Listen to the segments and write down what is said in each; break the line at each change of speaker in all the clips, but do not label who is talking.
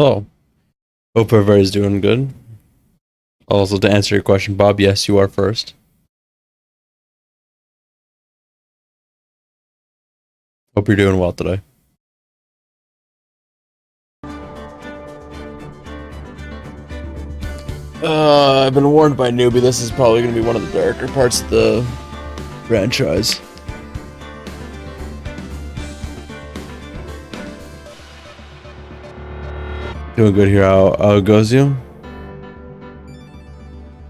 Oh, hope everybody's doing good. Also, to answer your question, Bob, yes, you are first. Hope you're doing well today. I've been warned by Newbie this is probably going to be one of the darker parts of the franchise. Doing good here. How it goes you?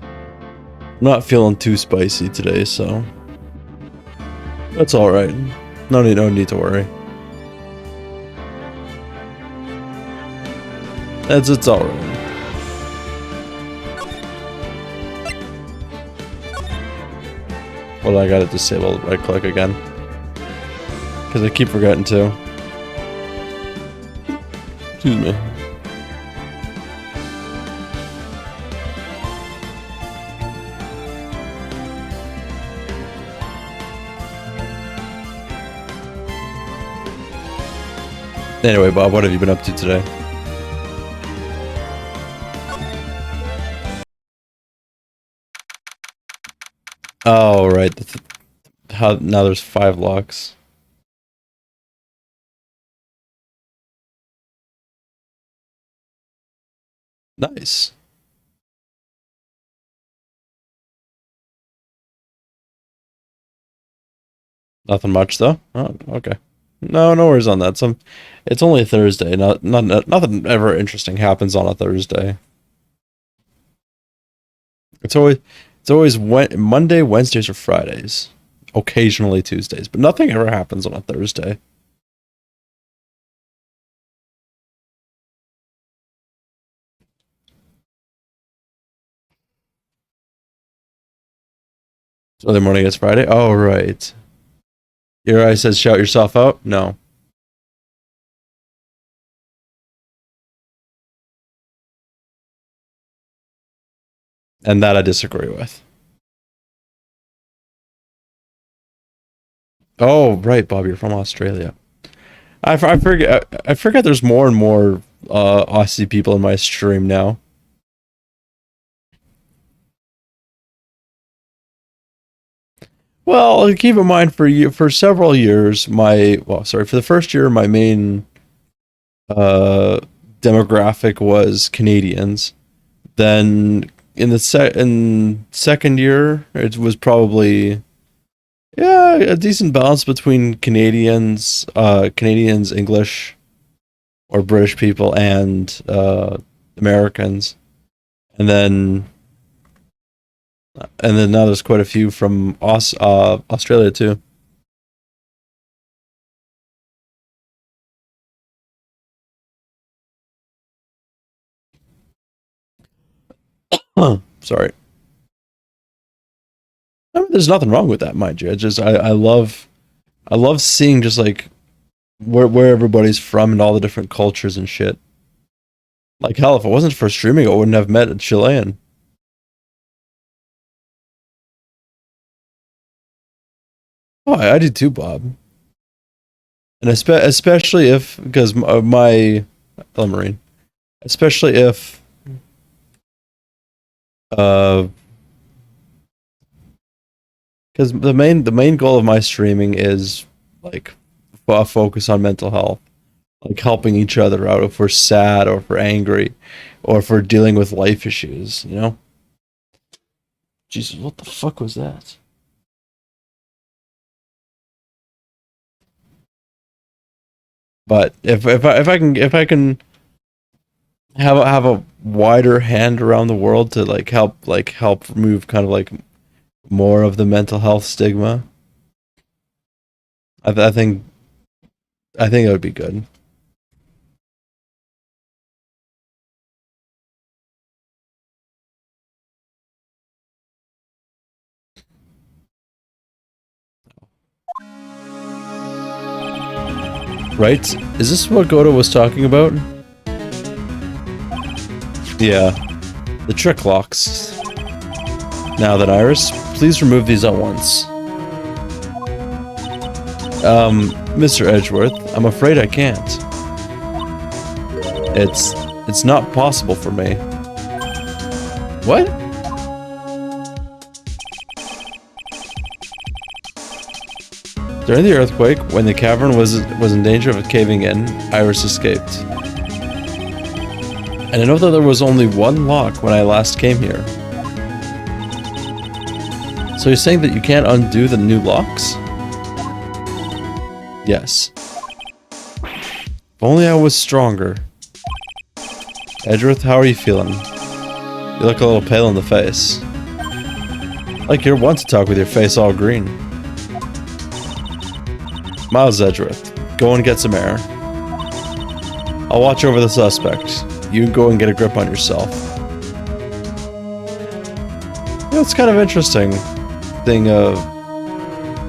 I'm not feeling too spicy today, so that's all right. No need to worry. It's all right. Well, I gotta disable right click again because I keep forgetting to. Excuse me. Anyway, Bob, what have you been up to today? Oh, right. How now there's 5 locks. Nice. Nothing much though. Oh, okay. No worries on that. It's only Thursday. Nothing ever interesting happens on a Thursday. It's always Monday, Wednesdays, or Fridays. Occasionally Tuesdays, but nothing ever happens on a Thursday. So the morning is Friday. Oh right. Your eye says shout yourself out. No. And that I disagree with. Oh right, Bob, you're from Australia. I forget. I forget. There's more and more Aussie people in my stream now. Well, keep in mind for several years, for the first year, my main uh, demographic was Canadians. Then in second year, it was probably yeah a decent balance between Canadians, English or British people, and Americans. And then now there's quite a few from Australia too. Huh. Sorry. I mean, there's nothing wrong with that, mind you. I love seeing just like where everybody's from and all the different cultures and shit. Like hell, if it wasn't for streaming, I wouldn't have met a Chilean. Oh, I do too, Bob. And especially if because my Marine, especially if uh because the main goal of my streaming is like focus on mental health, like helping each other out if we're sad or if we're angry or if we're dealing with life issues, you know? Jesus, what the fuck was that? But if I can have a wider hand around the world to help remove kind of like more of the mental health stigma. I, th- I think I think it would be good. Right? Is this what Goto was talking about? Yeah, the trick locks. Now then, Iris, please remove these at once. Mr. Edgeworth, I'm afraid I can't. It's not possible for me. What? During the earthquake, when the cavern was in danger of caving in, Iris escaped. And I know that there was only one lock when I last came here. So you're saying that you can't undo the new locks? Yes. If only I was stronger. Edgeworth, how are you feeling? You look a little pale in the face. Like you're one to talk with your face all green. Miles Edgeworth, go and get some air. I'll watch over the suspect. You go and get a grip on yourself. You know, it's kind of interesting thing of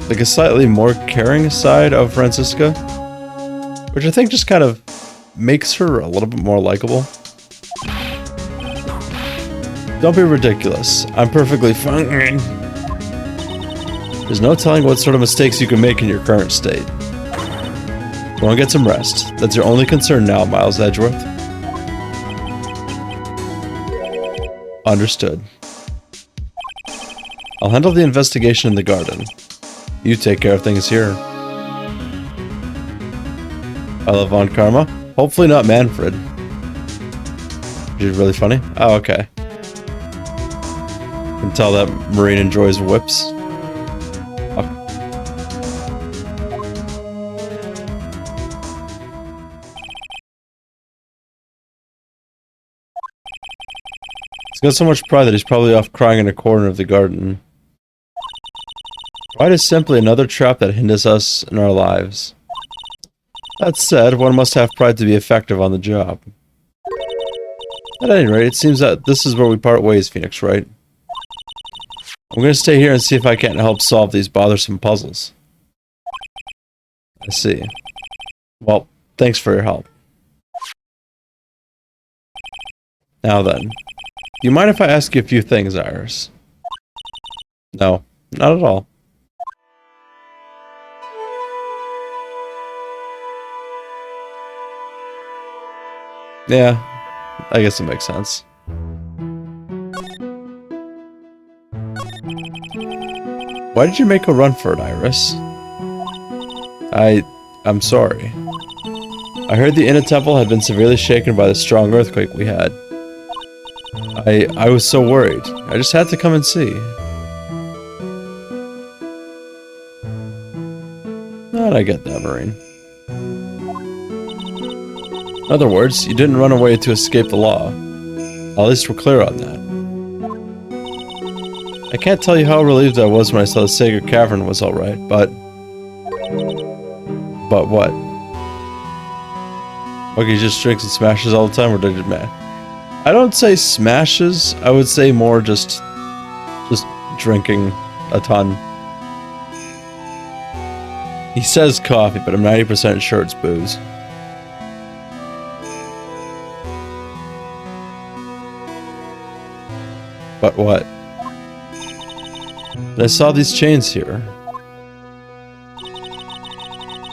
like a slightly more caring side of Franziska, which I think just kind of makes her a little bit more likable. Don't be ridiculous. I'm perfectly fine. There's no telling what sort of mistakes you can make in your current state. Go and get some rest. That's your only concern now, Miles Edgeworth. Understood. I'll handle the investigation in the garden. You take care of things here. I love Von Karma. Hopefully not Manfred. She's really funny. Oh, okay. Can tell that Marine enjoys whips. Okay. He's got so much pride that he's probably off crying in a corner of the garden. Pride is simply another trap that hinders us in our lives. That said, one must have pride to be effective on the job. At any rate, it seems that this is where we part ways, Phoenix, right? I'm gonna stay here and see if I can't help solve these bothersome puzzles. I see. Well, thanks for your help. Now then, do you mind if I ask you a few things, Iris? No, not at all. Yeah, I guess it makes sense. Why did you make a run for it, Iris? I'm sorry. I heard the inner temple had been severely shaken by the strong earthquake we had. I was so worried. I just had to come and see. And I get that, Marine. In other words, you didn't run away to escape the law. At least we're clear on that. I can't tell you how relieved I was when I saw the sacred cavern was alright, but... But what? Like he just drinks and smashes all the time, or did it man? I don't say smashes, I would say more just drinking a ton. He says coffee, but I'm 90% sure it's booze. But what? And I saw these chains here.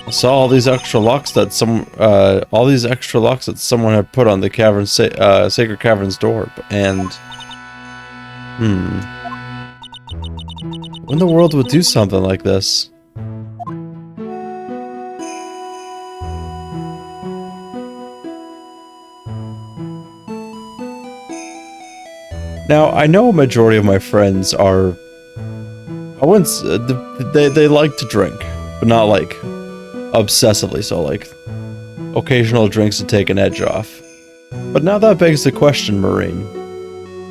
I saw all these extra locks that someone had put on the cavern, sacred cavern's door, and when the world would do something like this? Now, I know a majority of my friends are, I wouldn't, they like to drink, but not like obsessively so, like occasional drinks to take an edge off. But now that begs the question, Marine.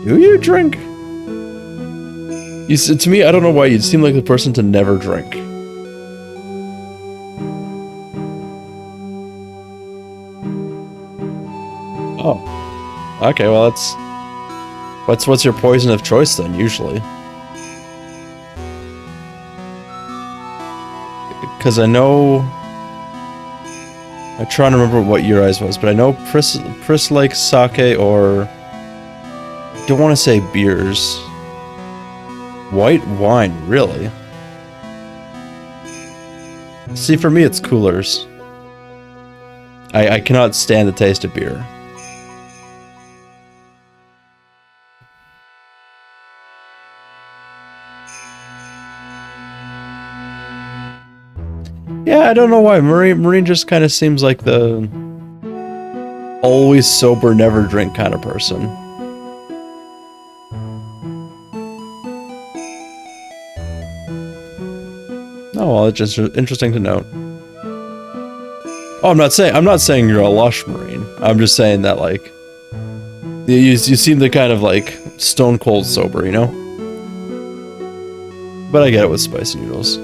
Do you drink? You said to me, I don't know why, you'd seem like the person to never drink. Oh. Okay, well what's your poison of choice then, usually? Because I know... I'm trying to remember what your eyes was, but I know Pris likes sake or... I don't want to say beers. White wine, really? See, for me it's coolers. I cannot stand the taste of beer. Yeah, I don't know why. Marine just kind of seems like the always sober, never drink kind of person. Oh well, it's just interesting to note. Oh, I'm not saying you're a lush, Marine. I'm just saying that like you seem the kind of like stone cold sober, you know? But I get it with spicy noodles.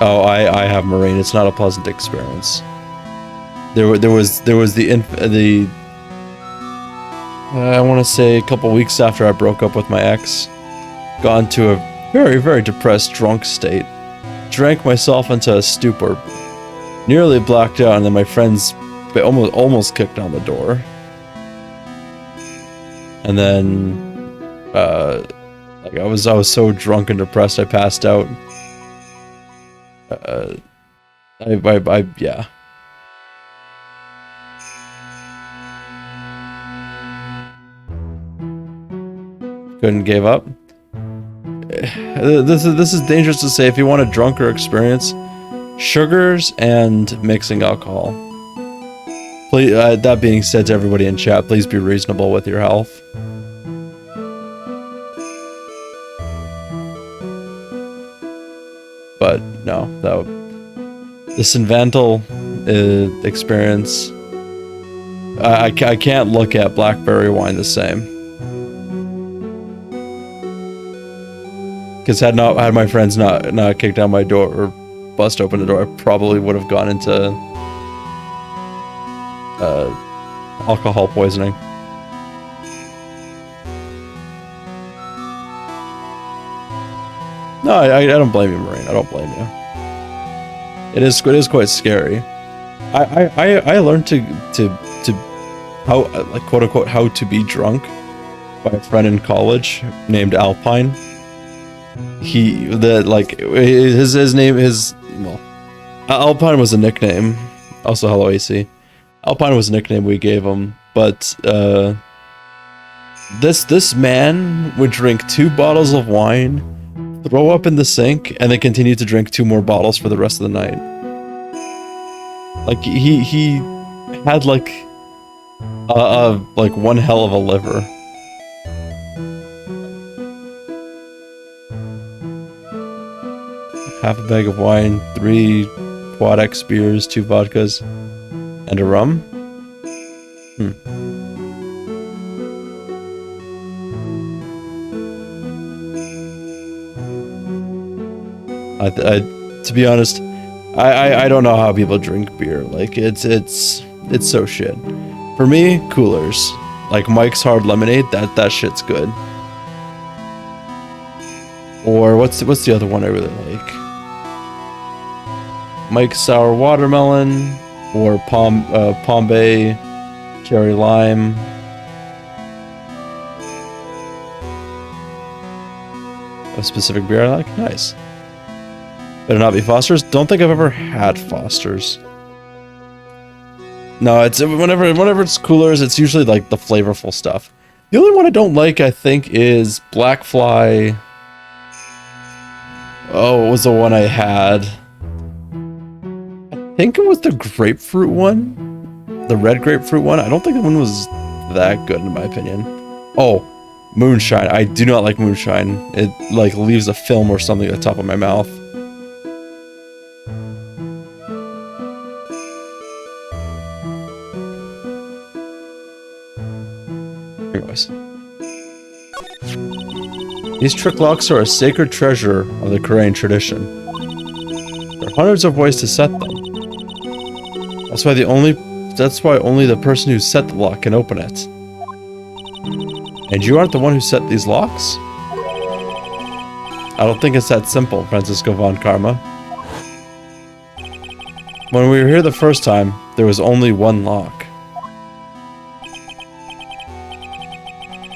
Oh, I have Marine. It's not a pleasant experience. There was the I want to say a couple weeks after I broke up with my ex, got into a very depressed drunk state, drank myself into a stupor, nearly blacked out, and then my friends almost kicked on the door. And then like I was so drunk and depressed I passed out. Yeah. Couldn't give up. This is dangerous to say if you want a drunker experience. Sugars and mixing alcohol. Please, that being said to everybody in chat, please be reasonable with your health. But no, this Invental experience, I can't look at blackberry wine the same. Because had my friends not kicked down my door or bust open the door, I probably would have gone into alcohol poisoning. No, I don't blame you, Marine. I don't blame you. It is quite scary. I learned to how, like, quote unquote, how to be drunk by a friend in college named Alpine. Alpine was a nickname. Also, hello AC. Alpine was a nickname we gave him, but this man would drink 2 bottles of wine, throw up in the sink, and then continue to drink 2 more bottles for the rest of the night. Like he had like one hell of a liver. Half a bag of wine, 3 Quad X beers, 2 vodkas, and a rum? To be honest, I don't know how people drink beer. Like it's so shit. For me, coolers. Like Mike's Hard Lemonade, that shit's good. Or what's the other one I really like? Mike's Sour Watermelon, or Bombay Cherry Lime. A specific beer I like? Nice. Better not be Foster's. Don't think I've ever had Foster's. No, it's whenever it's coolers, it's usually like the flavorful stuff. The only one I don't like, I think, is Black Fly. Oh, what was the one I had? I think it was the grapefruit one. The red grapefruit one. I don't think that one was that good in my opinion. Oh, Moonshine. I do not like moonshine. It, like, leaves a film or something at the top of my mouth. Anyways. These trick locks are a sacred treasure of the Korean tradition. There are hundreds of ways to set them. That's why only the person who set the lock can open it. And you aren't the one who set these locks? I don't think it's that simple, Francisco von Karma. When we were here the first time, there was only one lock.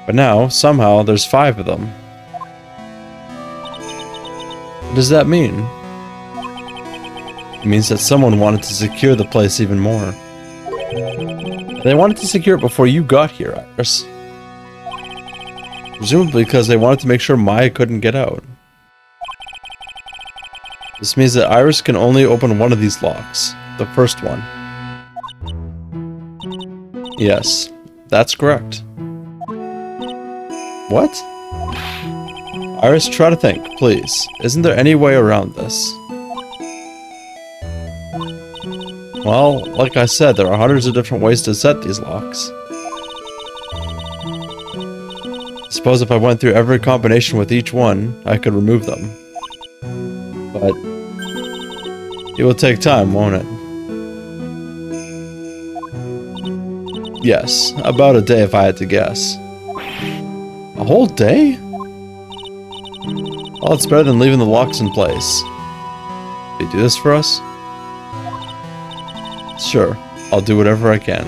But now, somehow, there's 5 of them. What does that mean? It means that someone wanted to secure the place even more. They wanted to secure it before you got here, Iris. Presumably because they wanted to make sure Maya couldn't get out. This means that Iris can only open one of these locks. The first one. Yes, that's correct. What? Iris, try to think, please. Isn't there any way around this? Well, like I said, there are hundreds of different ways to set these locks. I suppose if I went through every combination with each one, I could remove them. But it will take time, won't it? Yes, about a day if I had to guess. A whole day? Well, it's better than leaving the locks in place. Will you do this for us? Sure, I'll do whatever I can.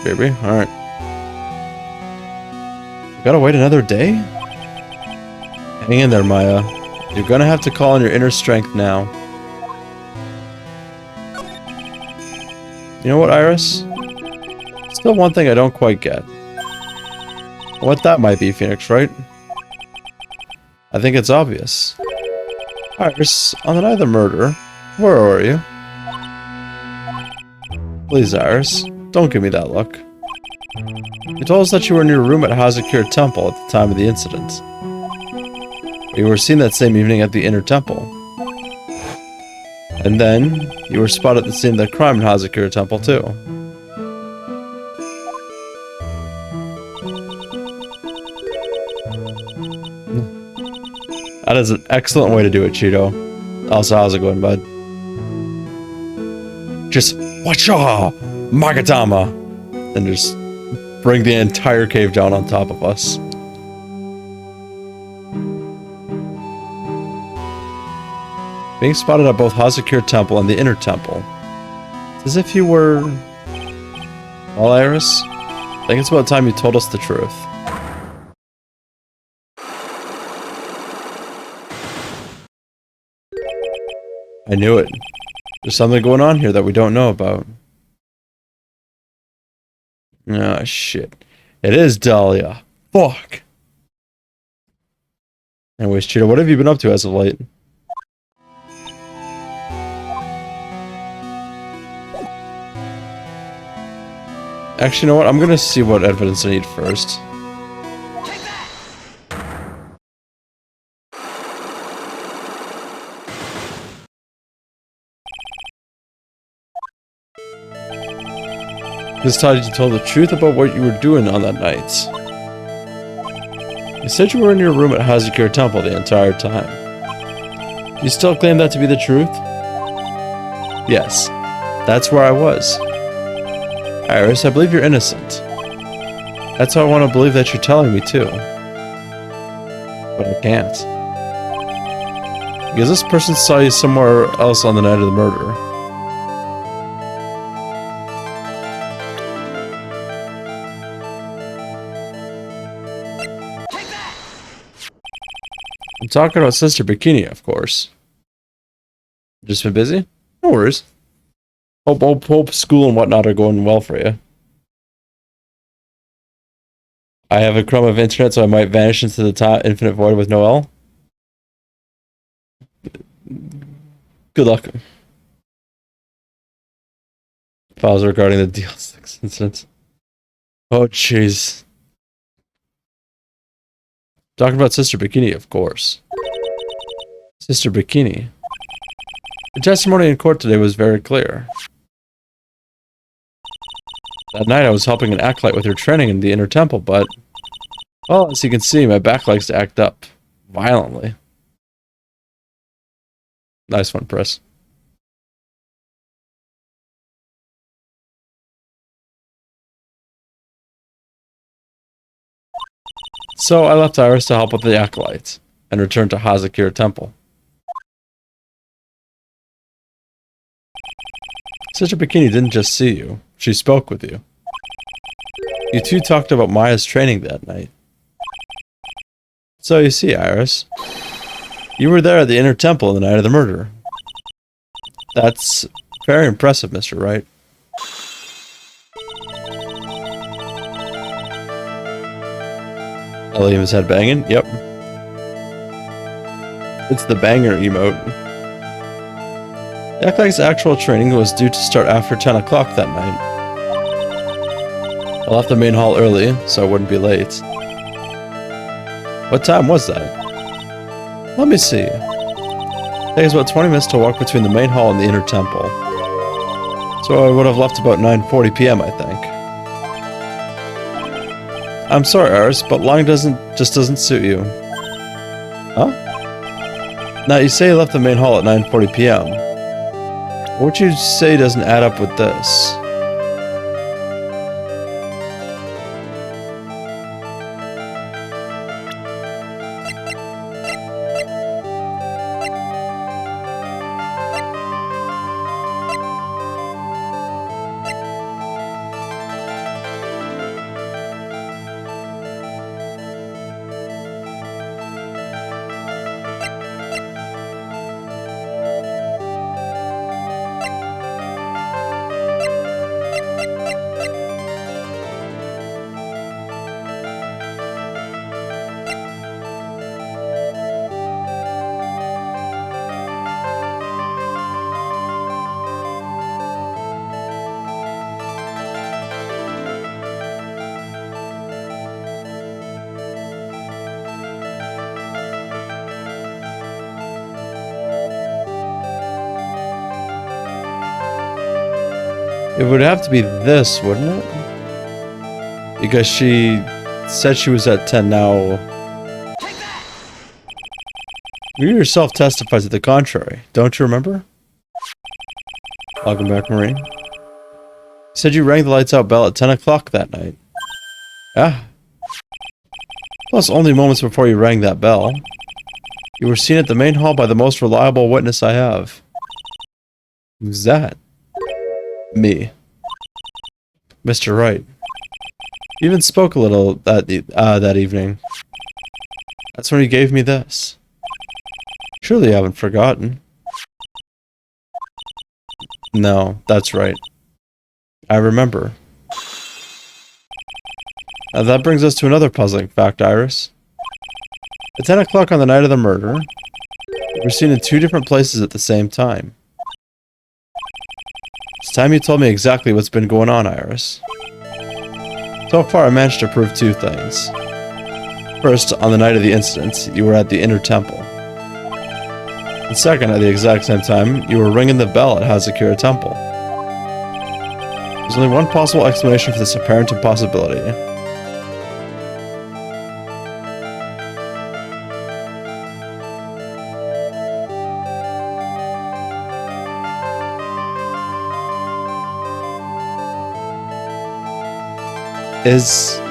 Baby, alright. You gotta wait another day? Hang in there, Maya. You're gonna have to call on your inner strength now. You know what, Iris? Still one thing I don't quite get. What that might be, Phoenix, right? I think it's obvious. Iris, on the night of the murder, where were you? Please, Iris, don't give me that look. You told us that you were in your room at Hazakir Temple at the time of the incident. You were seen that same evening at the Inner Temple. And then, you were spotted at the scene of the crime in Hazakir Temple too. That is an excellent way to do it, Cheeto. Also, how's it going, bud? Just, wacha! Magatama! And just bring the entire cave down on top of us. Being spotted at both Hazakir Temple and the Inner Temple. It's as if you were... Well, Iris, I think it's about time you told us the truth. I knew it. There's something going on here that we don't know about. Ah, shit. It is Dahlia. Fuck. Anyways, Cheetah, what have you been up to as of late? Actually, you know what? I'm gonna see what evidence I need first. This time you told the truth about what you were doing on that night. You said you were in your room at Hazakir Temple the entire time. Do you still claim that to be the truth? Yes, that's where I was. Iris, I believe you're innocent. That's how I want to believe that you're telling me too. But I can't. Because this person saw you somewhere else on the night of the murder. I'm talking about Sister Bikini, of course. Just been busy? No worries. Hope school and whatnot are going well for you. I have a crumb of internet, so I might vanish into the infinite void with Noel. Good luck. Files regarding the DL6 incident. Oh, jeez. Talking about Sister Bikini, of course. Sister Bikini. Her testimony in court today was very clear. That night I was helping an acolyte with her training in the inner temple, but... well, as you can see, my back likes to act up. Violently. Nice one, Press. So I left Iris to help with the acolytes, and returned to Hazakir Temple. Sister Bikini didn't just see you, she spoke with you. You two talked about Maya's training that night. So you see, Iris, you were there at the inner temple the night of the murder. That's very impressive, Mr. Wright. Liam's head banging? Yep. It's the banger emote. The acolyte's actual training was due to start after 10 o'clock that night. I left the main hall early, so I wouldn't be late. What time was that? Let me see. It takes about 20 minutes to walk between the main hall and the inner temple. So I would have left about 9:40 p.m., I think. I'm sorry, Iris, but lying just doesn't suit you. Huh? Now, you say you left the main hall at 9:40 p.m. What would you say doesn't add up with this? It would have to be this, wouldn't it? Because she said she was at 10 now. You yourself testified to the contrary, don't you remember? Welcome back, Marine. You said you rang the lights out bell at 10 o'clock that night. Ah. Plus, only moments before you rang that bell. You were seen at the main hall by the most reliable witness I have. Who's that? Me. Mr. Wright. You even spoke a little that evening. That's when you gave me this. Surely you haven't forgotten. No, that's right. I remember. That brings us to another puzzling fact, Iris. At 10 o'clock on the night of the murder, you were seen in two different places at the same time. It's time you told me exactly what's been going on, Iris. So far, I managed to prove two things. First, on the night of the incident, you were at the inner temple. And second, at the exact same time, you were ringing the bell at Hazakura Temple. There's only one possible explanation for this apparent impossibility. Is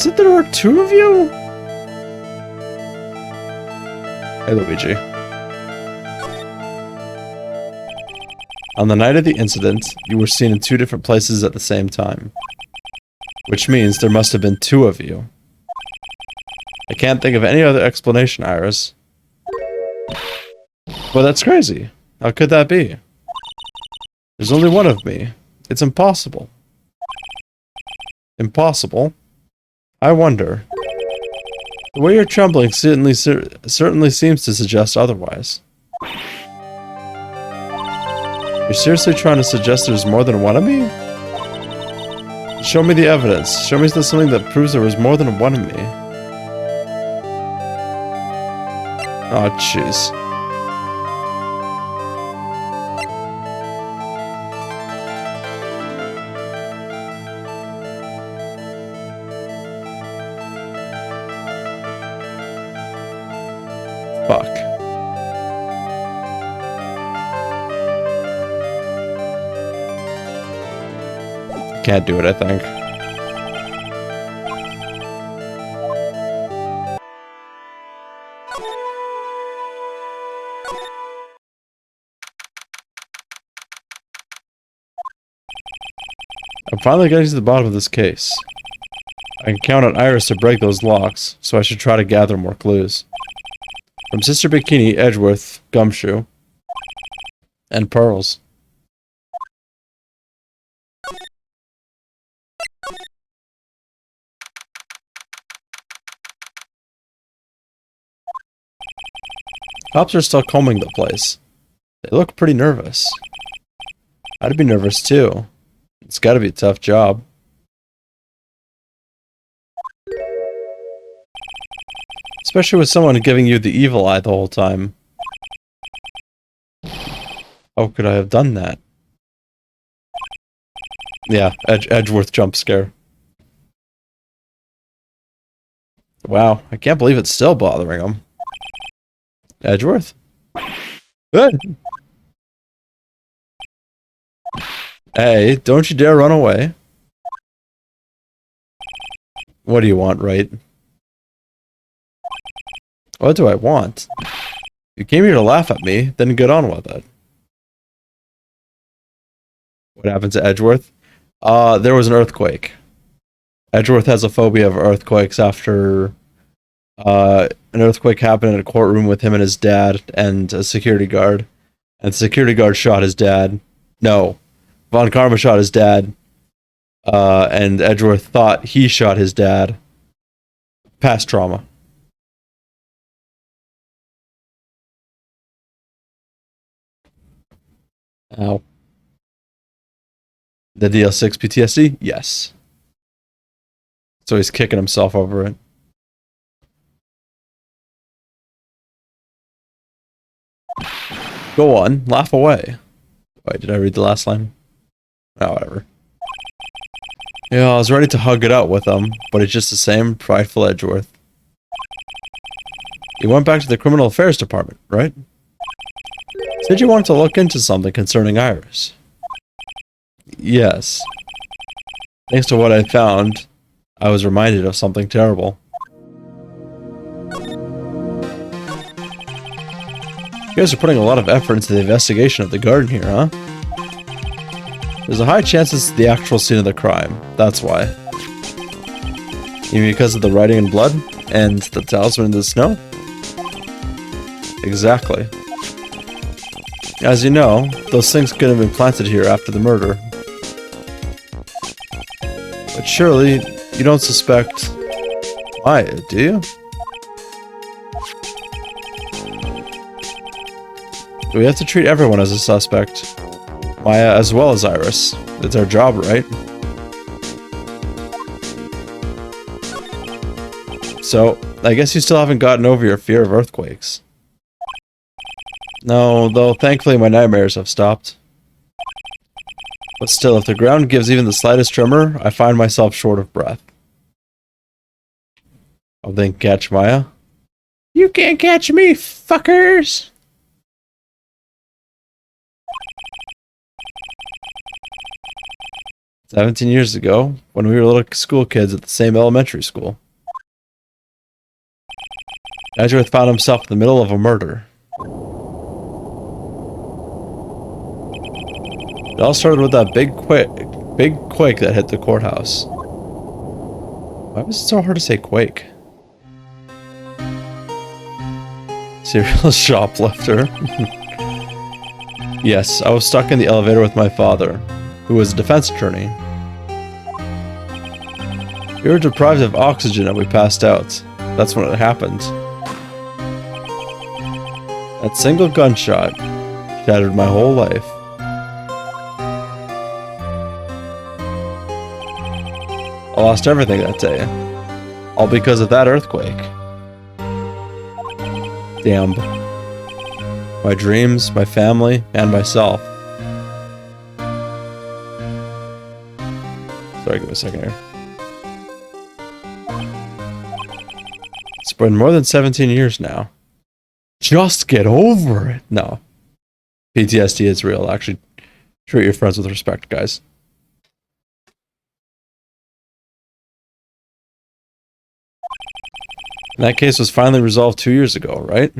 it there are two of you? Hey, Luigi. On the night of the incident, you were seen in two different places at the same time. Which means there must have been two of you. I can't think of any other explanation, Iris. Well, that's crazy. How could that be? There's only one of me. It's impossible. Impossible? I wonder. The way you're trembling certainly seems to suggest otherwise. You're seriously trying to suggest there's more than one of me? Show me the evidence. Show me something that proves there was more than one of me. Oh, jeez. Fuck. Can't do it, I think. I'm finally getting to the bottom of this case. I can count on Iris to break those locks, so I should try to gather more clues. From Sister Bikini, Edgeworth, Gumshoe, and Pearls. Cops are still combing the place. They look pretty nervous. I'd be nervous too. It's gotta be a tough job. Especially with someone giving you the evil eye the whole time. How could I have done that? Yeah, Edgeworth jump scare. Wow, I can't believe it's still bothering him. Edgeworth? Good. Hey, don't you dare run away. What do you want, right? What do I want? You came here to laugh at me, then get on with it. What happened to Edgeworth? There was an earthquake. Edgeworth has a phobia of earthquakes after an earthquake happened in a courtroom with him and his dad and a security guard. And the security guard shot his dad. No. Von Karma shot his dad. And Edgeworth thought he shot his dad. Past trauma. Ow. The DL6 PTSD? Yes. So he's kicking himself over it. Go on, laugh away. Wait, did I read the last line? Oh, whatever. Yeah, I was ready to hug it out with him, but it's just the same prideful Edgeworth. You went back to the criminal affairs department, right? Said you wanted to look into something concerning Iris. Yes. Thanks to what I found, I was reminded of something terrible. You guys are putting a lot of effort into the investigation of the garden here, huh? There's a high chance it's the actual scene of the crime. That's why. Even because of the writing in blood and the talisman in the snow? Exactly. As you know, those things could have been planted here after the murder. But surely, you don't suspect Maya, do you? We have to treat everyone as a suspect. Maya as well as Iris. It's our job, right? So, I guess you still haven't gotten over your fear of earthquakes. No, though thankfully my nightmares have stopped. But still, if the ground gives even the slightest tremor, I find myself short of breath. I'll then catch Maya. You can't catch me, fuckers! 17 years ago, when we were little school kids at the same elementary school. Edgeworth found himself in the middle of a murder. It all started with that big quake that hit the courthouse. Why was it so hard to say quake? Serial shoplifter. Yes, I was stuck in the elevator with my father, who was a defense attorney. We were deprived of oxygen and we passed out. That's when it happened. That single gunshot shattered my whole life. I lost everything that day. All because of that earthquake. Damn. My dreams, my family, and myself. Sorry, give me a second here. It's been more than 17 years now. Just get over it. No. PTSD is real. Actually, treat your friends with respect, guys. And that case was finally resolved 2 years ago, right?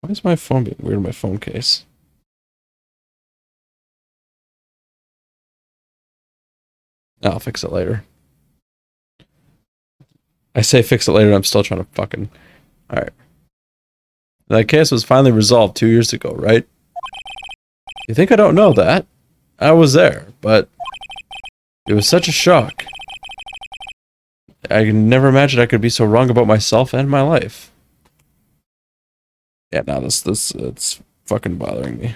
Why is my phone being weird in my phone case? I'll fix it later. I say fix it later, and I'm still trying to fucking... Alright. That case was finally resolved 2 years ago, right? You think I don't know that? I was there, but... It was such a shock. I can never imagine I could be so wrong about myself and my life. Yeah, no, it's fucking bothering me.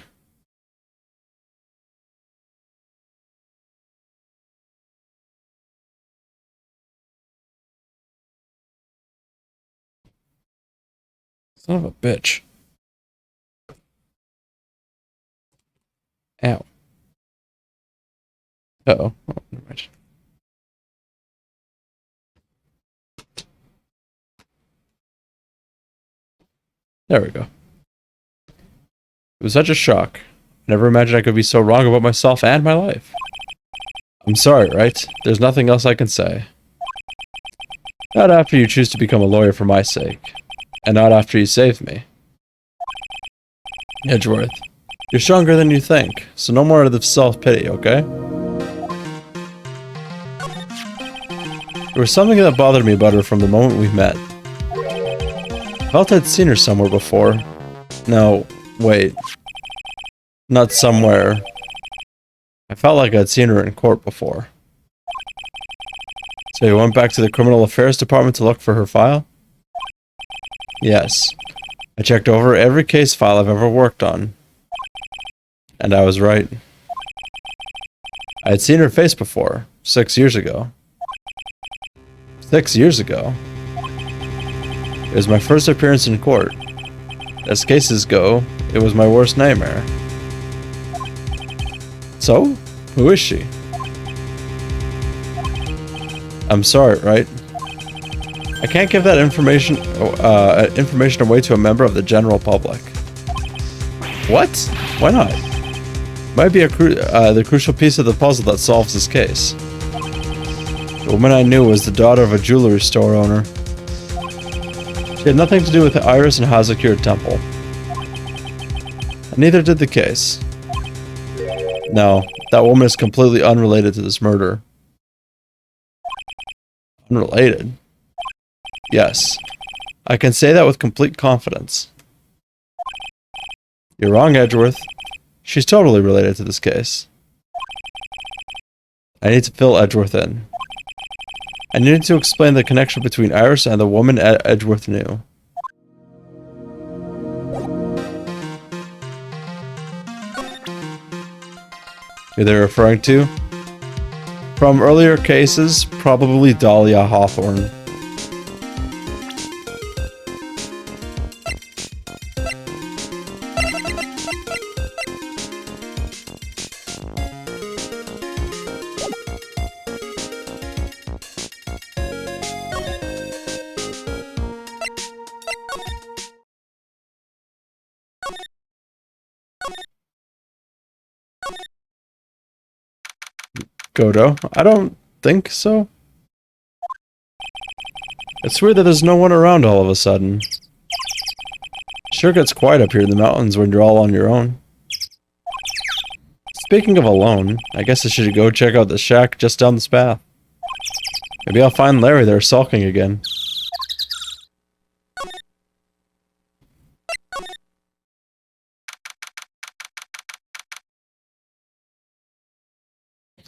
Son of a bitch. Ow. Uh-oh. Oh, never mind. There we go. It was such a shock. I never imagined I could be so wrong about myself and my life. I'm sorry, right? There's nothing else I can say. Not after you choose to become a lawyer for my sake. And not after you saved me. Edgeworth, you're stronger than you think, so no more of the self-pity, okay? There was something that bothered me about her from the moment we met. I felt I'd seen her somewhere before. No, wait. Not somewhere. I felt like I'd seen her in court before. So you went back to the Criminal Affairs Department to look for her file? Yes. I checked over every case file I've ever worked on. And I was right. I had seen her face before, 6 years ago. 6 years ago? It was my first appearance in court. As cases go, it was my worst nightmare. So, who is she? I'm sorry, right? I can't give that information away to a member of the general public. What? Why not? Might be the crucial piece of the puzzle that solves this case. The woman I knew was the daughter of a jewelry store owner. She had nothing to do with the Iris and Hazakir Temple. And neither did the case. No, that woman is completely unrelated to this murder. Unrelated? Yes. I can say that with complete confidence. You're wrong, Edgeworth. She's totally related to this case. I need to fill Edgeworth in. I needed to explain the connection between Iris and the woman Edgeworth knew. Who they're referring to? From earlier cases, probably Dahlia Hawthorne. Godo? I don't think so. It's weird that there's no one around all of a sudden. Sure gets quiet up here in the mountains when you're all on your own. Speaking of alone, I guess I should go check out the shack just down this path. Maybe I'll find Larry there sulking again.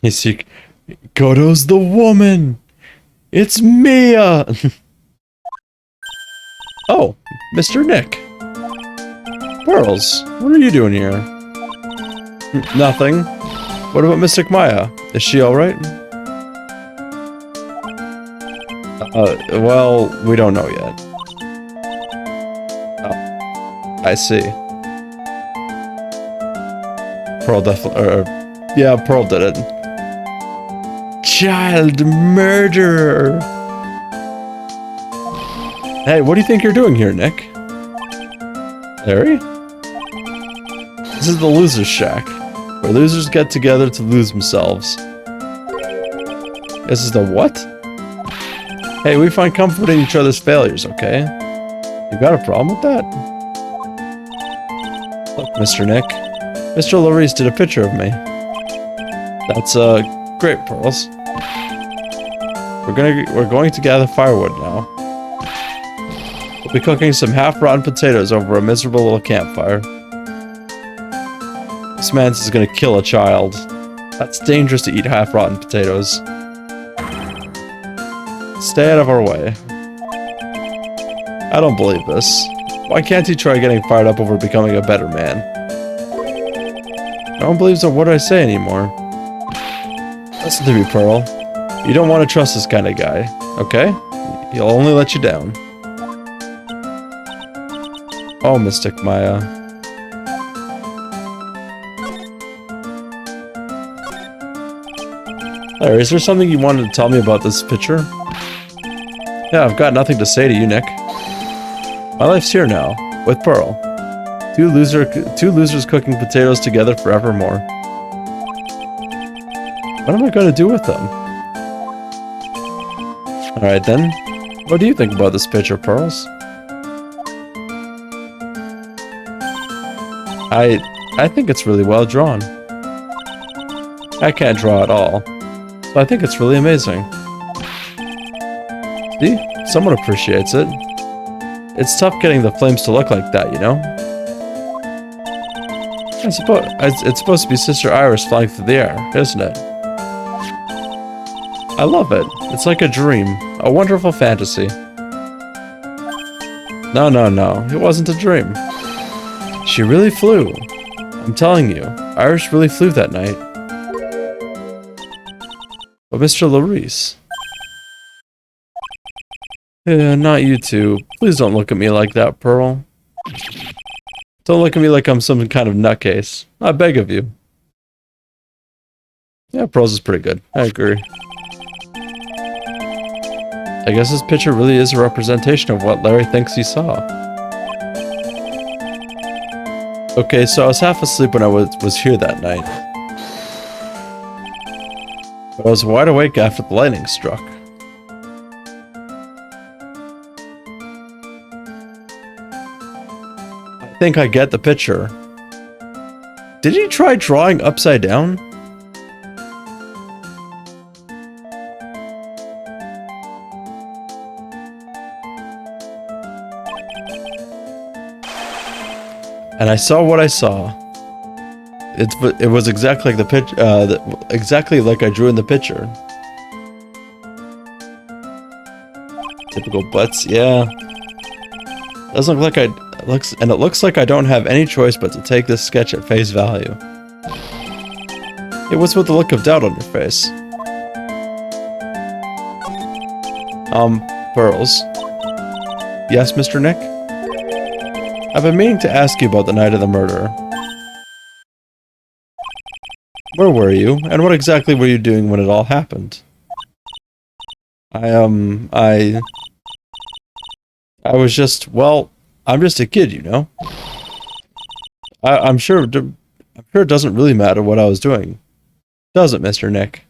You see, Godo's the woman! It's Mia! Oh, Mr. Nick. Pearls, what are you doing here? Nothing. What about Mystic Maya? Is she alright? Well, we don't know yet. Oh, I see. Pearl definitely, yeah, Pearl did it. Child murderer! Hey, what do you think you're doing here, Nick? Larry? This is the Loser's Shack, where losers get together to lose themselves. This is the what? Hey, we find comfort in each other's failures, okay? You got a problem with that? Look, Mr. Nick. Mr. Larice did a picture of me. That's, great, Pearls. We're going to gather firewood now. We'll be cooking some half-rotten potatoes over a miserable little campfire. This man's is gonna kill a child. That's dangerous to eat half-rotten potatoes. Stay out of our way. I don't believe this. Why can't he try getting fired up over becoming a better man? No one believes a word I say anymore. Listen to me, Pearl. You don't want to trust this kind of guy, okay? He'll only let you down. Oh, Mystic Maya. Larry, is there something you wanted to tell me about this picture? Yeah, I've got nothing to say to you, Nick. My life's here now, with Pearl. Two losers cooking potatoes together forevermore. What am I going to do with them? Alright then, what do you think about this picture, Pearls? I think it's really well drawn. I can't draw at all, so I think it's really amazing. See? Someone appreciates it. It's tough getting the flames to look like that, you know? I suppose it's supposed to be Sister Iris flying through the air, isn't it? I love it. It's like a dream. A wonderful fantasy. No, it wasn't a dream. She really flew. I'm telling you, Iris really flew that night. But Mr. Larice... Yeah, not you two. Please don't look at me like that, Pearl. Don't look at me like I'm some kind of nutcase. I beg of you. Yeah, Pearl's is pretty good. I agree. I guess this picture really is a representation of what Larry thinks he saw. Okay, so I was half asleep when I was here that night. But I was wide awake after the lightning struck. I think I get the picture. Did he try drawing upside down? And I saw what I saw. It was exactly like the pitch, exactly like I drew in the picture. Typical butts, yeah. Doesn't look like it looks like I don't have any choice but to take this sketch at face value. It was with the look of doubt on your face. Pearls. Yes, Mr. Nick? I've been meaning to ask you about the night of the murder. Where were you, and what exactly were you doing when it all happened? I was just, well, I'm just a kid, you know? I'm sure it doesn't really matter what I was doing. Does it, Mr. Nick?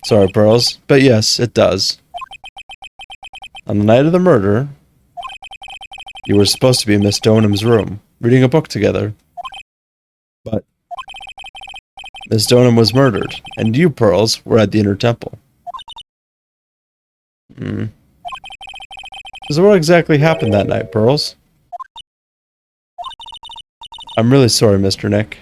Sorry, Pearls, but yes, it does. On the night of the murder, you were supposed to be in Miss Donham's room, reading a book together. But Miss Donham was murdered, and you, Pearls, were at the Inner Temple. So what exactly happened that night, Pearls? I'm really sorry, Mr. Nick.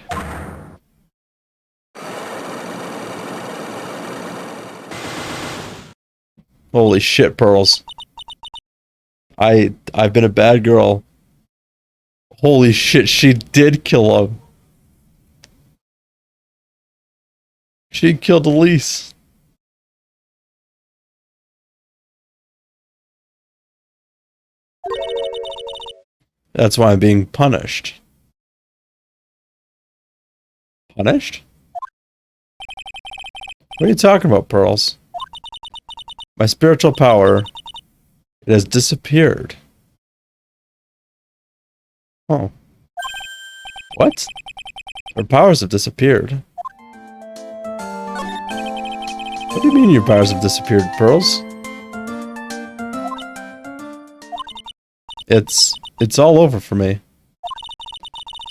Holy shit, Pearls. I've been a bad girl. Holy shit, she did kill him. She killed Elise. That's why I'm being punished. Punished? What are you talking about, Pearls? My spiritual power, it has disappeared. Oh. What? Her powers have disappeared. What do you mean your powers have disappeared, Pearls? It's all over for me.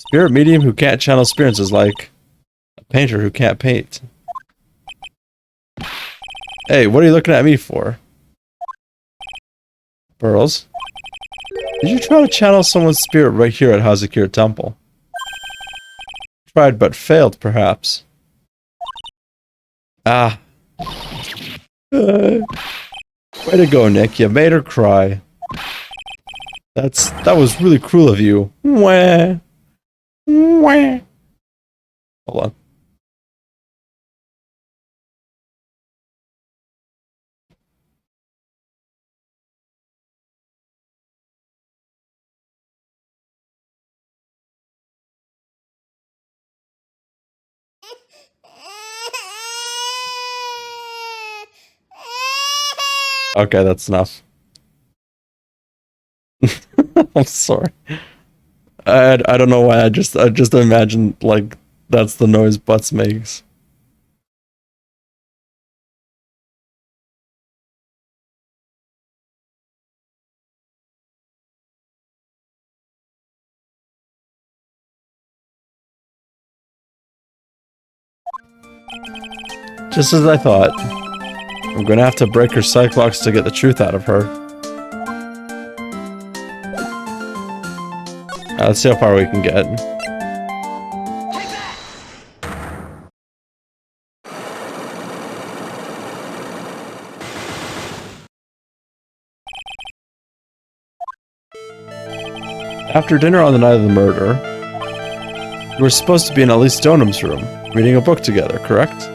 Spirit medium who can't channel spirits is like a painter who can't paint. Hey, what are you looking at me for? Pearls? Did you try to channel someone's spirit right here at Hazakir Temple? Tried but failed, perhaps. Ah. Way to go, Nick. You made her cry. That was really cruel of you. Wah. Wah. Hold on. Okay, that's enough. I'm sorry. I don't know why I just imagined like that's the noise Butts makes. Just as I thought. I'm gonna have to break her Cyclops to get the truth out of her. Let's see how far we can get. After dinner on the night of the murder, we were supposed to be in Elise Stonham's room, reading a book together, correct?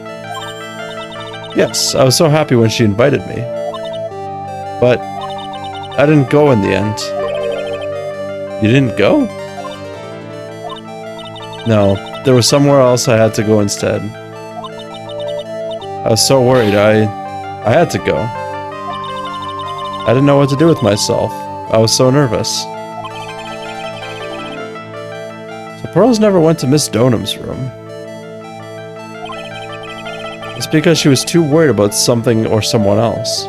Yes, I was so happy when she invited me. But I didn't go in the end. You didn't go? No, there was somewhere else I had to go instead. I was so worried, I had to go. I didn't know what to do with myself. I was so nervous. So Pearls never went to Miss Stonham's room. It's because she was too worried about something or someone else.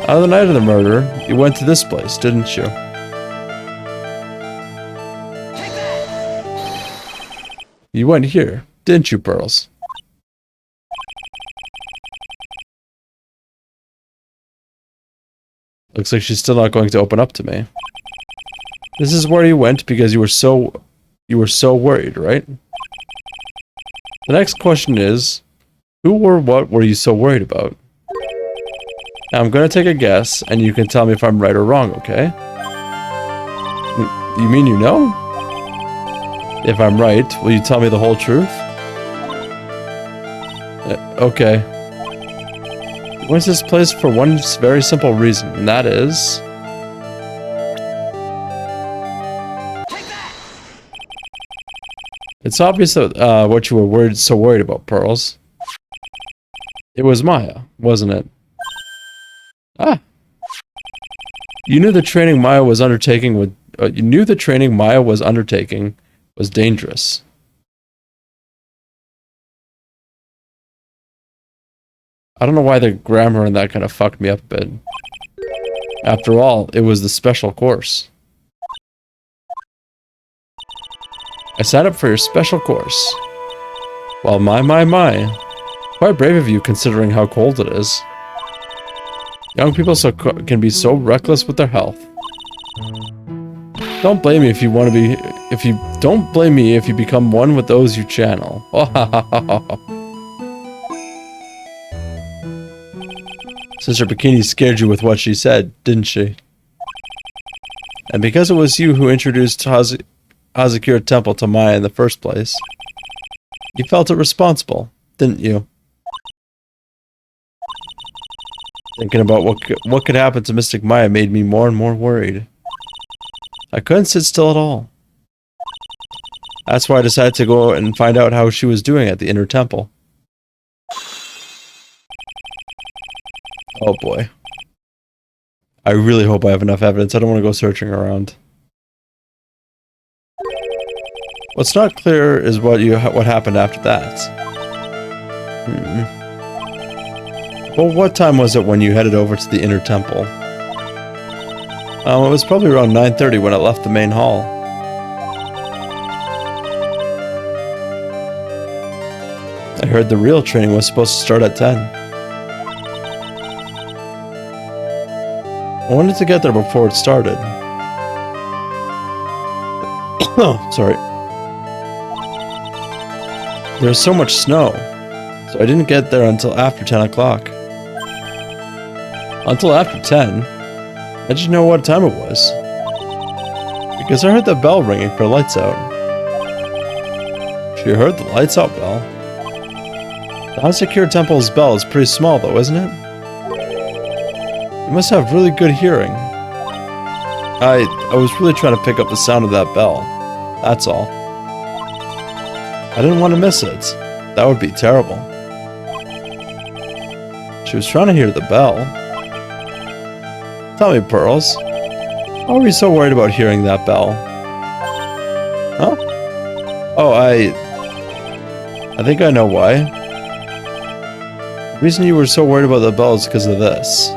On the night of the murder, you went to this place, didn't you? You went here, didn't you, Pearls? Looks like she's still not going to open up to me. This is where you went because you were so worried, right? The next question is, who or what were you so worried about? Now, I'm gonna take a guess, and you can tell me if I'm right or wrong, okay? You mean you know? If I'm right, will you tell me the whole truth? Okay. You went to this place for one very simple reason, and that is... It's obvious that, what you were so worried about, Pearls. It was Maya, wasn't it? Ah. You knew the training Maya was undertaking was dangerous. I don't know why the grammar in that kind of fucked me up a bit. After all, it was the special course. I signed up for your special course. Well, my. Quite brave of you considering how cold it is. Young people can be so reckless with their health. Don't blame me if you don't blame me if you become one with those you channel. Sister Bikini scared you with what she said, didn't she? And because it was you who introduced Hazakura Temple to Maya in the first place. You felt irresponsible, didn't you? Thinking about what could happen to Mystic Maya made me more and more worried. I couldn't sit still at all. That's why I decided to go and find out how she was doing at the inner temple. Oh boy. I really hope I have enough evidence. I don't want to go searching around. What's not clear is what happened after that. Well, what time was it when you headed over to the inner temple? It was probably around 9:30 when I left the main hall. I heard the real training was supposed to start at 10. I wanted to get there before it started. Oh, sorry. There's so much snow, so I didn't get there until after 10 o'clock. Until after 10? I didn't know what time it was. Because I heard the bell ringing for lights out. You heard the lights out bell? The Hazakura Temple's bell is pretty small though, isn't it? You must have really good hearing. I was really trying to pick up the sound of that bell. That's all. I didn't want to miss it. That would be terrible. She was trying to hear the bell. Tell me, Pearls. Why were you so worried about hearing that bell? Huh? Oh, I think I know why. The reason you were so worried about the bell is because of this.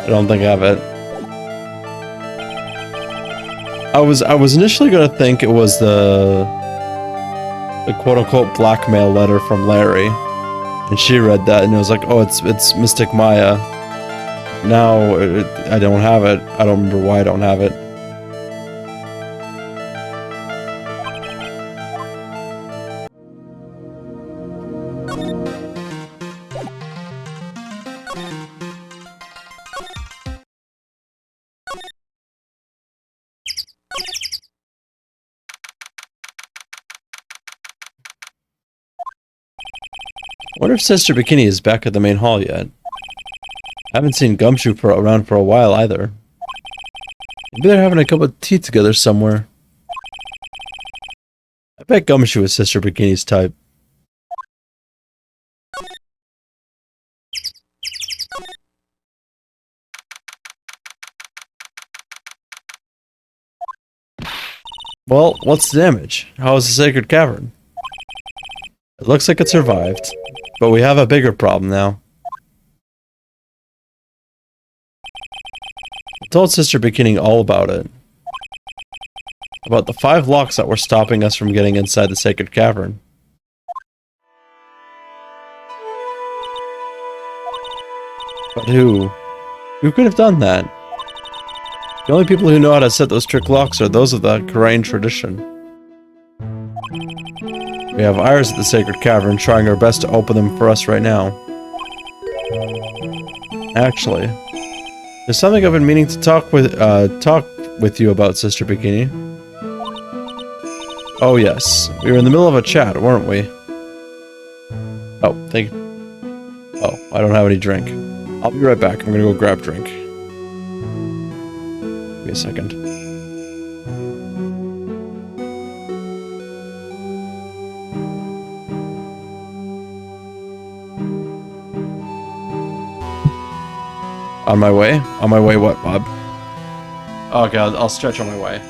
I don't think I have it. I was initially gonna think it was the quote-unquote blackmail letter from Larry, and she read that and it was like, oh, it's Mystic Maya. Now I don't have it. I don't remember why I don't have it. I wonder if Sister Bikini is back at the main hall yet. I haven't seen Gumshoe around for a while either. Maybe they're having a cup of tea together somewhere. I bet Gumshoe is Sister Bikini's type. Well, what's the damage? How is the Sacred Cavern? It looks like it survived, but we have a bigger problem now. I told Sister Bikini all about it. About the 5 locks that were stopping us from getting inside the Sacred Cavern. But who? Who could have done that? The only people who know how to set those trick locks are those of the Korean tradition. We have Iris at the Sacred Cavern trying her best to open them for us right now. Actually, There's something I've been meaning to talk with you about, Sister Bikini. Oh yes, we were in the middle of a chat, weren't we? Oh, thank you. Oh, I don't have any drink. I'll be right back. I'm gonna go grab drink. Give me a second. On my way? On my way what, Bob? Okay, I'll stretch on my way.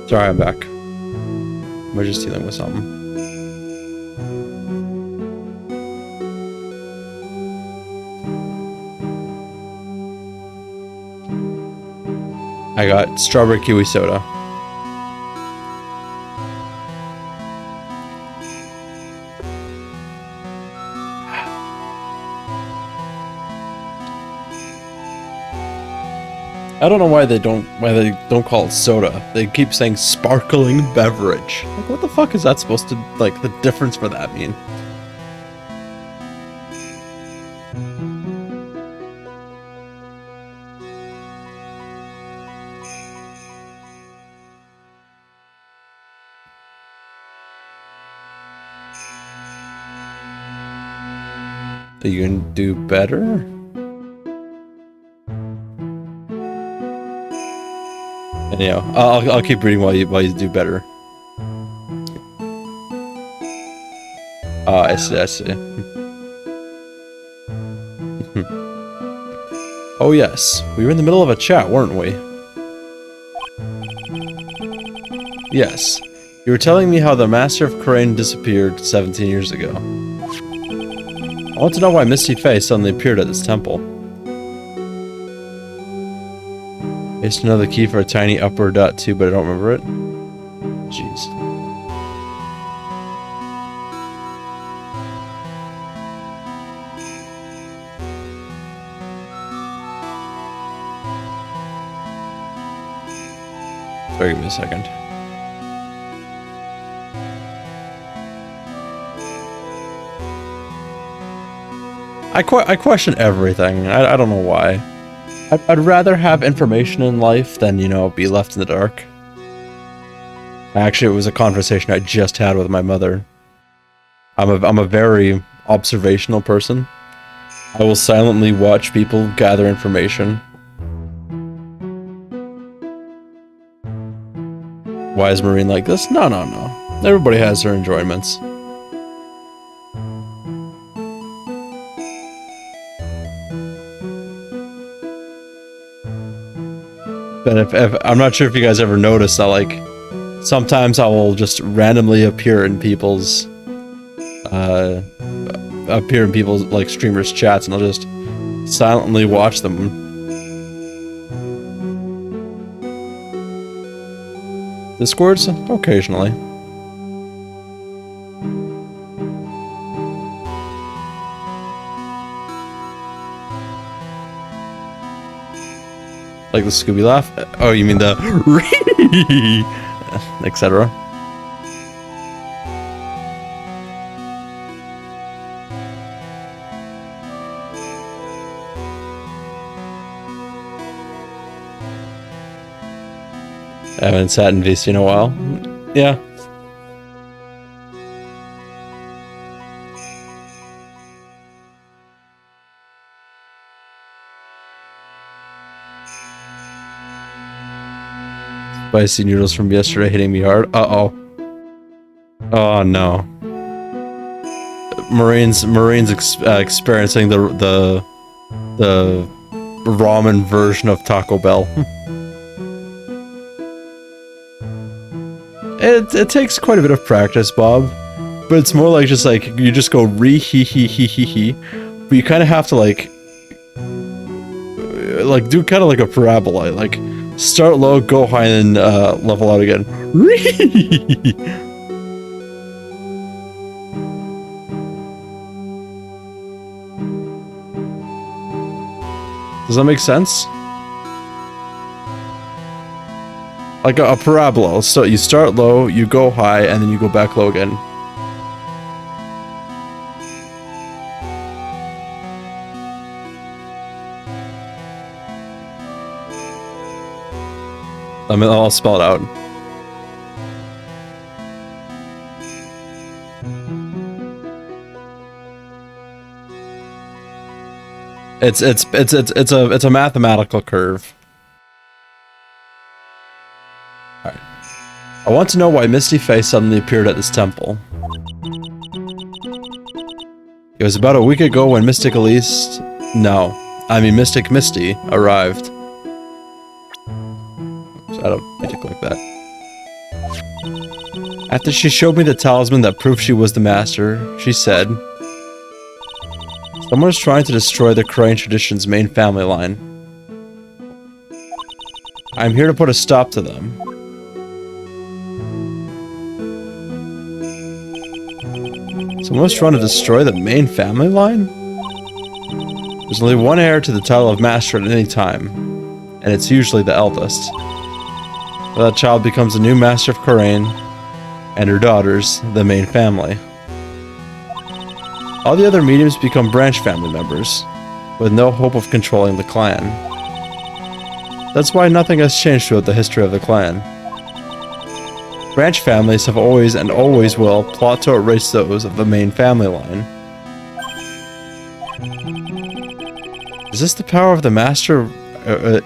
Sorry, I'm back. We're just dealing with something. I got strawberry kiwi soda. I don't know why they don't call it soda. They keep saying sparkling beverage. Like, what the fuck is that supposed to, like, the difference for that mean? Are you gonna do better? Anyhow, I'll keep reading while you do better. I see. Oh yes, we were in the middle of a chat, weren't we? Yes, you were telling me how the Master of Crane disappeared 17 years ago. I want to know why Misty Face suddenly appeared at this temple. I used to know the key for a tiny upward dot too, but I don't remember it. Jeez. Sorry, give me a second. I question everything. I don't know why. I'd rather have information in life than, you know, be left in the dark. Actually, it was a conversation I just had with my mother. I'm a very observational person. I will silently watch people gather information. Why is Marine like this? No. Everybody has their enjoyments. But if I'm not sure if you guys ever noticed that, like, sometimes I will just randomly appear in people's like streamers' chats, and I'll just silently watch them. Discords? Occasionally. Like the Scooby laugh? Oh, you mean the etc. I haven't sat in VC in a while. Yeah. Spicy noodles from yesterday hitting me hard. Uh-oh. Oh no. Marines experiencing the ramen version of Taco Bell. It takes quite a bit of practice, Bob, but it's more like just like you just go re-he-he-he-he-he, but you kind of have to like do kind of like a parabola, like start low, go high, and then level out again. Does that make sense? Like a parabola. So you start low, you go high, and then you go back low again. I mean, I'll spell it out. It's a mathematical curve. Alright. I want to know why Misty Face suddenly appeared at this temple. It was about a week ago when Mystic Elise... No. I mean Mystic Misty arrived. So I don't need to click that. After she showed me the talisman that proved she was the master, she said, "Someone is trying to destroy the Korean tradition's main family line. I'm here to put a stop to them." Someone was trying to destroy the main family line? There's only one heir to the title of master at any time, and it's usually the eldest. That child becomes the new master of Korean, and her daughters, the main family. All the other mediums become branch family members, with no hope of controlling the clan. That's why nothing has changed throughout the history of the clan. Branch families have always and always will plot to erase those of the main family line. Is this the power of the master?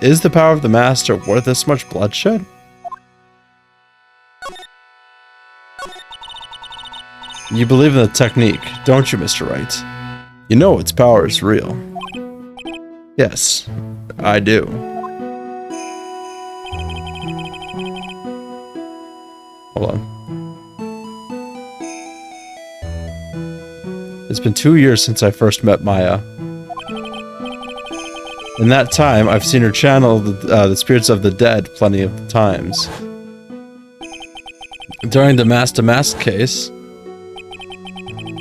Is the power of the master worth this much bloodshed? You believe in the technique, don't you, Mr. Wright? You know its power is real. Yes, I do. Hold on. It's been 2 years since I first met Maya. In that time, I've seen her channel the spirits of the dead plenty of times. During the mask-to-mask case,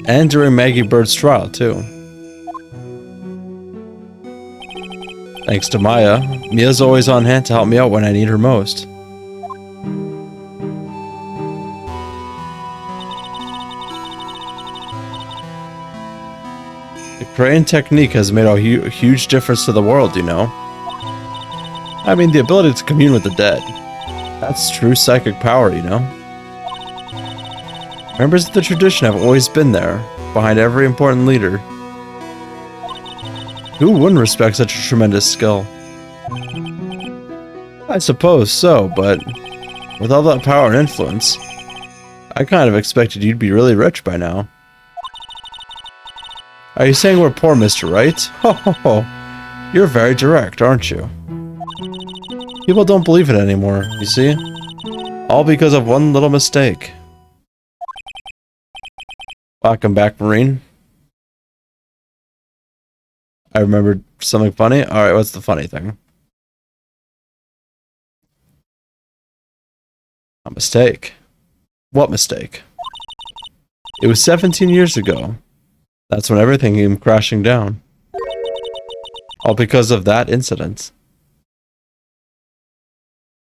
and during Maggie Bird's trial, too. Thanks to Maya, Mia's always on hand to help me out when I need her most. The Korean technique has made a huge difference to the world, you know. I mean, the ability to commune with the dead. That's true psychic power, you know. Members of the tradition have always been there, behind every important leader. Who wouldn't respect such a tremendous skill? I suppose so, but with all that power and influence, I kind of expected you'd be really rich by now. Are you saying we're poor, Mr. Wright? Ho ho ho. You're very direct, aren't you? People don't believe it anymore, you see? All because of one little mistake. Welcome back, Marine. I remembered something funny. Alright, what's the funny thing? A mistake. What mistake? It was 17 years ago. That's when everything came crashing down. All because of that incident.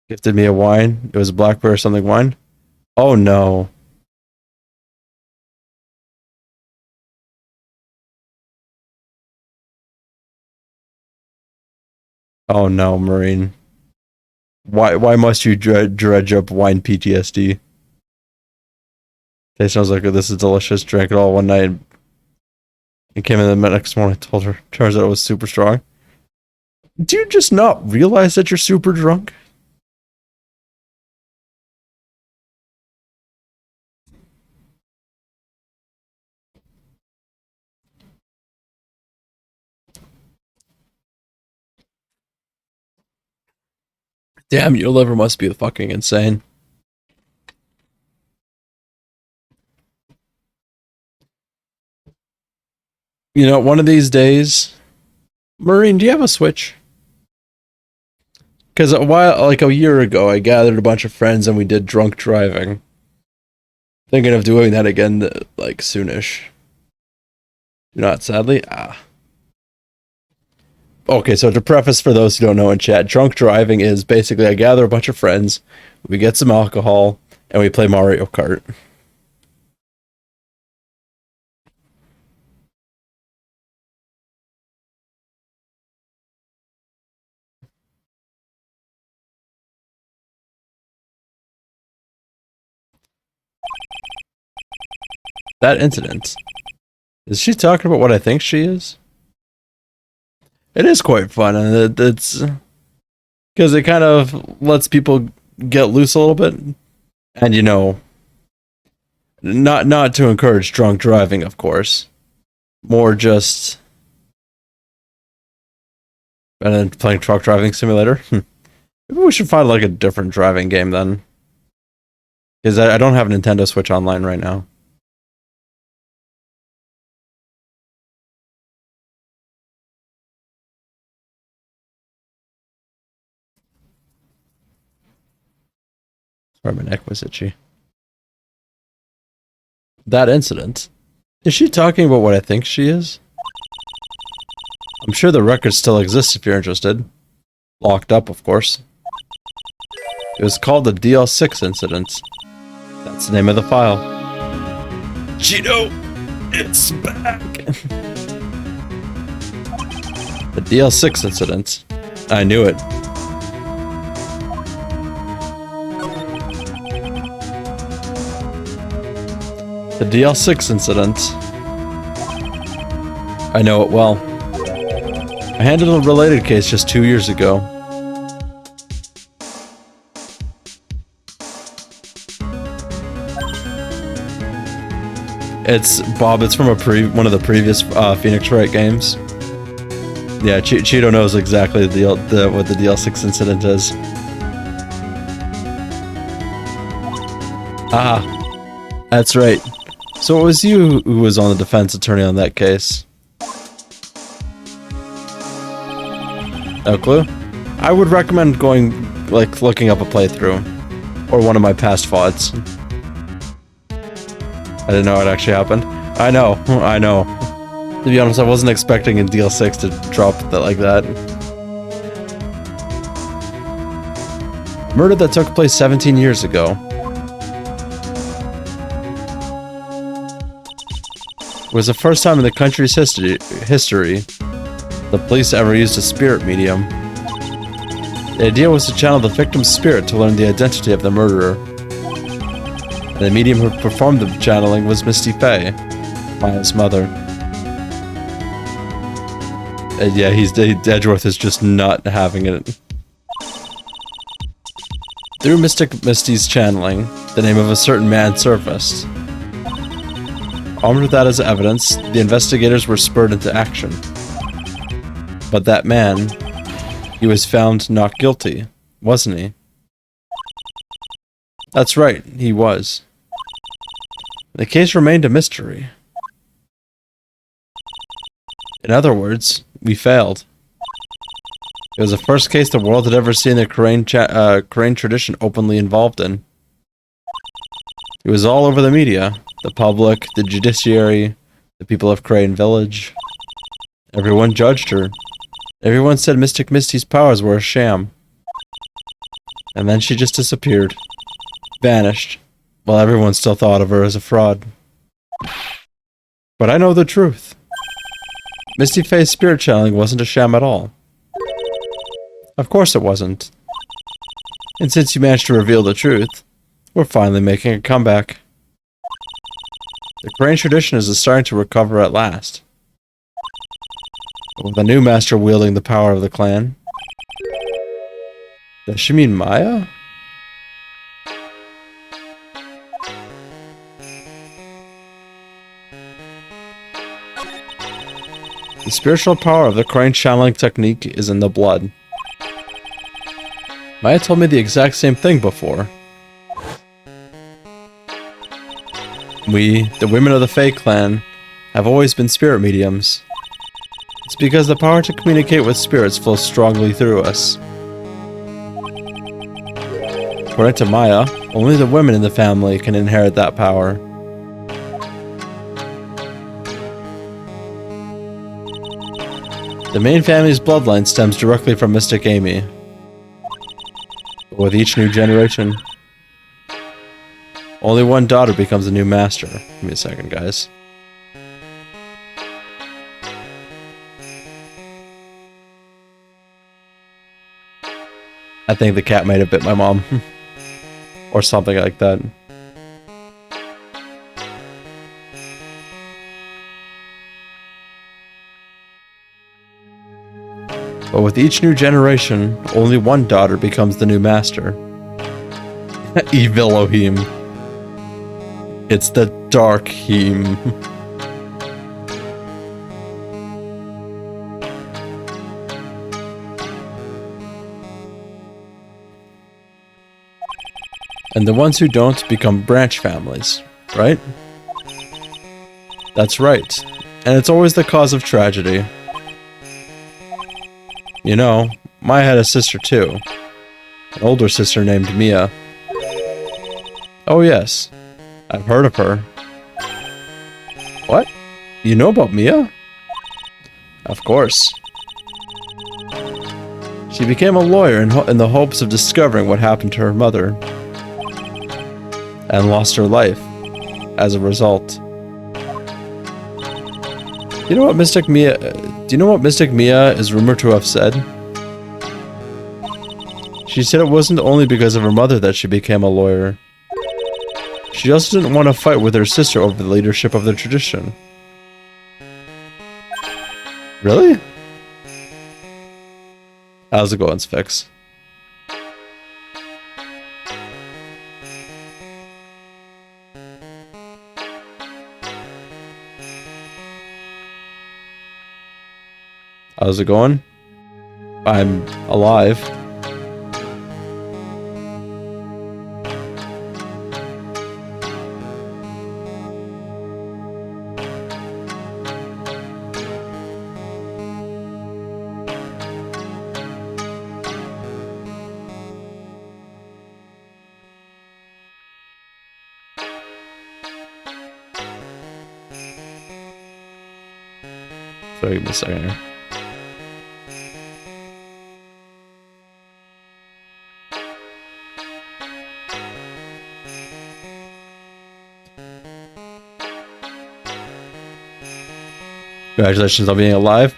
Gifted me a wine. It was a blackberry or something wine. Oh no. Oh no, Marine. Why must you dredge up wine PTSD? It sounds like this is delicious. Drank it all one night and came in the next morning. Told her. Turns out it was super strong. Do you just not realize that you're super drunk? Damn, your liver must be fucking insane. You know, one of these days, Marine, do you have a Switch? Because a year ago, I gathered a bunch of friends and we did drunk driving. Thinking of doing that again, like, soonish. Do not, sadly. Okay, so to preface for those who don't know in chat, drunk driving is basically I gather a bunch of friends, we get some alcohol, and we play Mario Kart. That incident. Is she talking about what I think she is? It is quite fun, and it's because it kind of lets people get loose a little bit, and you know, not to encourage drunk driving, of course, more just and then playing truck driving simulator. Maybe we should find like a different driving game then. Because I don't have a Nintendo Switch Online right now. Sorry, my neck was itchy. That incident. Is she talking about what I think she is? I'm sure the record still exists if you're interested. Locked up, of course. It was called the DL6 incident. That's the name of the file. Cheeto! It's back! The DL6 incident. I knew it. The DL6 incident. I know it well. I handled a related case just 2 years ago. It's Bob. It's from one of the previous Phoenix Wright games. Yeah, Cheeto knows exactly what the DL6 incident is. Ah, that's right. So it was you who was on the defense attorney on that case. No clue? I would recommend looking up a playthrough. Or one of my past VODs. I didn't know it actually happened. I know. To be honest, I wasn't expecting in DL6 to drop that like that. Murder that took place 17 years ago. It was the first time in the country's history the police ever used a spirit medium. The idea was to channel the victim's spirit to learn the identity of the murderer. And the medium who performed the channeling was Misty Faye, Maya's mother. And yeah, Edgeworth is just not having it. Through Misty's channeling, the name of a certain man surfaced. Armed with that as evidence, the investigators were spurred into action. But that man, he was found not guilty, wasn't he? That's right, he was. The case remained a mystery. In other words, we failed. It was the first case the world had ever seen the Crane tradition openly involved in. It was all over the media, the public, the judiciary, the people of Crane Village. Everyone judged her. Everyone said Mystic Misty's powers were a sham. And then she just disappeared. Vanished. While everyone still thought of her as a fraud. But I know the truth. Misty Faye's spirit channeling wasn't a sham at all. Of course it wasn't. And since you managed to reveal the truth, we're finally making a comeback. The Crane tradition is starting to recover at last. With a new master wielding the power of the clan. Does she mean Maya? The spiritual power of the Crane channeling technique is in the blood. Maya told me the exact same thing before. We, the women of the Fae clan, have always been spirit mediums. It's because the power to communicate with spirits flows strongly through us. According to Maya, only the women in the family can inherit that power. The main family's bloodline stems directly from Mystic Amy. But with each new generation, only one daughter becomes a new master. Give me a second, guys. I think the cat might have bit my mom. Or something like that. But with each new generation, only one daughter becomes the new master. Evil Elohim. It's the Dark Him. And the ones who don't become branch families, right? That's right. And it's always the cause of tragedy. You know, Maya had a sister too. An older sister named Mia. Oh yes, I've heard of her. What? You know about Mia? Of course. She became a lawyer in the hopes of discovering what happened to her mother. And lost her life as a result. Do you know what Mystic Mia is rumored to have said? She said it wasn't only because of her mother that she became a lawyer. She also didn't want to fight with her sister over the leadership of the tradition. Really? How's it going, Sphinx? How's it going? I'm alive. Sorry, give me a second here. Congratulations on being alive.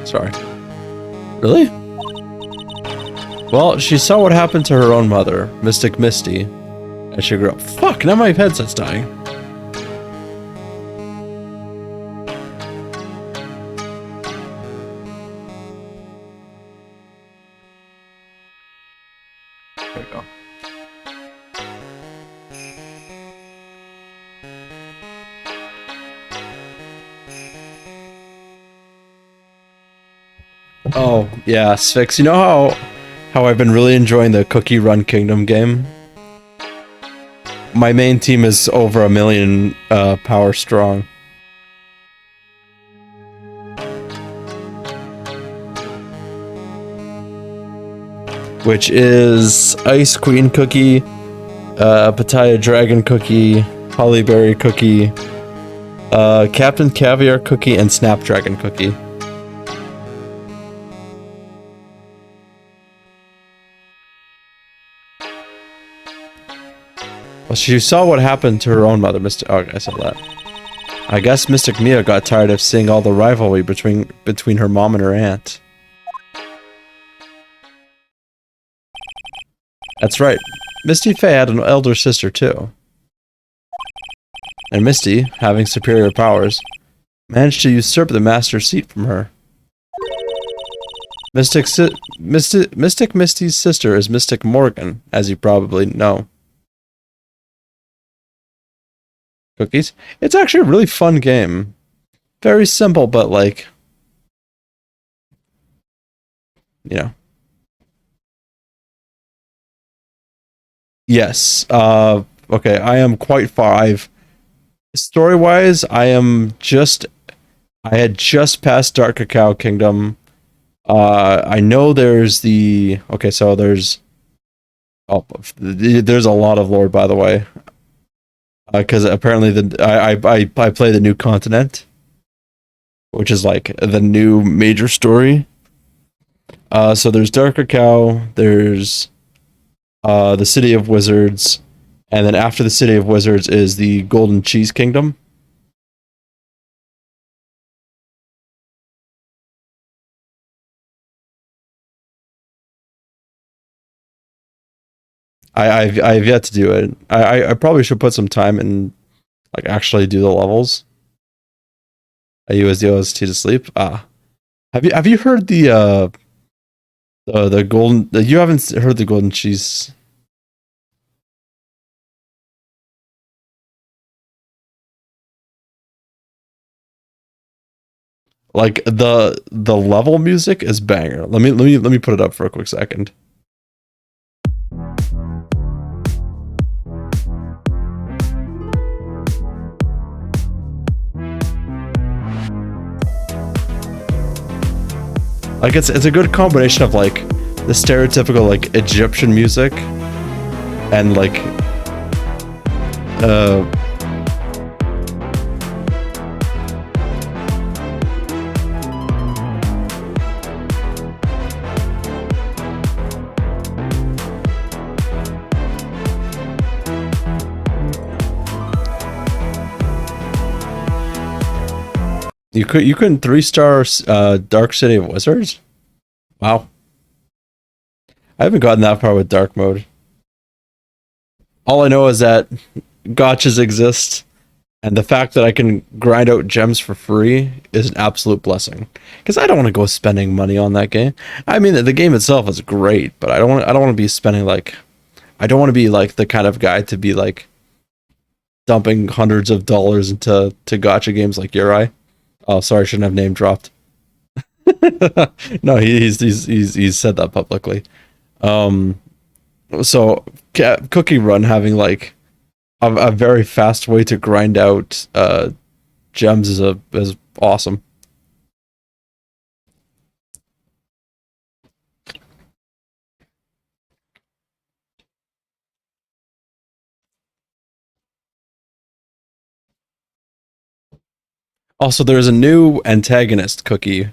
Sorry. Really? Well, she saw what happened to her own mother, Mystic Misty, as she grew up. Fuck, now my headset's dying. There we go. Oh, yeah, Sphinx. You know how I've been really enjoying the Cookie Run Kingdom game? My main team is over 1 million power strong. Which is Ice Queen Cookie, Pattaya Dragon Cookie, Hollyberry Cookie, Captain Caviar Cookie, and Snapdragon Cookie. Well, she saw what happened to her own mother, Mr. Oh, I saw that. I guess Mystic Mia got tired of seeing all the rivalry between her mom and her aunt. That's right. Misty Faye had an elder sister too. And Misty, having superior powers, managed to usurp the master's seat from her. Mystic Misty's sister is Mystic Morgan, as you probably know. Cookies? It's actually a really fun game. Very simple, but like, you know. Yes. Okay, I am quite far. Story-wise, I had just passed Dark Cacao Kingdom. I know there's okay, so there's there's a lot of lore, by the way. Because apparently I play the new continent, which is like the new major story. So there's Dark Cacao, there's the City of Wizards, and then after the City of Wizards is the Golden Cheese Kingdom. I've yet to do it. I probably should put some time in, like, actually do the levels. I use the OST to sleep. Have you heard the golden? You haven't heard the Golden Cheese? Like the level music is banger. Let me put it up for a quick second. Like it's a good combination of like the stereotypical like Egyptian music and like uh you couldn't 3-star Dark City of Wizards? Wow. I haven't gotten that far with dark mode. All I know is that gotchas exist, and the fact that I can grind out gems for free is an absolute blessing. Because I don't want to go spending money on that game. I mean, the game itself is great, but I don't want to be spending like I don't want to be like the kind of guy to be like dumping hundreds of dollars into gotcha games like Uri. Oh, sorry, I shouldn't have name dropped. No, he's said that publicly. Um, so Cookie Run having like a very fast way to grind out gems is awesome. Also, there's a new antagonist cookie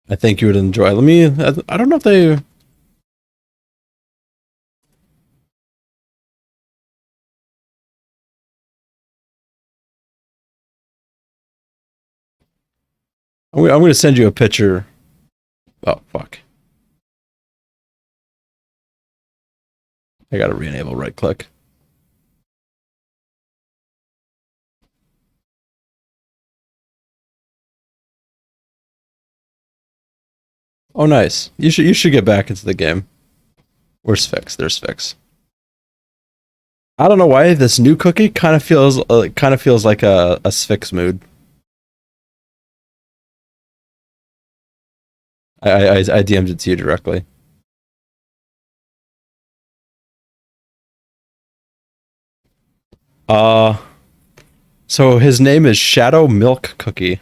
I think you would enjoy. I don't know if they. I'm gonna send you a picture. Oh fuck! I gotta re-enable right click. Oh nice. You should get back into the game. Where's Fix? There's Fix. I don't know why this new cookie kind of feels like a Sphinx mood. I DM'd it to you directly. Uh, so his name is Shadow Milk Cookie,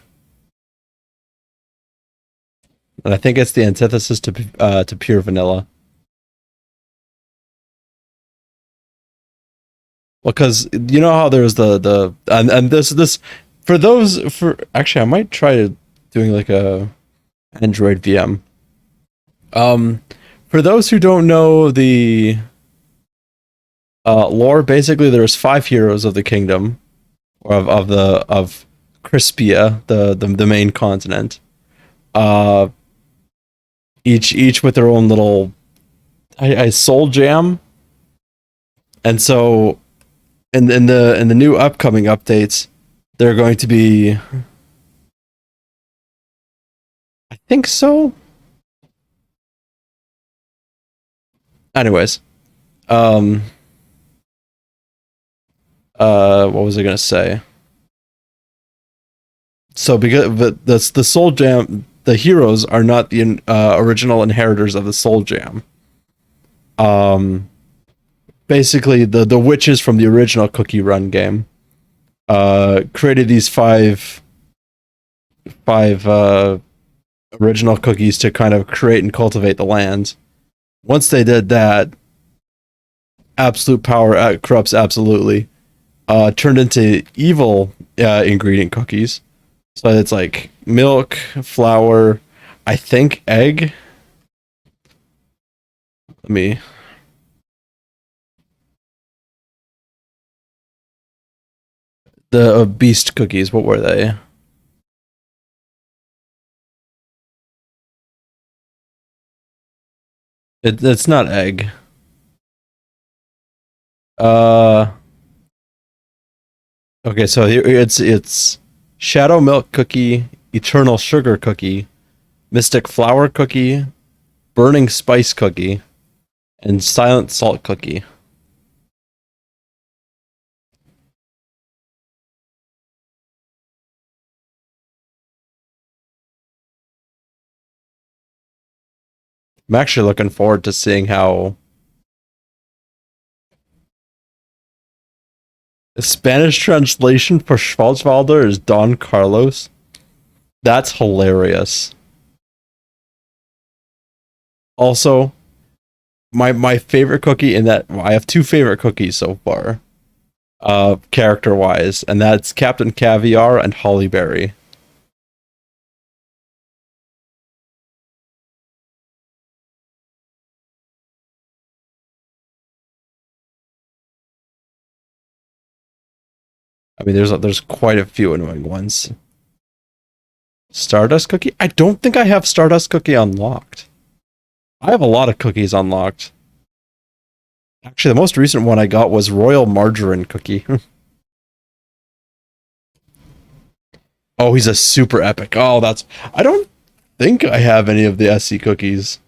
and I think it's the antithesis to pure vanilla. Well, because you know how there's the and this for those for actually I might try doing like a Android VM. Um, for those who don't know the lore, basically there's five heroes of the kingdom of Crispia, the main continent. Uh, each with their own little I soul jam, and so in the new upcoming updates, they're going to be. I think so. Anyways, um, what was I gonna say? So because the soul jam, the heroes are not the original inheritors of the soul jam. Um, basically the witches from the original Cookie Run game created these five original cookies to kind of create and cultivate the land. Once they did that, absolute power corrupts absolutely. Turned into evil ingredient cookies. So it's like milk, flour, I think egg. Let me. The beast cookies. What were they? It's not egg. Uh. Okay, so it's shadow milk cookie, eternal sugar cookie, mystic flour cookie, burning spice cookie, and silent salt cookie. I'm actually looking forward to seeing how the Spanish translation for Schwarzwälder is Don Carlos. That's hilarious. Also, my favorite cookie in that, well, I have two favorite cookies so far, character wise, and that's Captain Caviar and Hollyberry. I mean, there's quite a few annoying ones. Stardust cookie? I don't think I have Stardust cookie unlocked. I have a lot of cookies unlocked. Actually, the most recent one I got was Royal Margarine cookie. Oh, he's a super epic. Oh, that's... I don't think I have any of the SC cookies.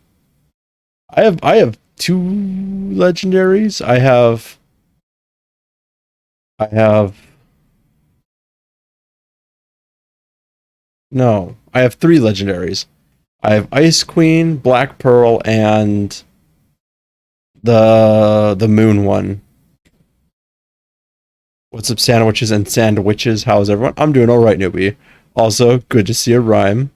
I have two legendaries. I have no. I have three legendaries. I have Ice Queen, Black Pearl, and the moon one. What's up, sandwiches and sandwiches? How's everyone? I'm doing all right, newbie. Also, good to see a rhyme.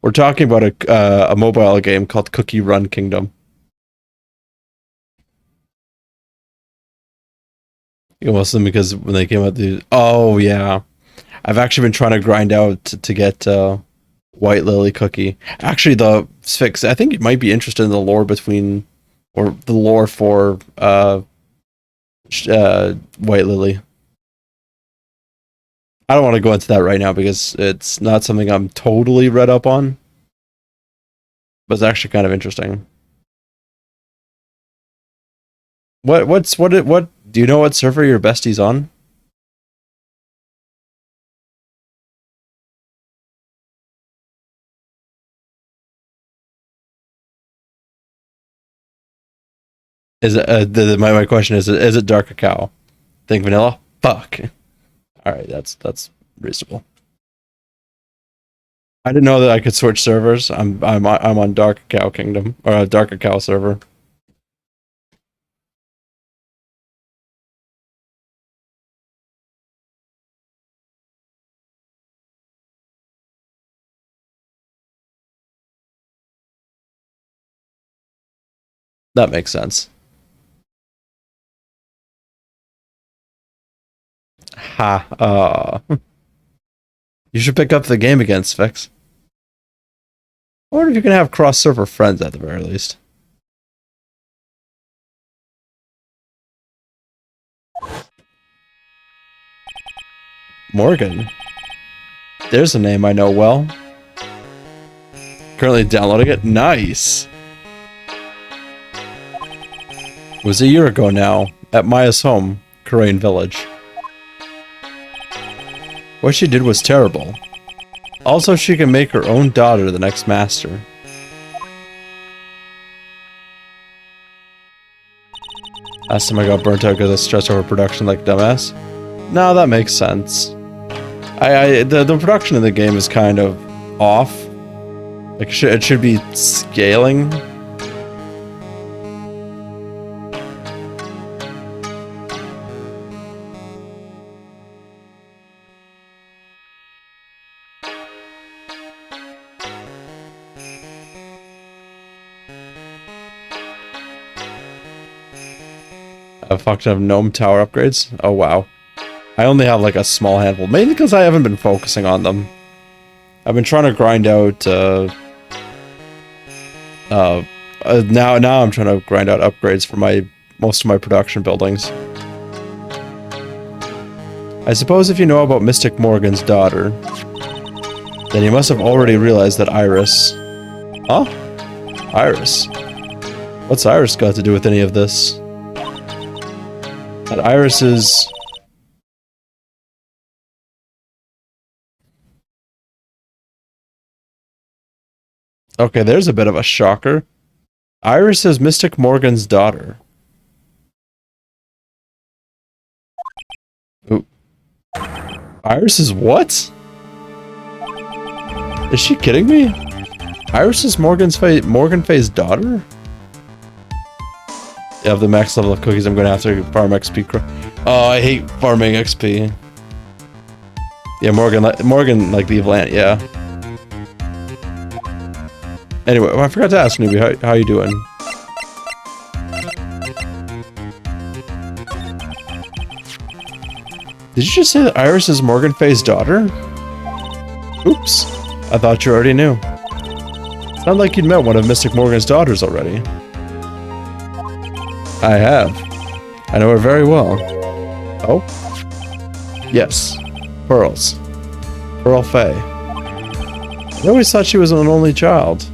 We're talking about a mobile game called Cookie Run Kingdom. Mostly because when they came out, oh yeah, I've actually been trying to grind out to get White Lily Cookie. Actually, the Sphinx, I think you might be interested in the lore between, or the lore for White Lily. I don't want to go into that right now because it's not something I'm totally read up on, but it's actually kind of interesting. What do you know what server your bestie's on? Is it my question is it Dark Cacao? Think vanilla? Fuck. All right, that's reasonable. I didn't know that I could switch servers. I'm on Dark Cacao Kingdom or a Dark Cacao server. That makes sense. Ha. You should pick up the game again, Sphex. I wonder if you can have cross-server friends at the very least. Morgan. There's a name I know well. Currently downloading it. Nice. It was a year ago now, at Maya's home, Karain Village. What she did was terrible. Also, she can make her own daughter the next master. Last time I got burnt out because I stressed over production like dumbass. No, that makes sense. The production of the game is kind of off. Like it should be scaling. I fucking have gnome tower upgrades. Oh wow. I only have like a small handful, mainly because I haven't been focusing on them. I've been trying to grind out now I'm trying to grind out upgrades for most of my production buildings. I suppose if you know about Mystic Morgan's daughter, then you must have already realized that Iris... Huh? Iris? What's Iris got to do with any of this? That Iris is... Okay, there's a bit of a shocker. Iris is Mystic Morgan's daughter. Ooh. Iris is what? Is she kidding me? Iris is Morgan Faye's daughter? Yeah, the max level of cookies, I'm gonna have to farm XP. Oh, I hate farming XP. Yeah, Morgan like the evil aunt, yeah. Anyway, I forgot to ask Newbie, how you doing? Did you just say that Iris is Morgan Faye's daughter? Oops. I thought you already knew. Sounded like you'd met one of Mystic Morgan's daughters already. I have. I know her very well. Oh? Yes. Pearls. Pearl Faye. I always thought she was an only child.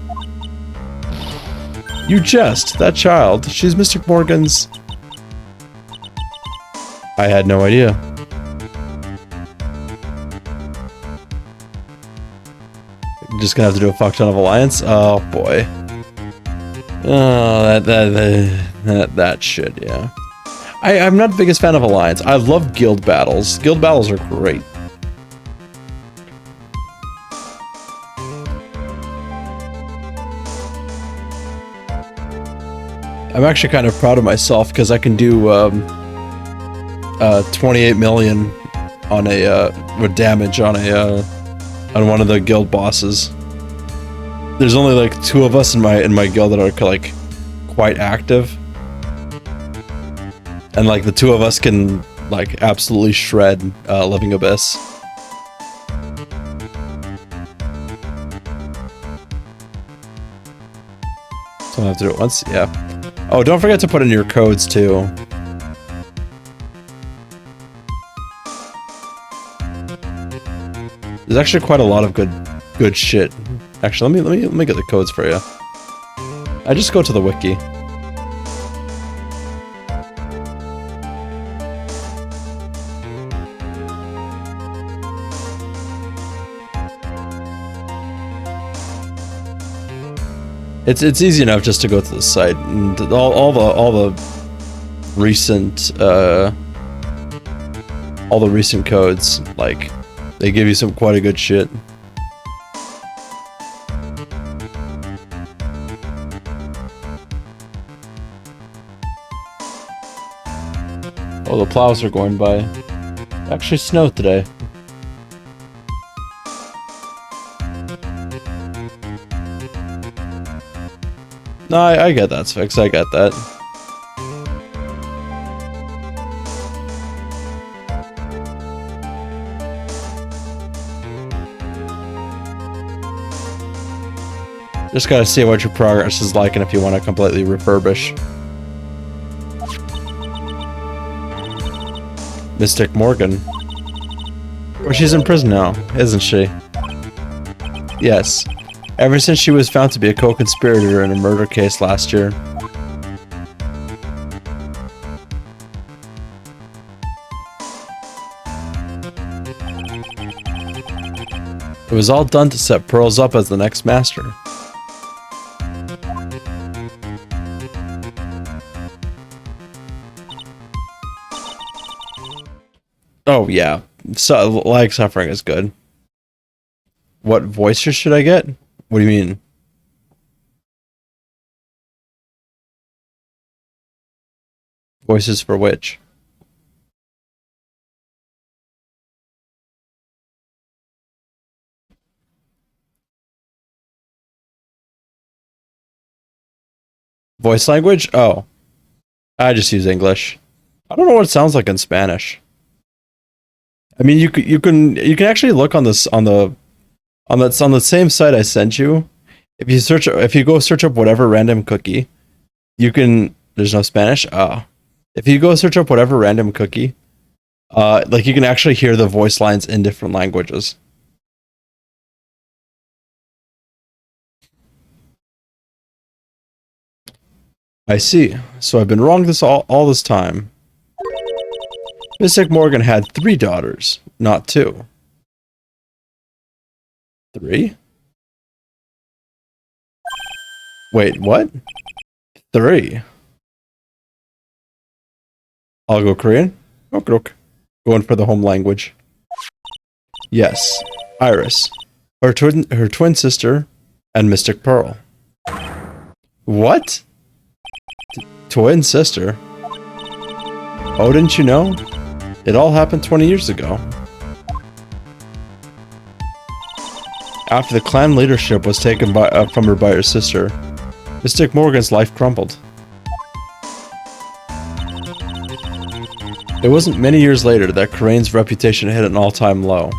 You jest. That child. She's Mystic Morgan's... I had no idea. Just gonna have to do a fuck ton of alliance? Oh boy. Oh, that shit, yeah. I'm not the biggest fan of alliance. I love guild battles. Guild battles are great. I'm actually kind of proud of myself because I can do 28 million on a with damage on a on one of the guild bosses. There's only like 2 of us in my guild that are like quite active, and like the 2 of us can like absolutely shred Living Abyss. So I have to do it once, yeah. Oh, don't forget to put in your codes too. There's actually quite a lot of good shit. Actually, let me get the codes for you. I just go to the wiki. It's easy enough just to go to the site, and all the recent codes, like, they give you some quite a good shit. Oh, the plows are going by. It actually snowed today. No, I get that, Sphinx. I get that. Just gotta see what your progress is like and if you want to completely refurbish. Mystic Morgan. Well, she's in prison now, isn't she? Yes. Ever since she was found to be a co-conspirator in a murder case last year. It was all done to set Pearls up as the next master. Oh yeah, so lag suffering is good. What voices should I get? What do you mean? Voices for which? Voice language? Oh. I just use English. I don't know what it sounds like in Spanish. I mean, you can actually look on this on the same site I sent you. If you go search up whatever random cookie, you can. There's no Spanish. If you go search up whatever random cookie, like you can actually hear the voice lines in different languages. I see. So I've been wrong all this time. Mystic Morgan had 3 daughters, not 2. 3? Wait, what? 3? I'll go Korean. Okay. Going for the home language. Yes, Iris. Her twin sister, and Mystic Pearl. What? Twin sister? Oh, didn't you know? It all happened 20 years ago. After the clan leadership was taken from her by her sister, Mystic Morgan's life crumbled. It wasn't many years later that Karane's reputation hit an all-time low.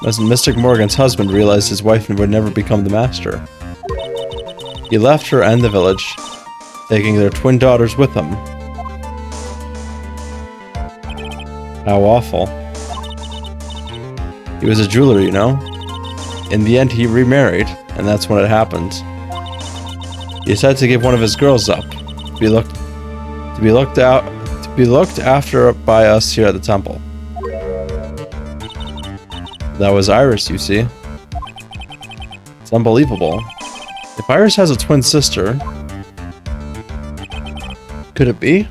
As Mystic Morgan's husband realized his wife would never become the master. He left her and the village, taking their twin daughters with him. How awful. He was a jeweler, you know? In the end, he remarried, and that's when it happened. He decided to give one of his girls up, to be looked after by us here at the temple. That was Iris, you see. It's unbelievable. If Iris has a twin sister, could it be?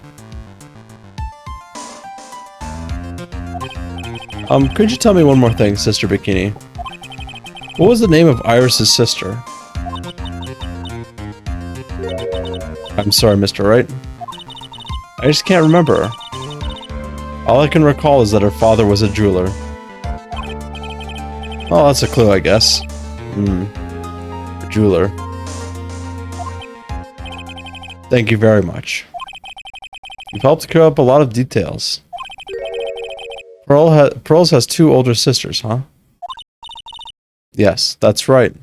Could you tell me one more thing, Sister Bikini? What was the name of Iris's sister? I'm sorry, Mr. Wright. I just can't remember. All I can recall is that her father was a jeweler. Well, that's a clue, I guess. A jeweler. Thank you very much. You've helped clear up a lot of details. Pearls has two older sisters, huh? Yes, that's right.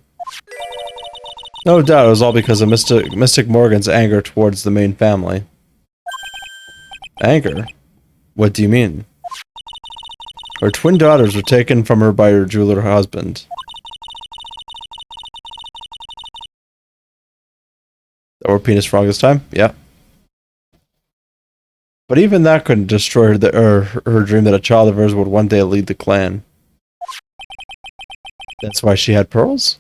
No doubt it was all because of Mystic Morgan's anger towards the main family. Anger? What do you mean? Her twin daughters were taken from her by her jeweler husband. That were penis frog this time? Yeah. But even that couldn't destroy her dream that a child of hers would one day lead the clan. That's why she had pearls?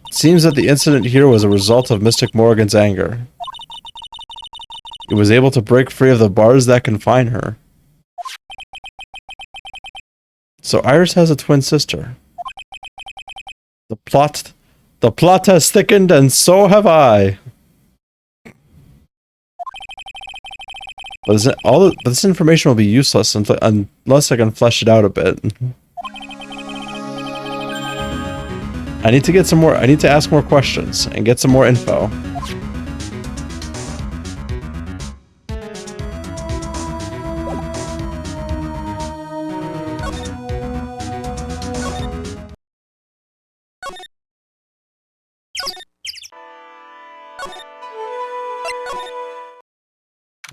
It seems that the incident here was a result of Mystic Morgan's anger. He was able to break free of the bars that confine her. So Iris has a twin sister. The plot has thickened, and so have I. But this information will be useless unless I can flesh it out a bit. I need to ask more questions and get some more info.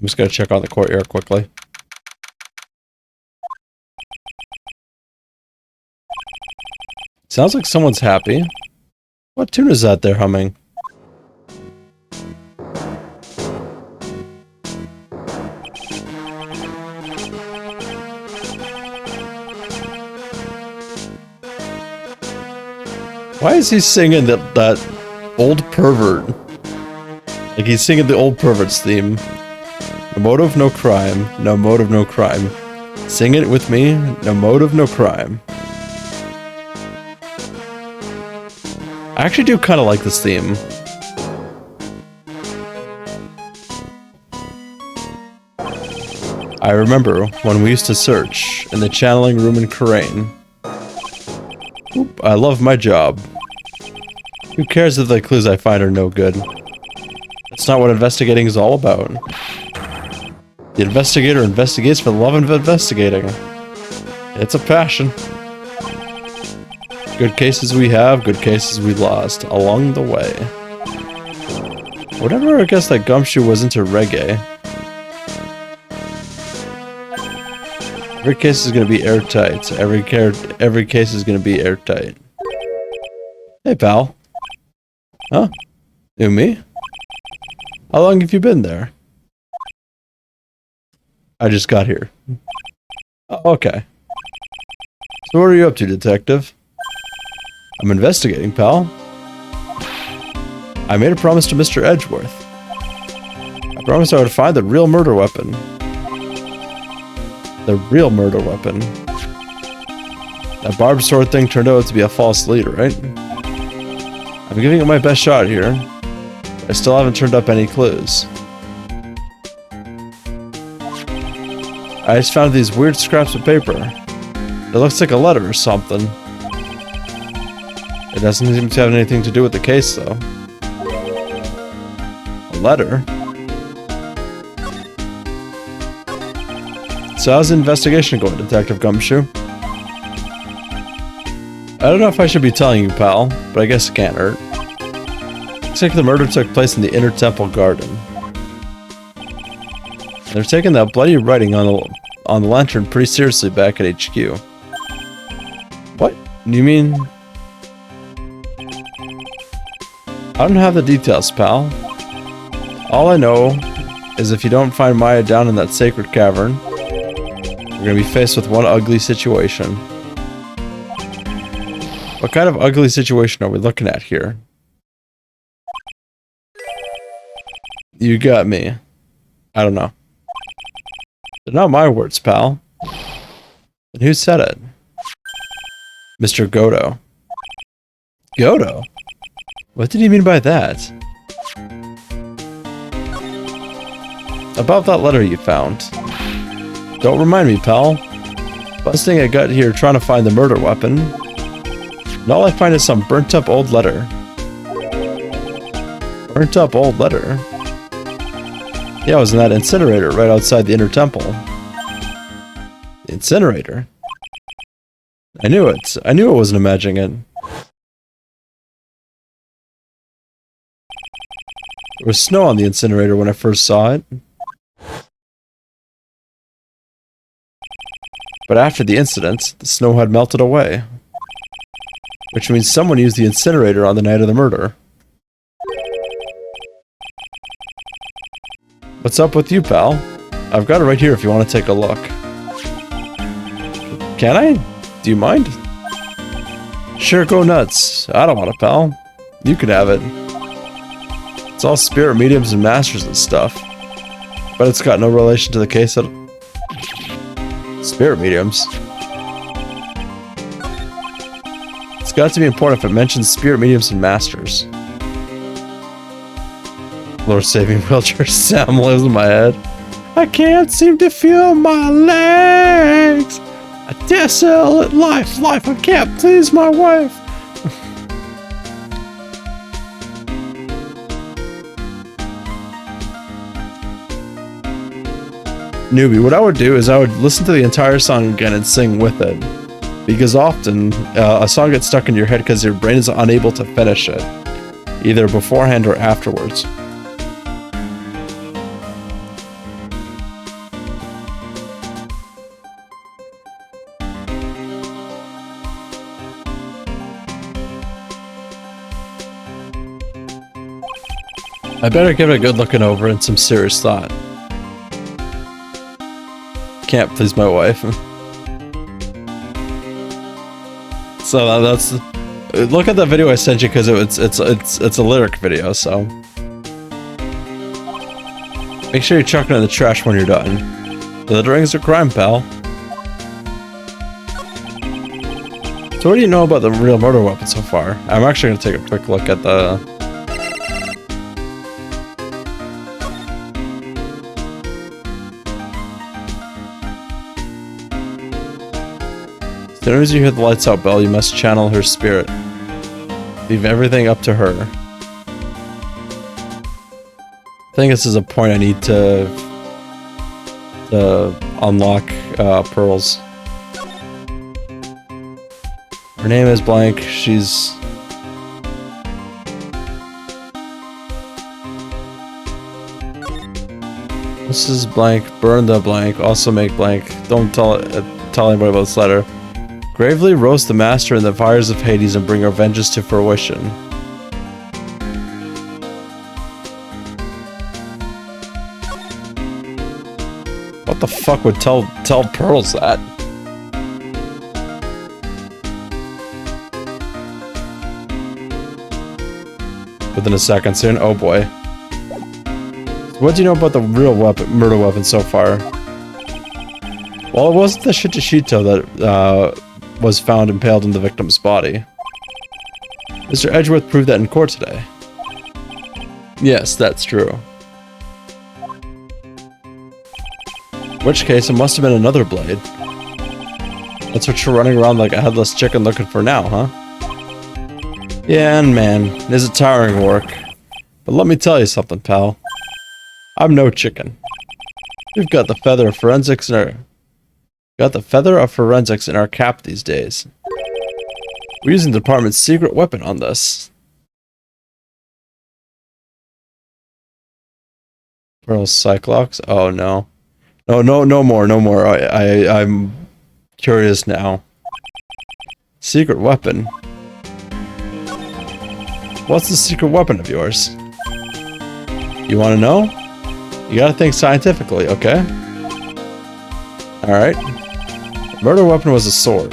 I'm just gonna check on the courtyard quickly. Sounds like someone's happy. What tune is that they're humming? Why is he singing that old pervert? Like he's singing the old pervert's theme. No motive, no crime. No motive, no crime. Sing it with me. No motive, no crime. I actually do kind of like this theme. I remember when we used to search in the channeling room in Karane. Oop, I love my job. Who cares if the clues I find are no good? That's not what investigating is all about. The investigator investigates for the love of investigating. It's a passion. Good cases we have, good cases we lost along the way. Whatever, I guess that Gumshoe was into reggae. Every case is gonna be airtight. Every case is gonna be airtight. Hey, pal. Huh? You me? How long have you been there? I just got here. Oh, okay. So what are you up to, detective? I'm investigating, pal. I made a promise to Mr. Edgeworth. I promised I would find the real murder weapon. The real murder weapon. That barbed sword thing turned out to be a false lead, right? I'm giving it my best shot here. I still haven't turned up any clues. I just found these weird scraps of paper. It looks like a letter or something. It doesn't seem to have anything to do with the case, though. A letter? So how's the investigation going, Detective Gumshoe? I don't know if I should be telling you, pal, but I guess it can't hurt. Looks like the murder took place in the Inner Temple Garden. They're taking that bloody writing on the lantern pretty seriously back at HQ. What? You mean... I don't have the details, pal. All I know is if you don't find Maya down in that sacred cavern, we're gonna be faced with one ugly situation. What kind of ugly situation are we looking at here? You got me. I don't know. They're not my words, pal. And who said it? Mr. Godo. Godo? What did he mean by that? About that letter you found. Don't remind me, pal. Busting a gut here trying to find the murder weapon. And all I find is some burnt up old letter. Burnt up old letter? Yeah, it was in that incinerator right outside the Inner Temple. The incinerator? I knew it. I knew I wasn't imagining it. There was snow on the incinerator when I first saw it. But after the incident, the snow had melted away. Which means someone used the incinerator on the night of the murder. What's up with you, pal? I've got it right here if you want to take a look. Can I? Do you mind? Sure, go nuts. I don't want it, pal. You can have it. It's all spirit mediums and masters and stuff. But it's got no relation to the case at all. Spirit mediums? It's got to be important if it mentions spirit mediums and masters. Lord saving wheelchair Sam lives in my head. I can't seem to feel my legs. A desolate life, I can't please my wife. Newbie, what I would do is I would listen to the entire song again and sing with it. Because often, a song gets stuck in your head because your brain is unable to finish it. Either beforehand or afterwards. I better give it a good looking over and some serious thought. Can't please my wife. So that's... Look at that video I sent you because it's a lyric video, so... Make sure you're chucking it in the trash when you're done. Littering's a crime, pal. So what do you know about the real murder weapon so far? I'm actually going to take a quick look at the... As soon as you hear the lights out bell, you must channel her spirit. Leave everything up to her. I think this is a point I need to unlock pearls. Her name is blank. She's... This is blank. Burn the blank. Also make blank. Don't tell anybody about this letter. Gravely roast the master in the fires of Hades and bring our vengeance to fruition. What the fuck would tell Pearls that? Within a second soon? Oh boy. What do you know about the real murder weapon so far? Well, it wasn't the Shitashito that was found impaled in the victim's body. Mr. Edgeworth proved that in court today. Yes, that's true. In which case, it must have been another blade. That's what you're running around like a headless chicken looking for now, huh? Yeah, and man, it is a tiring work. But let me tell you something, pal. I'm no chicken. We've got the feather of forensics in our cap these days. We're using the department's secret weapon on this. Pearl Cyclops? Oh no. No more. I'm curious now. Secret weapon? What's the secret weapon of yours? You want to know? You gotta think scientifically, okay? Alright. Murder weapon was a sword.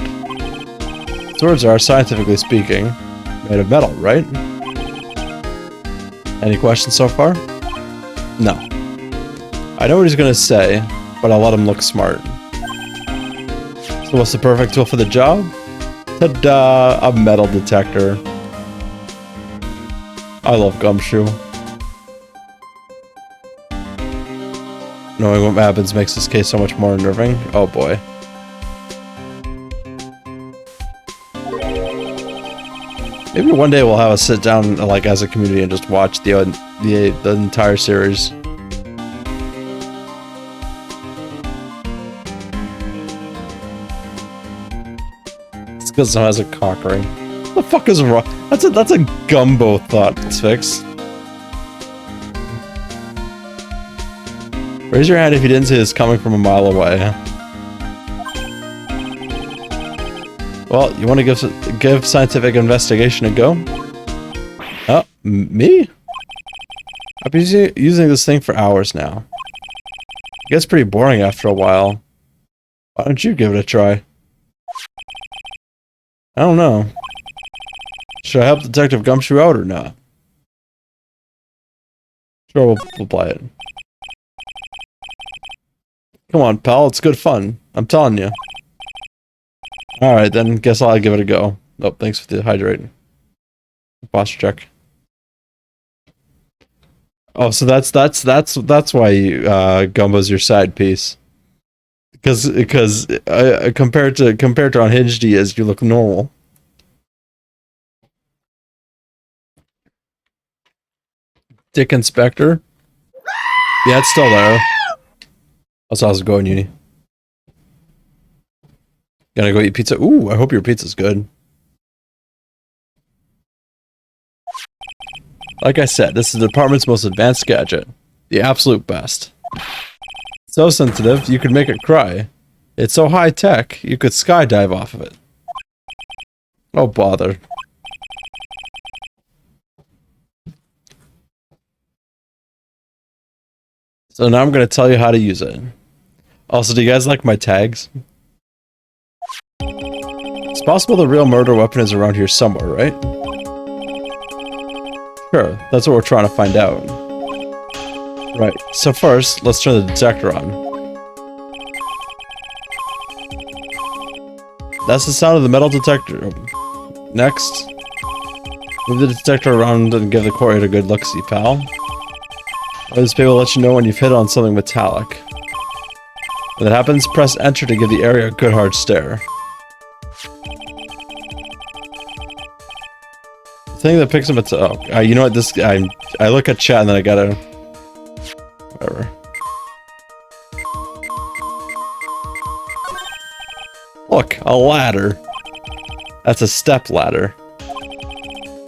Swords are, scientifically speaking, made of metal, right? Any questions so far? No. I know what he's gonna say, but I'll let him look smart. So what's the perfect tool for the job? Ta-da! A metal detector. I love Gumshoe. Knowing what happens makes this case so much more unnerving. Oh boy. Maybe one day we'll have a sit down like as a community and just watch the entire series. It's because someone has a cock ring. What the fuck is wrong? That's a gumbo thought, Sphinx. Raise your hand if you didn't see this coming from a mile away. Well, you want to give scientific investigation a go? Oh, me? I've been using this thing for hours now. It gets pretty boring after a while. Why don't you give it a try? I don't know. Should I help Detective Gumshoe out or not? Sure, we'll play it. Come on, pal, it's good fun. I'm telling you. Alright, then guess I'll give it a go. Oh, thanks for the hydrating. Posture check. Oh, so that's why Gumbo's your side piece. Because compared to Unhinged he is, you look normal. Dick Inspector? Yeah, it's still there. How's it going, Uni? Gonna go eat pizza? Ooh, I hope your pizza's good. Like I said, this is the department's most advanced gadget. The absolute best. So sensitive, you could make it cry. It's so high-tech, you could skydive off of it. Oh, bother. So now I'm gonna tell you how to use it. Also, do you guys like my tags? It's possible the real murder weapon is around here somewhere, right? Sure, that's what we're trying to find out. Right, so first, let's turn the detector on. That's the sound of the metal detector. Next, move the detector around and give the courier a good look-see, pal. This paper will let you know when you've hit on something metallic. When that happens, press enter to give the area a good hard stare. The thing that picks up its you know what, this I look at chat and then I gotta whatever. Look, a ladder. That's a step ladder.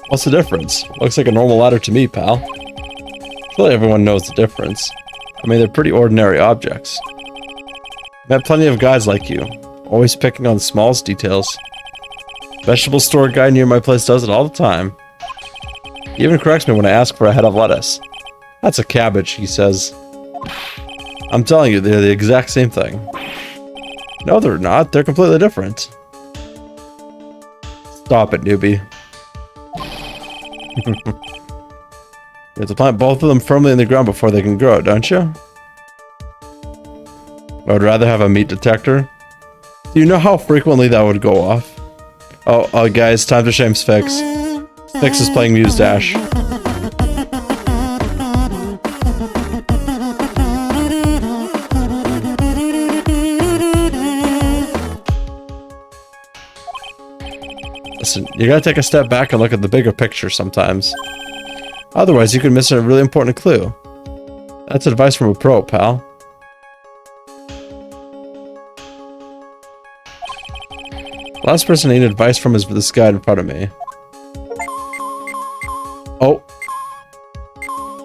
What's the difference? Looks like a normal ladder to me, pal. Surely everyone knows the difference. I mean, they're pretty ordinary objects. I've met plenty of guys like you, always picking on the smallest details. Vegetable store guy near my place does it all the time. He even corrects me when I ask for a head of lettuce. That's a cabbage, he says. I'm telling you, they're the exact same thing. No, they're not. They're completely different. Stop it, newbie. You have to plant both of them firmly in the ground before they can grow, don't you? I would rather have a meat detector. Do you know how frequently that would go off? Oh, guys, time to shame Sphinx. Fix is playing Muse Dash. Listen, you gotta take a step back and look at the bigger picture sometimes. Otherwise, you could miss a really important clue. That's advice from a pro, pal. Last person I need advice from is this guy in front of me. Oh.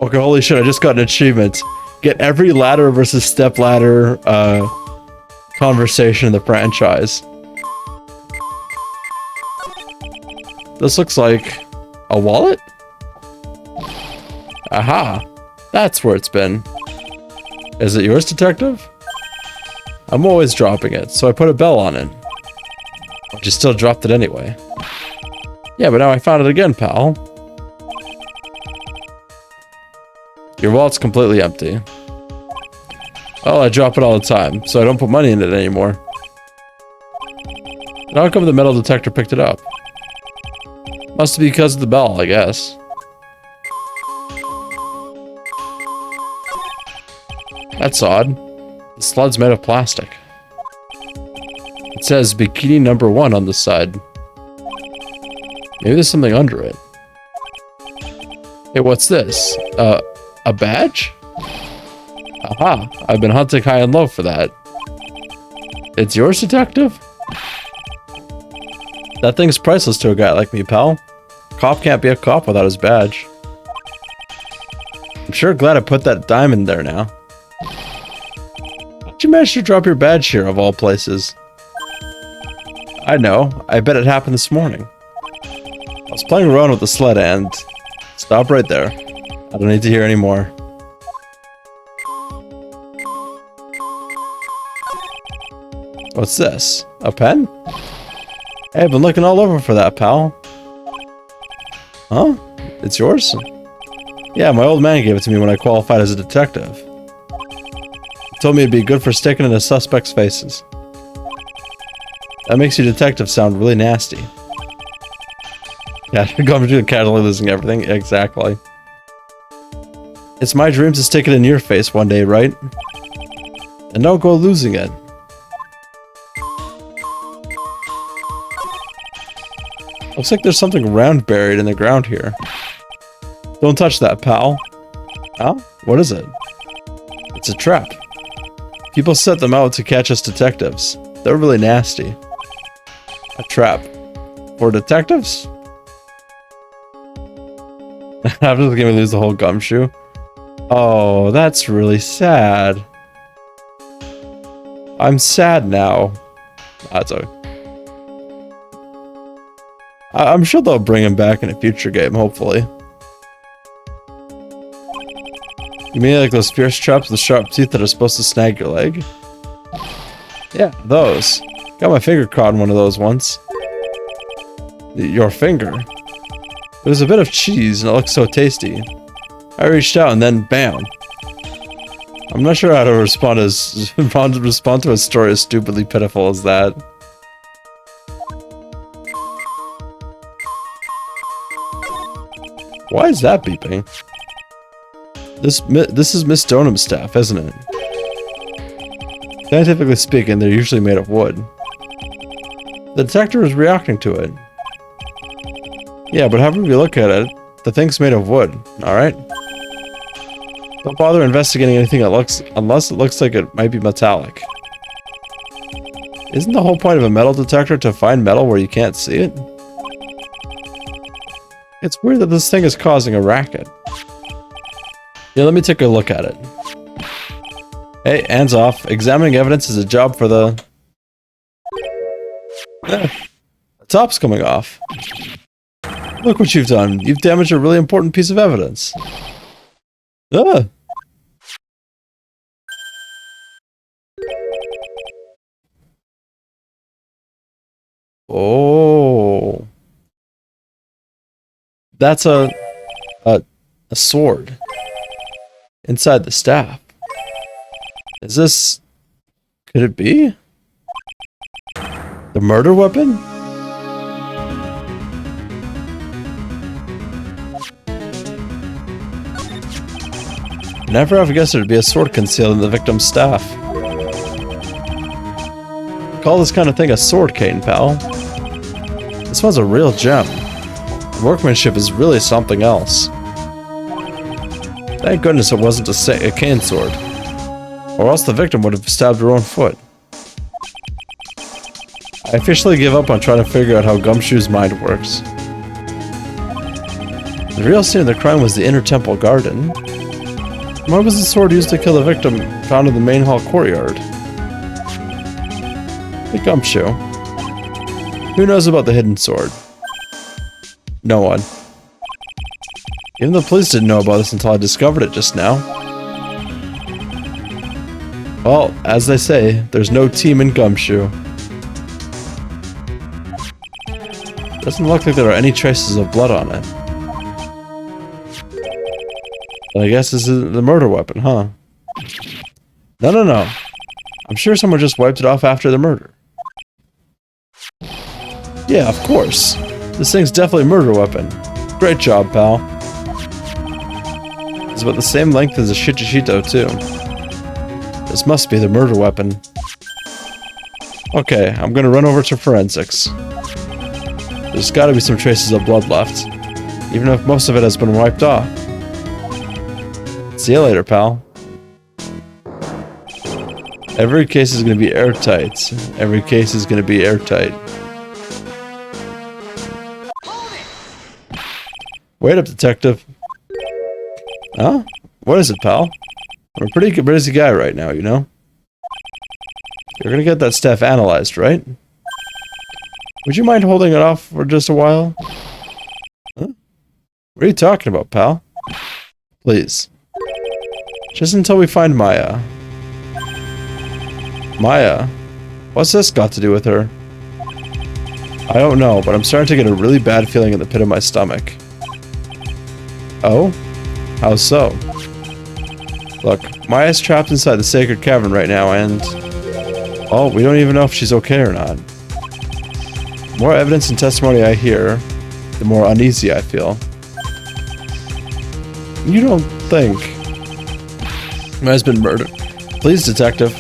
Okay, holy shit, I just got an achievement. Get every ladder versus step ladder conversation in the franchise. This looks like a wallet? Aha! That's where it's been. Is it yours, detective? I'm always dropping it, so I put a bell on it. But you still dropped it anyway. Yeah, but now I found it again, pal. Your wallet's completely empty. Oh, I drop it all the time, so I don't put money in it anymore. And how come the metal detector picked it up? Must be because of the bell, I guess. That's odd. The slud's made of plastic. It says bikini number 1 on the side. Maybe there's something under it. Hey, what's this? A badge? Aha, I've been hunting high and low for that. It's yours, detective? That thing's priceless to a guy like me, pal. Cop can't be a cop without his badge. I'm sure glad I put that diamond there now. How'd you manage to drop your badge here, of all places? I know. I bet it happened this morning. I was playing around with the sled and... Stop right there. I don't need to hear any more. What's this? A pen? Hey, I've been looking all over for that, pal. Huh? It's yours? Yeah, my old man gave it to me when I qualified as a detective. He told me it'd be good for sticking into suspects' faces. That makes you detective sound really nasty. Yeah, going to casually losing everything. Exactly. It's my dream to stick it in your face one day, right? And don't go losing it. Looks like there's something round buried in the ground here. Don't touch that, pal. Huh? What is it? It's a trap. People set them out to catch us detectives. They're really nasty. A trap. For detectives? After this game, we lose the whole gumshoe. Oh, that's really sad. I'm sad now. That's okay. I'm sure they'll bring him back in a future game, hopefully. You mean like those fierce traps with the sharp teeth that are supposed to snag your leg? Yeah, those. Got my finger caught in one of those once. Your finger? There was a bit of cheese and it looked so tasty. I reached out and then bam. I'm not sure how to respond to a story as stupidly pitiful as that. Why is that beeping? This is Miss Stonham's staff, isn't it? Scientifically speaking, they're usually made of wood. The detector is reacting to it. Yeah, but however you look at it, the thing's made of wood, alright? Don't bother investigating anything unless it looks like it might be metallic. Isn't the whole point of a metal detector to find metal where you can't see it? It's weird that this thing is causing a racket. Yeah, let me take a look at it. Hey, hands off. Examining evidence is a job for the... The top's coming off. Look what you've done. You've damaged a really important piece of evidence. Ah. Oh. That's a sword inside the staff. Is this... Could it be? The murder weapon? Never have guessed there'd be a sword concealed in the victim's staff. Call this kind of thing a sword cane, pal. This one's a real gem. The workmanship is really something else. Thank goodness it wasn't a cane sword. Or else the victim would have stabbed her own foot. I officially give up on trying to figure out how Gumshoe's mind works. The real scene of the crime was the inner temple garden. Why was the sword used to kill the victim found in the main hall courtyard? The Gumshoe. Who knows about the hidden sword? No one. Even the police didn't know about this until I discovered it just now. Well, as they say, there's no team in Gumshoe. Doesn't look like there are any traces of blood on it. But I guess this isn't the murder weapon, huh? No. I'm sure someone just wiped it off after the murder. Yeah, of course. This thing's definitely a murder weapon. Great job, pal. It's about the same length as a Shichishito, too. This must be the murder weapon. Okay, I'm gonna run over to forensics. There's gotta be some traces of blood left, even if most of it has been wiped off. See you later, pal. Every case is gonna be airtight. Every case is gonna be airtight. Wait up, detective. Huh? What is it, pal? I'm a pretty busy guy right now, you know? You're gonna get that stuff analyzed, right? Would you mind holding it off for just a while? Huh? What are you talking about, pal? Please. Just until we find Maya. Maya? What's this got to do with her? I don't know, but I'm starting to get a really bad feeling in the pit of my stomach. Oh? How so? Look, Maya's trapped inside the sacred cavern right now, and... oh, we don't even know if she's okay or not. The more evidence and testimony I hear, the more uneasy I feel. You don't think... Maya's been murdered. Please, detective.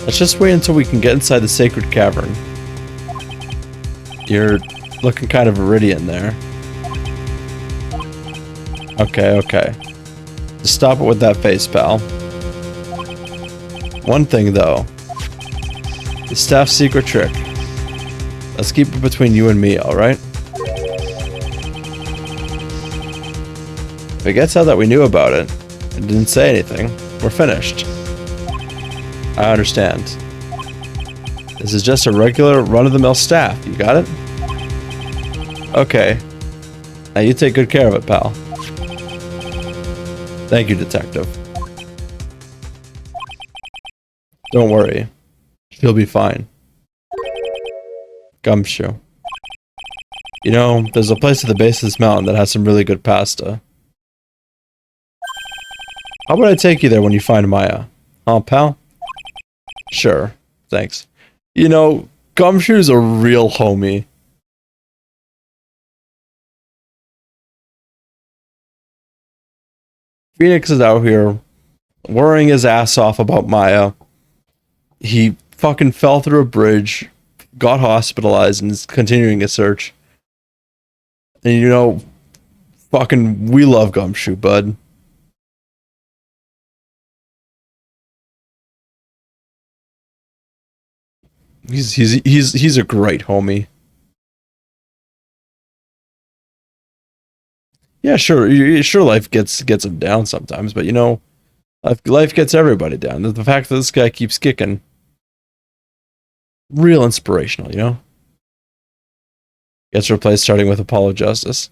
Let's just wait until we can get inside the sacred cavern. You're looking kind of iridian there. Okay. Just stop it with that face, pal. One thing, though. The staff's secret trick. Let's keep it between you and me, alright? If it gets out that we knew about it, and didn't say anything, we're finished. I understand. This is just a regular run-of-the-mill staff, you got it? Okay. Now you take good care of it, pal. Thank you, detective. Don't worry. She'll be fine. Gumshoe. You know, there's a place at the base of this mountain that has some really good pasta. How about I take you there when you find Maya? Huh, pal? Sure. Thanks. You know, Gumshoe's a real homie. Phoenix is out here worrying his ass off about Maya. He fucking fell through a bridge, got hospitalized, and is continuing his search. And you know, fucking, we love Gumshoe, bud. He's a great homie. Yeah, sure. Life gets him down sometimes, but you know, life gets everybody down. The fact that this guy keeps kicking, real inspirational. You know, gets replaced starting with Apollo Justice.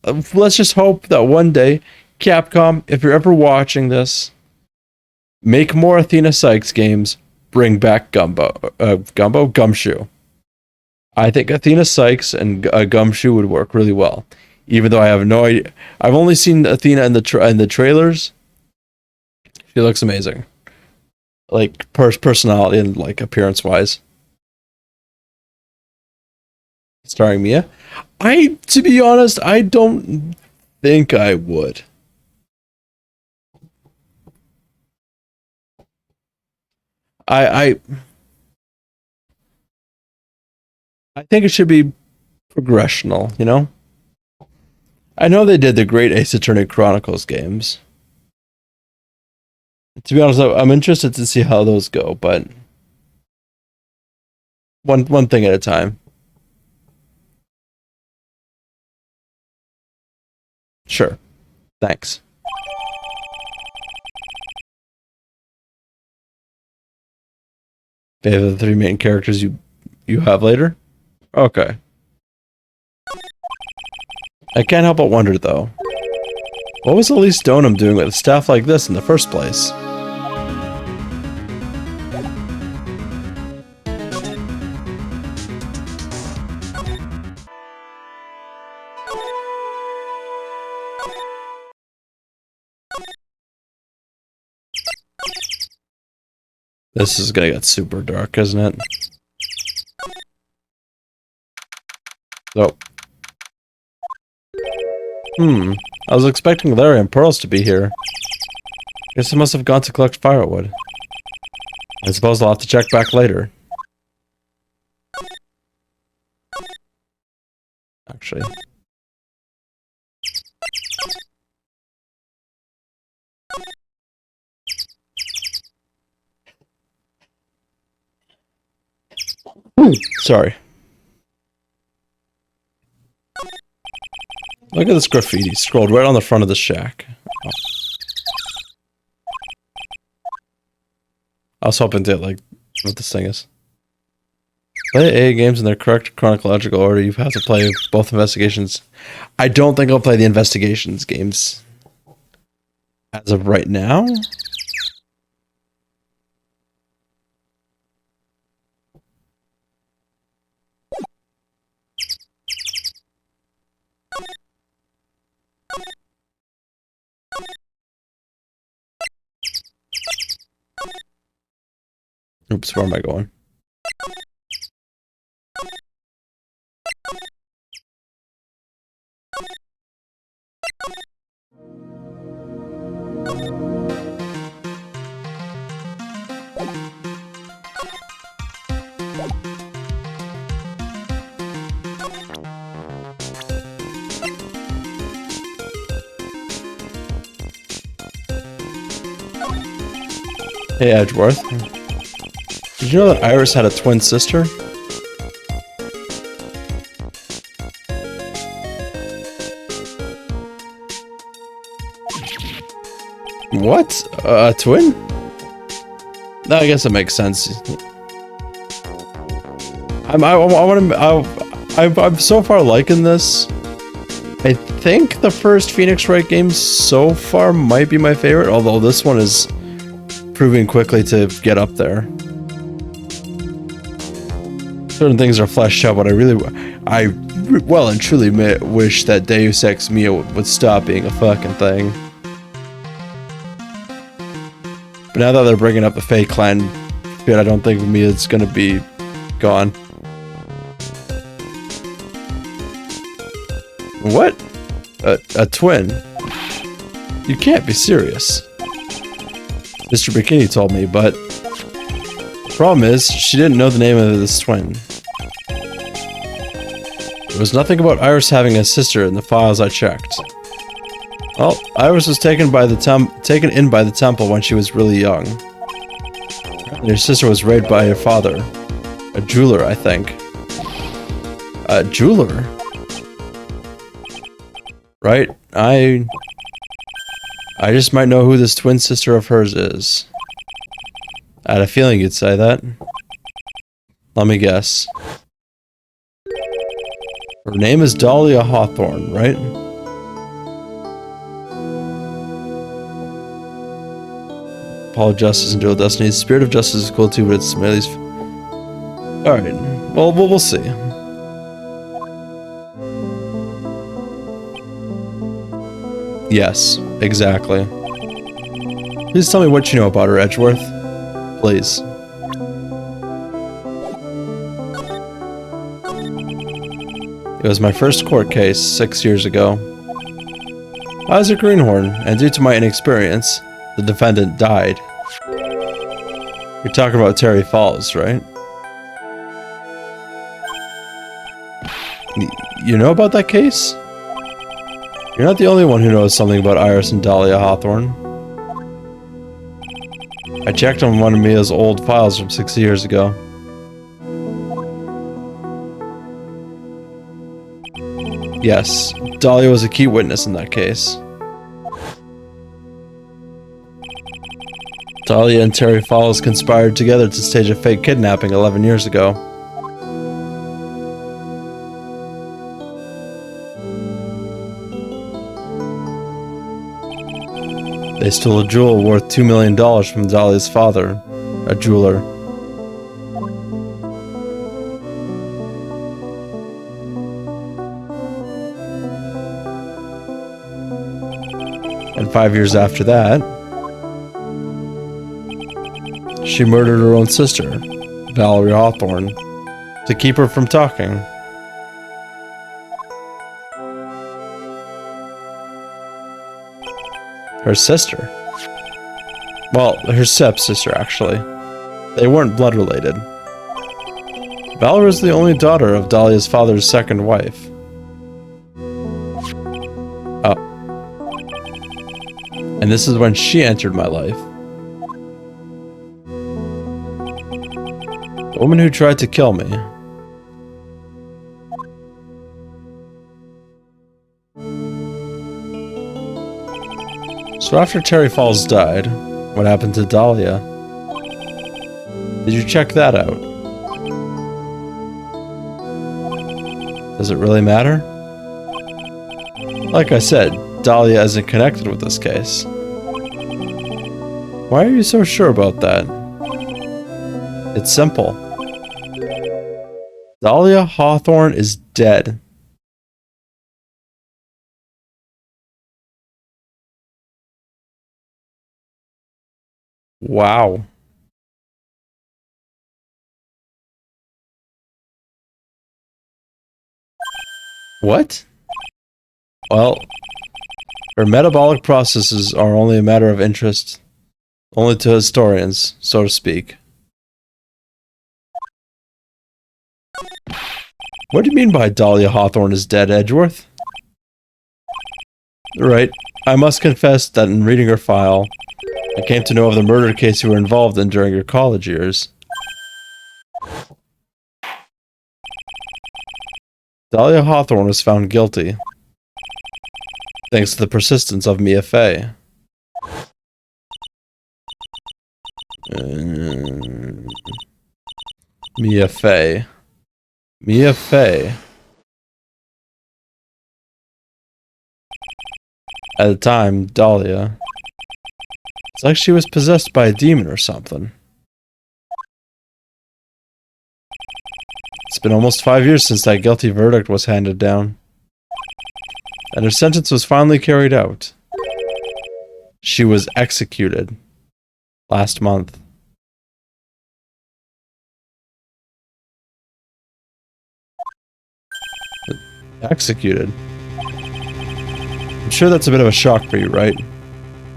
Let's just hope that one day, Capcom, if you're ever watching this, make more Athena Sykes games. Bring back Gumshoe. I think Athena Sykes and Gumshoe would work really well. Even though I have no idea. I've only seen Athena in the trailers. She looks amazing. Like, personality and, like, appearance-wise. Starring Mia. To be honest, I don't think I would. I I think it should be progressional, you know? I know they did the great Ace Attorney Chronicles games. To be honest, I'm interested to see how those go, but one thing at a time. Sure. Thanks. They have the three main characters you have later? Okay. I can't help but wonder though. What was Elise Stoneham doing with a staff like this in the first place? This is gonna get super dark, isn't it? So. I was expecting Larry and Pearls to be here. Guess they must have gone to collect firewood. I suppose I'll have to check back later. Actually. Sorry. Look at this graffiti scrolled right on the front of the shack. Oh. I was hoping to, like, what this thing is. Play A games in their correct chronological order. You have to play both investigations. I don't think I'll play the investigations games as of right now. Oops, where am I going? Hey, Edgeworth. Did you know that Iris had a twin sister? What? A twin? No, I guess it makes sense. I'm so far liking this. I think the first Phoenix Wright game so far might be my favorite, although this one is proving quickly to get up there. Certain things are fleshed out, but I well and truly wish that Deus Ex Mia would stop being a fucking thing. But now that they're bringing up the Fae Clan bit, I don't think Mia's gonna be gone. What? A twin? You can't be serious. Mr. Bikini told me, but the problem is, she didn't know the name of this twin. There was nothing about Iris having a sister in the files I checked. Well, Iris was taken in by the temple when she was really young. And her sister was raped by her father. A jeweler, I think. A jeweler? Right? I just might know who this twin sister of hers is. I had a feeling you'd say that. Let me guess. Her name is Dahlia Hawthorne, right? Paul of Justice and Dual Destiny. Spirit of Justice is cool too, but it's Smelly's. Alright. Well, we'll see. Yes, exactly. Please tell me what you know about her, Edgeworth. Please. It was my first court case 6 years ago. I was a greenhorn, and due to my inexperience, the defendant died. You're talking about Terry Falls, right? You know about that case? You're not the only one who knows something about Iris and Dahlia Hawthorne. I checked on one of Mia's old files from 6 years ago. Yes, Dahlia was a key witness in that case. Dahlia and Terry Falls conspired together to stage a fake kidnapping 11 years ago. They stole a jewel worth $2 million from Dahlia's father, a jeweler. And 5 years after that, she murdered her own sister, Valerie Hawthorne, to keep her from talking. Her sister? Well, her stepsister, actually. They weren't blood related. Valerie was the only daughter of Dahlia's father's second wife. Oh. And this is when she entered my life. The woman who tried to kill me. So after Terry Falls died, what happened to Dahlia? Did you check that out? Does it really matter? Like I said, Dahlia isn't connected with this case. Why are you so sure about that? It's simple. Dahlia Hawthorne is dead. Wow. What? Well, her metabolic processes are only a matter of interest, only to historians, so to speak. What do you mean by Dahlia Hawthorne is dead, Edgeworth? Right. I must confess that in reading her file, I came to know of the murder case you were involved in during your college years. Dahlia Hawthorne was found guilty, thanks to the persistence of Mia Fey. Mia Fey. Mia Fey. At the time, Dahlia. It's like she was possessed by a demon or something. It's been almost 5 years since that guilty verdict was handed down. And her sentence was finally carried out. She was executed last month. Executed? I'm sure that's a bit of a shock for you, right?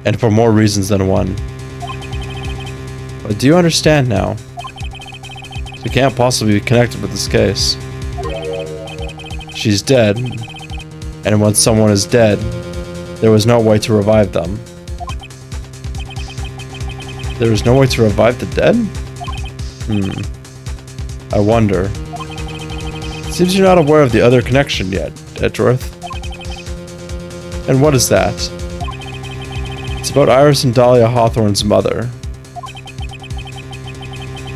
And for more reasons than one. But do you understand now? She can't possibly be connected with this case. She's dead, and when someone is dead, there was no way to revive them. There is no way to revive the dead? I wonder. Seems you're not aware of the other connection yet, Edgeworth. And what is that? It's about Iris and Dahlia Hawthorne's mother.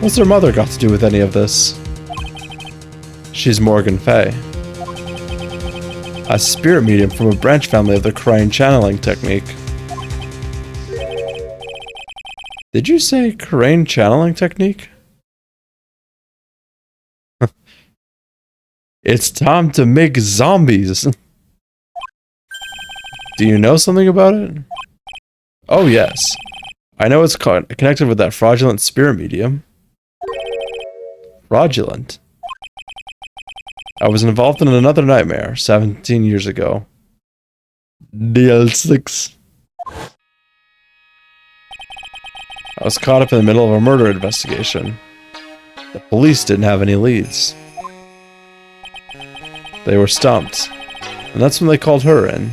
What's their mother got to do with any of this? She's Morgan Fey. A spirit medium from a branch family of the Crane channeling technique. Did you say Crane channeling technique? It's time to make zombies. Do you know something about it? Oh yes. I know it's connected with that fraudulent spirit medium. Fraudulent? I was involved in another nightmare 17 years ago. DL6. I was caught up in the middle of a murder investigation. The police didn't have any leads. They were stumped, and that's when they called her in.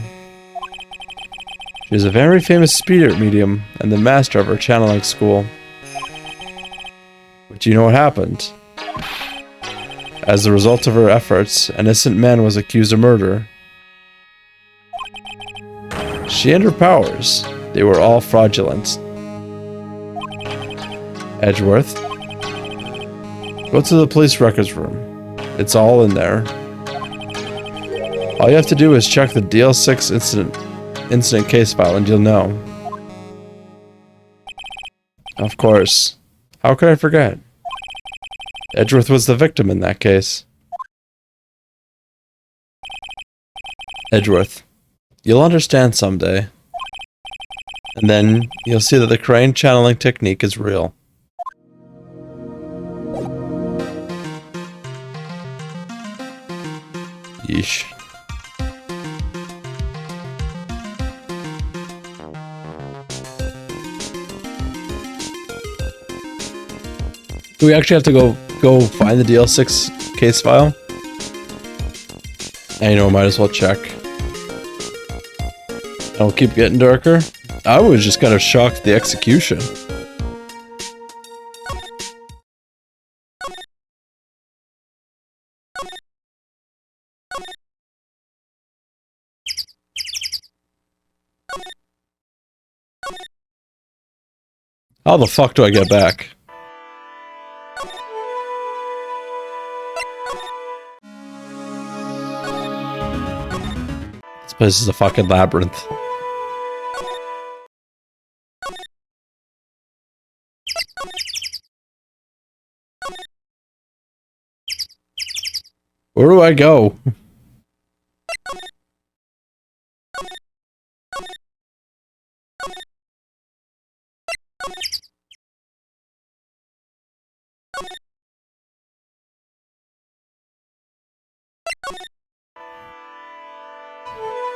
She was a very famous spirit medium and the master of her channeling school. But do you know what happened? As a result of her efforts, an innocent man was accused of murder. She and her powers, they were all fraudulent. Edgeworth, go to the police records room. It's all in there. All you have to do is check the DL6 incident case file and you'll know. Of course. How could I forget? Edgeworth was the victim in that case. Edgeworth, you'll understand someday. And then you'll see that the crane channeling technique is real. Yeesh. Do we actually have to go find the DL6 case file? I know, might as well check. It'll keep getting darker. I was just kind of shocked at the execution. How the fuck do I get back? This place is a fucking labyrinth. Where do I go?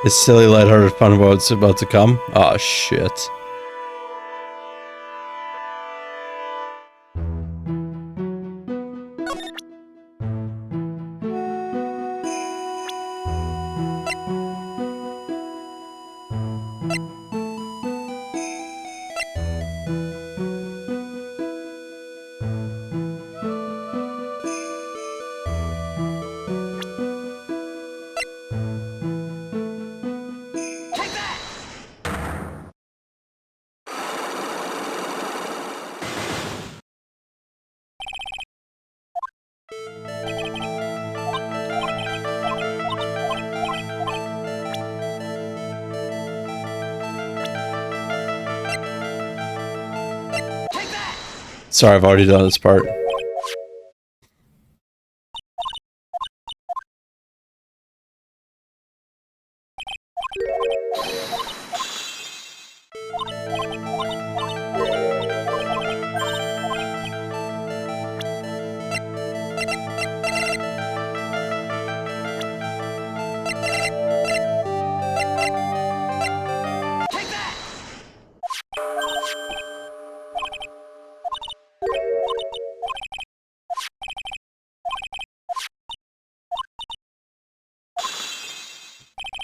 Is silly lighthearted fun about to come? Oh shit. Sorry, I've already done this part.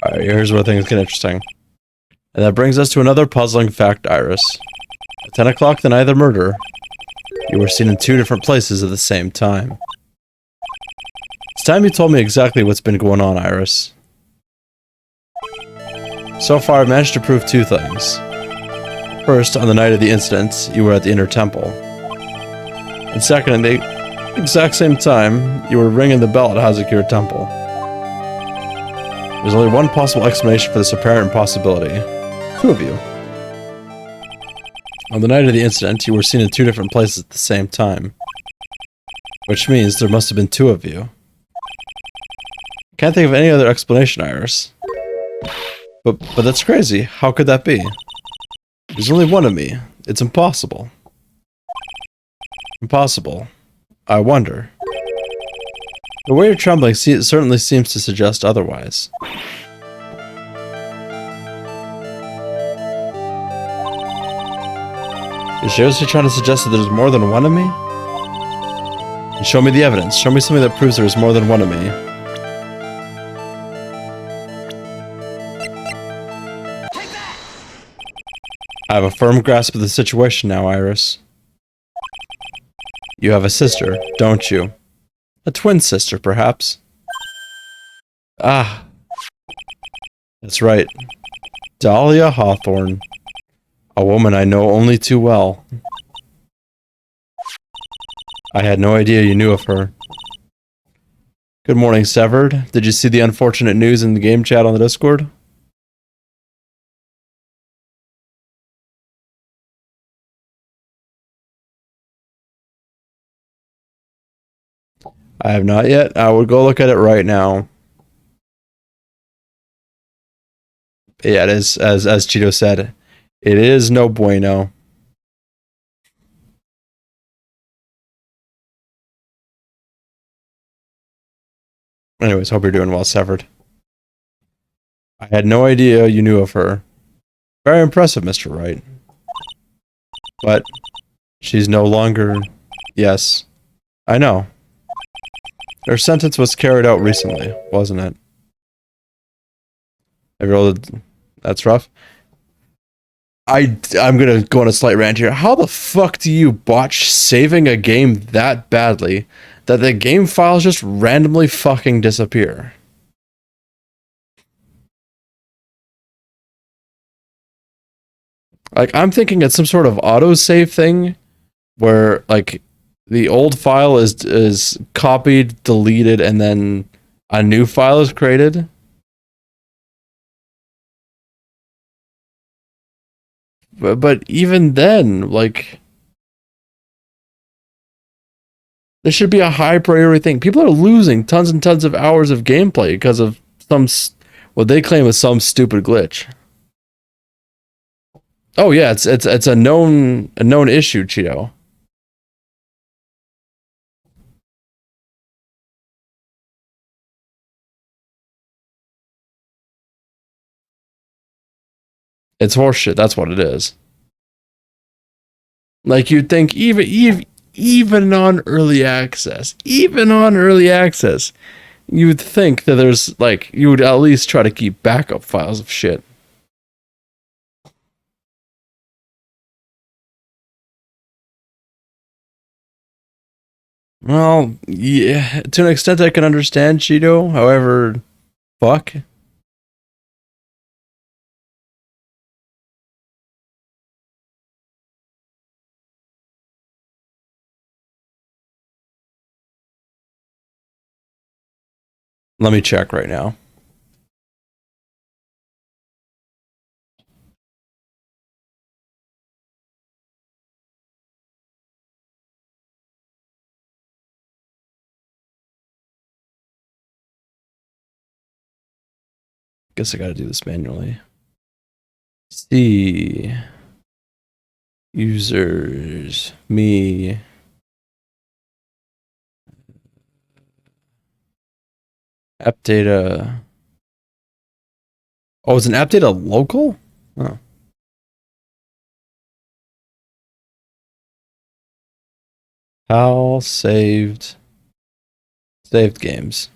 Alright, here's where things get interesting. And that brings us to another puzzling fact, Iris. At 10 o'clock the night of the murder, you were seen in 2 different places at the same time. It's time you told me exactly what's been going on, Iris. So far, I've managed to prove 2 things. First, on the night of the incident, you were at the Inner Temple. And second, at the exact same time, you were ringing the bell at Hazakir Temple. There's only one possible explanation for this apparent impossibility. 2 of you. On the night of the incident, you were seen in 2 different places at the same time. Which means there must have been 2 of you. Can't think of any other explanation, Iris. But that's crazy. How could that be? There's only one of me. It's impossible. Impossible. I wonder. The way you're trembling certainly seems to suggest otherwise. You're You're seriously trying to suggest that there's more than one of me? Show me the evidence. Show me something that proves there's more than one of me. I have a firm grasp of the situation now, Iris. You have a sister, don't you? A twin sister, perhaps? Ah, that's right. Dahlia Hawthorne. A woman I know only too well. I had no idea you knew of her. Good morning, Severed. Did you see the unfortunate news in the game chat on the Discord? I have not yet. I would go look at it right now. Yeah, it is, as Cheeto said, it is no bueno. Anyways, hope you're doing well, Severed. I had no idea you knew of her. Very impressive, Mr. Wright. But she's no longer... Yes, I know. Her sentence was carried out recently, wasn't it? Have you rolled... That's rough. I'm gonna go on a slight rant here. How the fuck do you botch saving a game that badly that the game files just randomly fucking disappear? Like, I'm thinking it's some sort of autosave thing where, like, the old file is copied, deleted, and then a new file is created. But even then, like, this should be a high priority thing. People are losing tons and tons of hours of gameplay because of some what they claim is some stupid glitch. Oh yeah, it's a known issue, Cheeto. It's horseshit. That's what it is. Like, you'd think even on early access, you'd think that there's, like, you would at least try to keep backup files of shit. Well, yeah, to an extent I can understand, Cheeto. However, fuck. Let me check right now. Guess I gotta do this manually. See. Users. Me. App data. Oh, is an app data local? Oh. How saved games.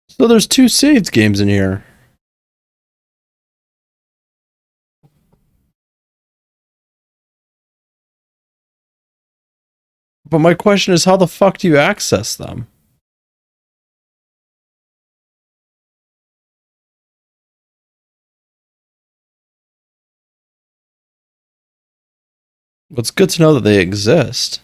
So there's 2 saved games in here. But my question is, how the fuck do you access them? Well, it's good to know that they exist.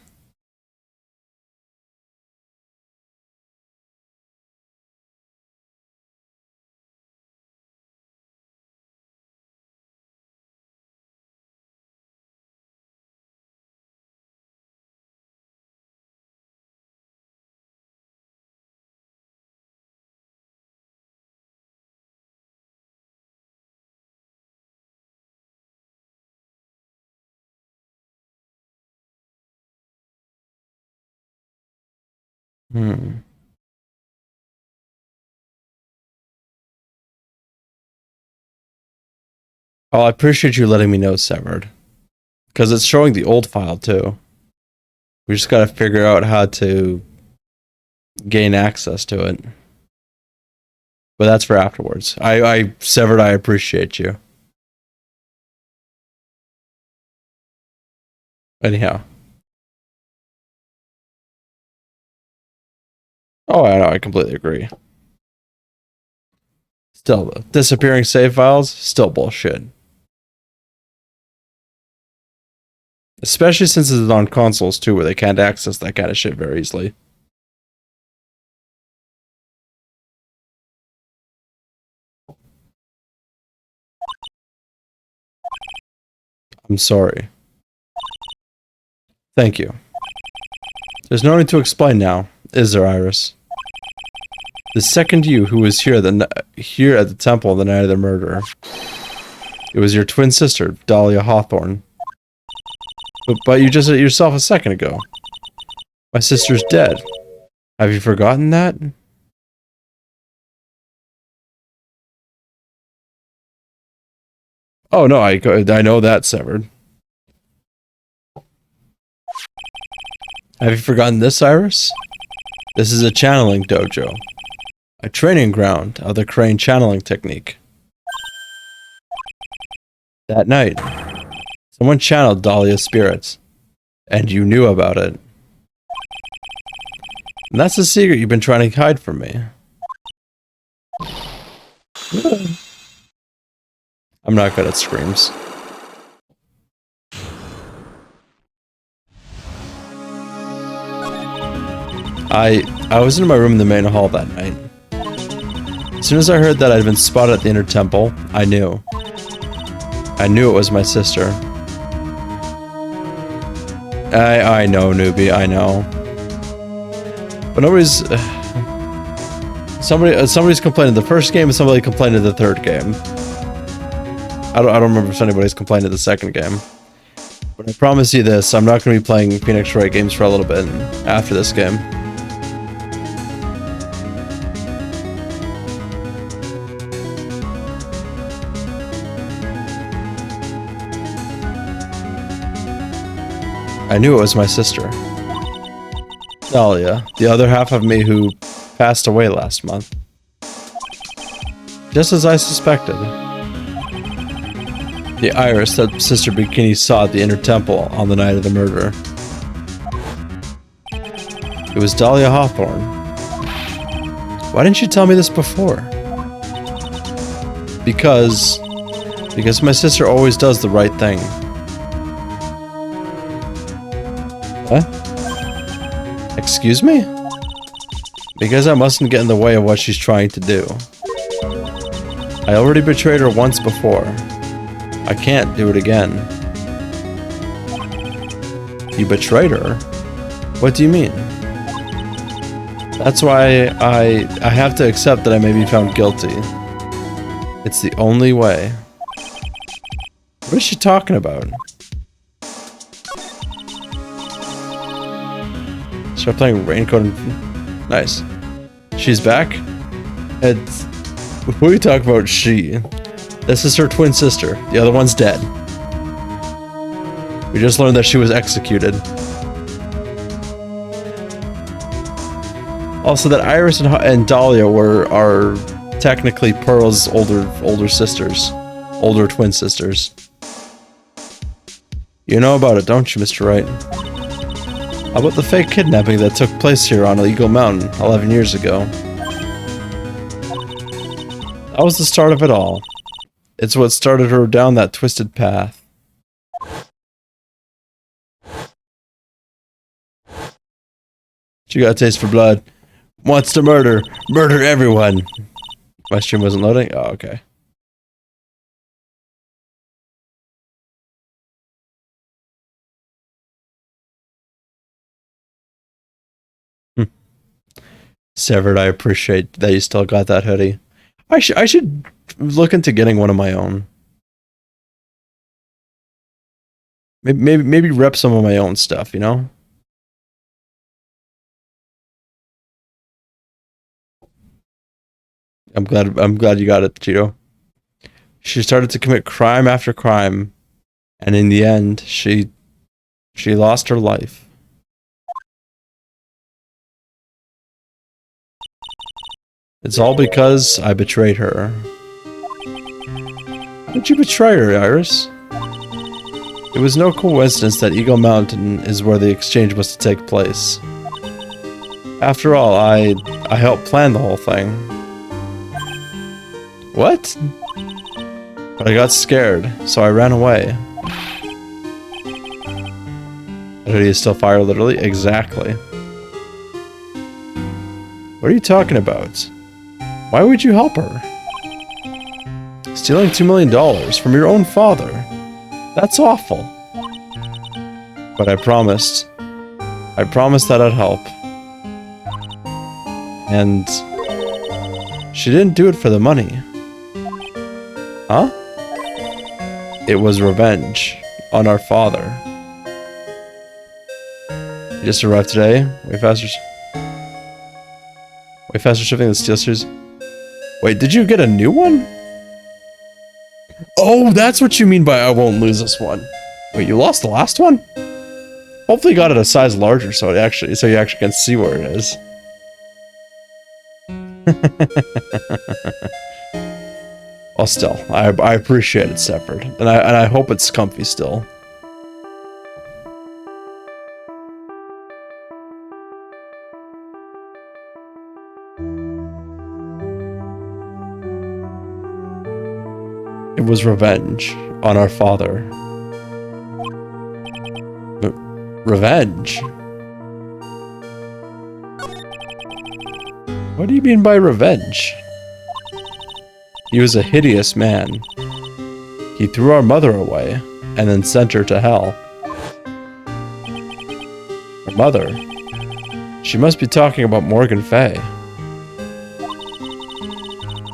Hmm. Oh, I appreciate you letting me know, Severed. Because it's showing the old file, too. We just gotta figure out how to gain access to it. But that's for afterwards. Severed, I appreciate you. Anyhow. Oh, I know, I completely agree. Still, though, disappearing save files, still bullshit. Especially since it's on consoles, too, where they can't access that kind of shit very easily. I'm sorry. Thank you. There's no need to explain now, is there, Iris? The second you who was here at the temple the night of the murder. It was your twin sister, Dahlia Hawthorne. But you just said it yourself a second ago. My sister's dead. Have you forgotten that? Oh no, I know that, Severed. Have you forgotten this, Iris? This is a channeling dojo. A training ground of the crane channeling technique. That night, someone channeled Dahlia's spirits, and you knew about it. And that's the secret you've been trying to hide from me. I'm not good at screams. I was in my room in the main hall that night. As soon as I heard that I'd been spotted at the inner temple, I knew. I knew it was my sister. I know, newbie, I know. But nobody's... somebody's complained in the first game and somebody complained in the third game. I don't remember if anybody's complained in the second game. But I promise you this, I'm not going to be playing Phoenix Wright games for a little bit after this game. I knew it was my sister. Dahlia, the other half of me who passed away last month. Just as I suspected. The Iris that Sister Bikini saw at the inner temple on the night of the murder. It was Dahlia Hawthorne. Why didn't you tell me this before? Because my sister always does the right thing. What? Excuse me? Because I mustn't get in the way of what she's trying to do. I already betrayed her once before. I can't do it again. You betrayed her? What do you mean? That's why I have to accept that I may be found guilty. It's the only way. What is she talking about? Start playing Raincoat and... Nice. She's back? It's... What are you talking about, she? This is her twin sister. The other one's dead. We just learned that she was executed. Also, that Iris and Dahlia are technically Pearl's older sisters. Older twin sisters. You know about it, don't you, Mr. Wright? How about the fake kidnapping that took place here on Eagle Mountain 11 years ago? That was the start of it all. It's what started her down that twisted path. She got a taste for blood. Wants to murder. Murder everyone. My stream wasn't loading? Oh, okay. Severed, I appreciate that you still got that hoodie. I should look into getting one of my own. Maybe rep some of my own stuff, you know? I'm glad you got it, Cheeto. She started to commit crime after crime, and in the end, she lost her life. It's all because I betrayed her. Did you betray her, Iris? It was no coincidence that Eagle Mountain is where the exchange was to take place. After all, I helped plan the whole thing. What? But I got scared, so I ran away. Did he still fire literally? Exactly. What are you talking about? Why would you help her? Stealing $2 million from your own father. That's awful. But I promised. I promised that I'd help. And she didn't do it for the money. Huh? It was revenge on our father. You just arrived today. Way faster shipping than SteelSeries. Wait, did you get a new one? Oh, that's what you mean by I won't lose this one. Wait, you lost the last one? Hopefully you got it a size larger so you actually can see where it is. Well, still, I appreciate it separate, and I hope it's comfy still. It was revenge on our father. Revenge? What do you mean by revenge? He was a hideous man. He threw our mother away, and then sent her to hell. Her mother? She must be talking about Morgan Fay.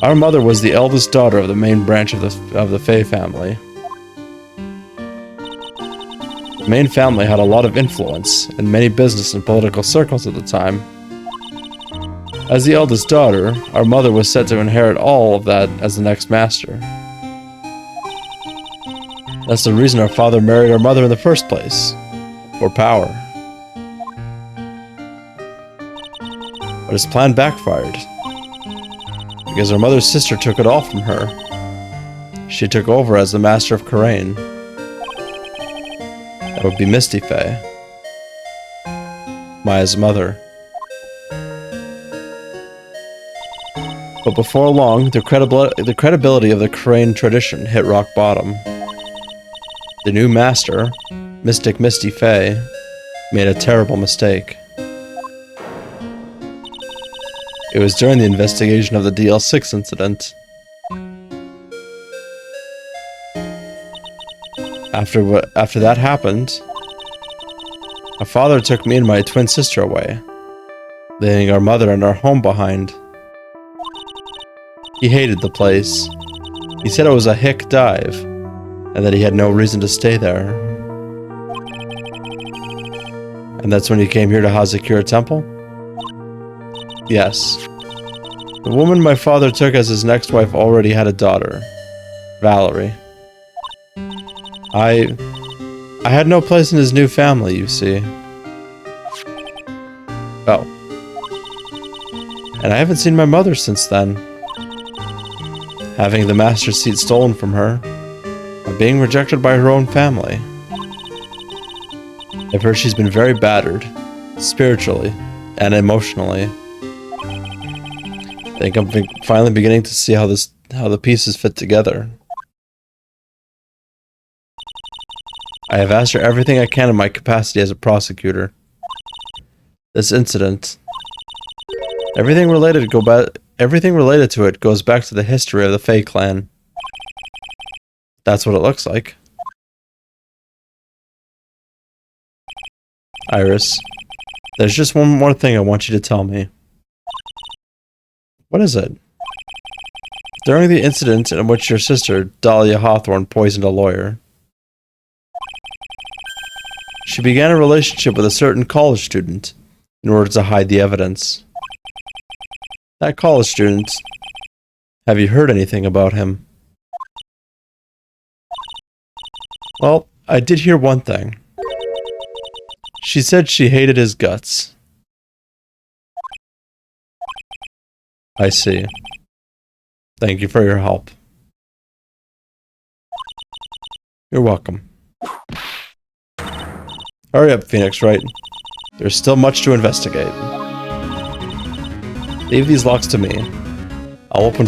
Our mother was the eldest daughter of the main branch of the Fay family. The main family had a lot of influence in many business and political circles at the time. As the eldest daughter, our mother was said to inherit all of that as the next master. That's the reason our father married our mother in the first place. For power. But his plan backfired. Because our mother's sister took it all from her. She took over as the master of Karain. That would be Misty Fay. Maya's mother. But before long, the credibility of the Karain tradition hit rock bottom. The new master, Mystic Misty Fay, made a terrible mistake. It was during the investigation of the DL6 incident. After that happened, our father took me and my twin sister away, leaving our mother and our home behind. He hated the place. He said it was a hick dive, and that he had no reason to stay there. And that's when he came here to Hazakura Temple? Yes. The woman my father took as his next wife already had a daughter, Valerie. I had no place in his new family, you see. Oh. And I haven't seen my mother since then. Having the master seat stolen from her, and being rejected by her own family. I've heard she's been very battered, spiritually and emotionally. I think I'm finally beginning to see how the pieces fit together. I have asked her everything I can in my capacity as a prosecutor. This incident, everything related to it goes back to the history of the Fay clan. That's what it looks like. Iris, there's just one more thing I want you to tell me. What is it? During the incident in which your sister, Dahlia Hawthorne, poisoned a lawyer, she began a relationship with a certain college student in order to hide the evidence. That college student, have you heard anything about him? Well, I did hear one thing. She said she hated his guts. I see. Thank you for your help. You're welcome. Hurry up, Phoenix Wright. There's still much to investigate. Leave these locks to me. I'll open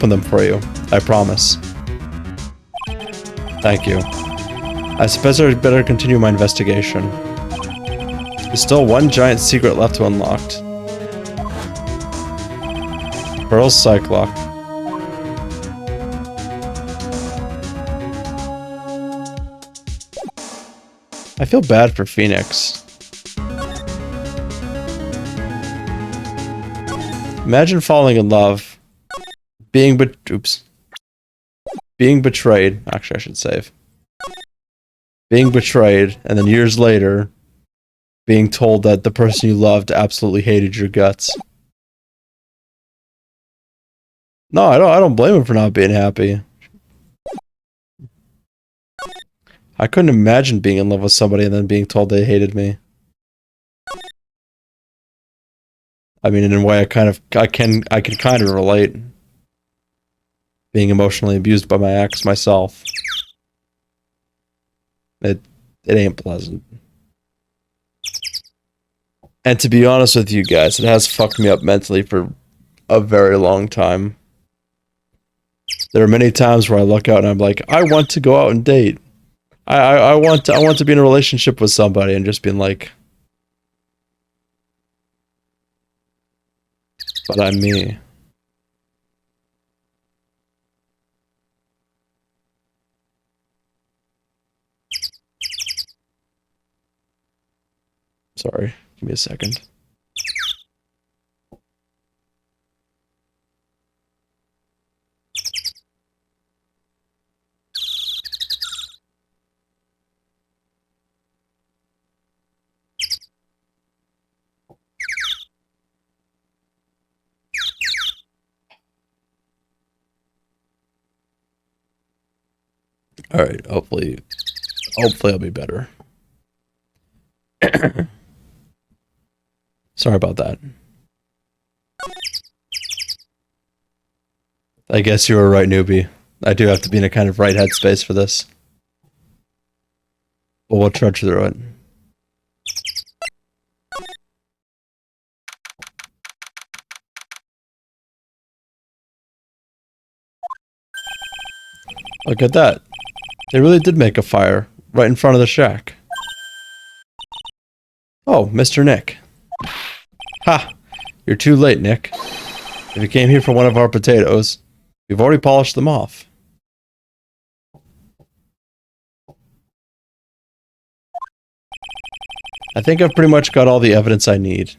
them for you. I promise. Thank you. I suppose I'd better continue my investigation. There's still one giant secret left to unlock. Pearl's Psych Lock. I feel bad for Phoenix. Imagine falling in love, being betrayed. Actually, I should save. Being betrayed, and then years later, being told that the person you loved absolutely hated your guts. No, I don't blame him for not being happy. I couldn't imagine being in love with somebody and then being told they hated me. I mean, in a way, I can kind of relate. Being emotionally abused by my ex myself. It ain't pleasant. And to be honest with you guys, it has fucked me up mentally for a very long time. There are many times where I look out and I'm like, I want to go out and date. I want to be in a relationship with somebody, and just being like, but I'm me. Sorry, give me a second. Alright, hopefully I'll be better. Sorry about that. I guess you were right, newbie. I do have to be in a kind of right headspace for this. But we'll trudge through it. Look at that. They really did make a fire right in front of the shack. Oh, Mr. Nick. Ha! You're too late, Nick. If you came here for one of our potatoes, we've already polished them off. I think I've pretty much got all the evidence I need.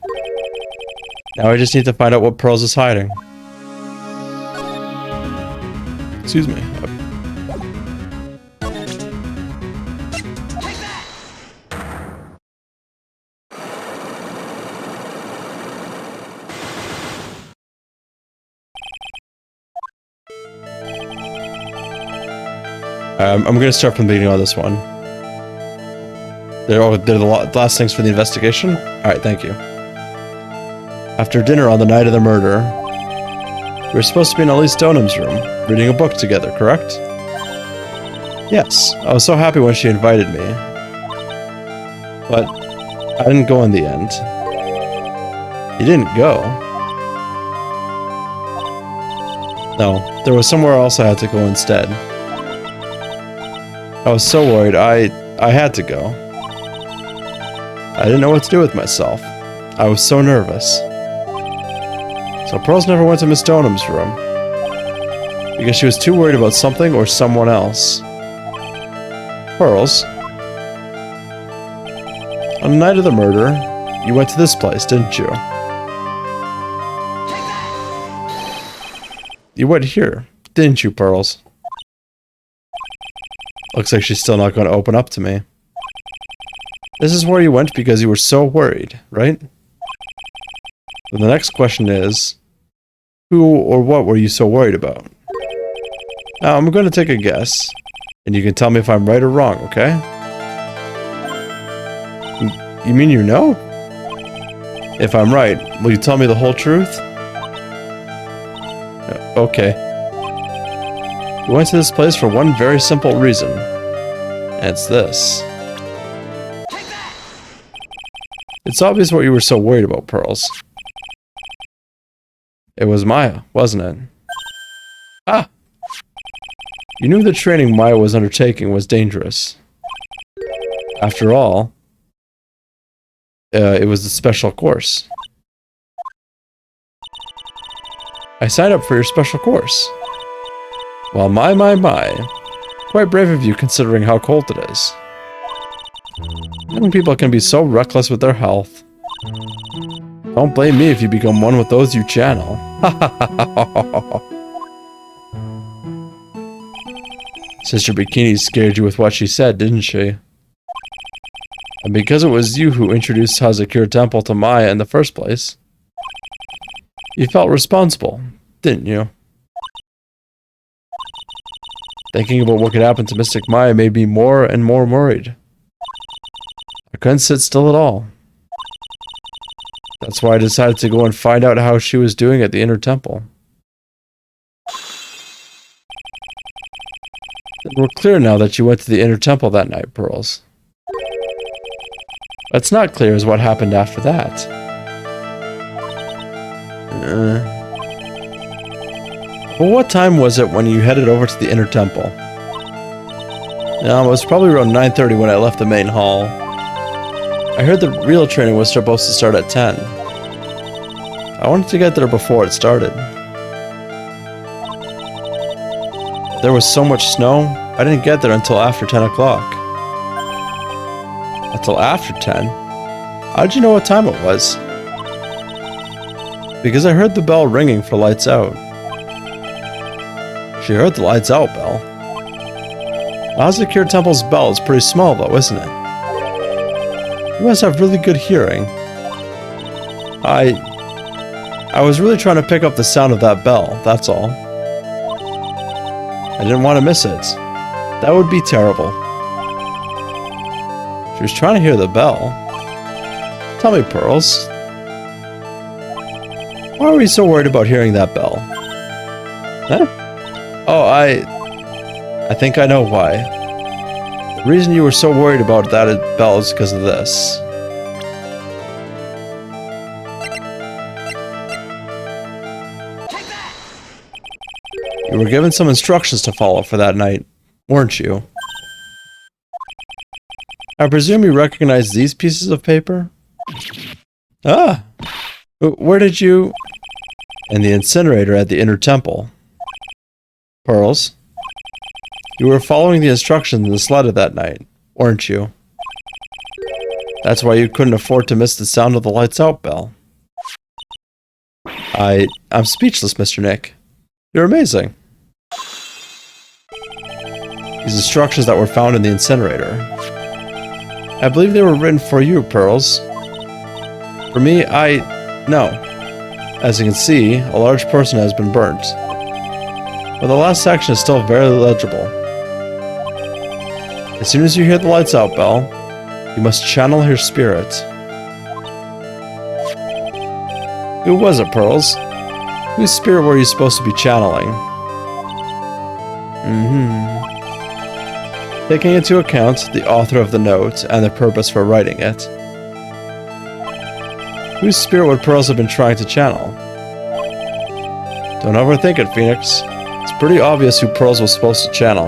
Now I just need to find out what Pearls is hiding. Excuse me. I'm going to start from the beginning of this one. They're the last things for the investigation? Alright, thank you. After dinner on the night of the murder, we were supposed to be in Ellie Stonham's room, reading a book together, correct? Yes, I was so happy when she invited me. But I didn't go in the end. You didn't go? No, there was somewhere else I had to go instead. I was so worried, I had to go. I didn't know what to do with myself. I was so nervous. So Pearls never went to Miss Stonham's room. Because she was too worried about something or someone else. Pearls, on the night of the murder, you went to this place, didn't you? You went here, didn't you, Pearls? Looks like she's still not going to open up to me. This is where you went because you were so worried, right? And the next question is, who or what were you so worried about? Now, I'm going to take a guess. And you can tell me if I'm right or wrong, okay? You mean you know? If I'm right, will you tell me the whole truth? Okay. You went to this place for one very simple reason. And it's this. It's obvious what you were so worried about, Pearls. It was Maya, wasn't it? Ah! You knew the training Maya was undertaking was dangerous. After all, it was a special course. I signed up for your special course. Well, my. Quite brave of you considering how cold it is. Young people can be so reckless with their health. Don't blame me if you become one with those you channel. Sister Bikini scared you with what she said, didn't she? And because it was you who introduced Hazakura Temple to Maya in the first place, you felt responsible, didn't you? Thinking about what could happen to Mystic Maya made me more and more worried. I couldn't sit still at all. That's why I decided to go and find out how she was doing at the inner temple. We're clear now that you went to the inner temple that night, Pearls. What's not clear is what happened after that. Well, what time was it when you headed over to the inner temple? It was probably around 9:30 when I left the main hall. I heard the real training was supposed to start at 10. I wanted to get there before it started. There was so much snow, I didn't get there until after 10 o'clock. Until after 10? How did you know what time it was? Because I heard the bell ringing for lights out. She heard the lights out bell. The Hazakura Temple's bell is pretty small though, isn't it? You must have really good hearing. I was really trying to pick up the sound of that bell, that's all. I didn't want to miss it. That would be terrible. She was trying to hear the bell. Tell me, Pearls. Why were you so worried about hearing that bell? Huh? Oh, I think I know why. The reason you were so worried about that bell is because of this. You were given some instructions to follow for that night, weren't you? I presume you recognize these pieces of paper? Ah! Where did you... In the incinerator at the inner temple. Pearls, you were following the instructions in this letter that night, weren't you? That's why you couldn't afford to miss the sound of the lights out bell. I'm speechless, Mr. Nick. You're amazing. These instructions that were found in the incinerator. I believe they were written for you, Pearls. For me, no. As you can see, a large person has been burnt. But the last section is still very legible. As soon as you hear the lights out bell, you must channel your spirit. Who was it, Pearls? Whose spirit were you supposed to be channeling? Taking into account the author of the note and the purpose for writing it. Whose spirit would Pearls have been trying to channel? Don't overthink it, Phoenix. It's pretty obvious who Pearls was supposed to channel.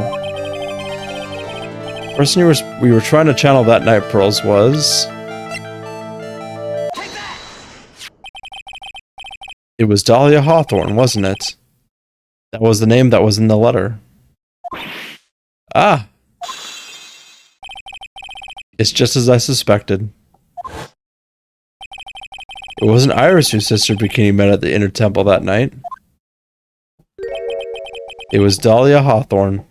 The person we were trying to channel that night, Pearls, was... It was Dahlia Hawthorne, wasn't it? That was the name that was in the letter. Ah! It's just as I suspected. It wasn't Iris whose Sister Bikini met at the inner temple that night. It was Dahlia Hawthorne.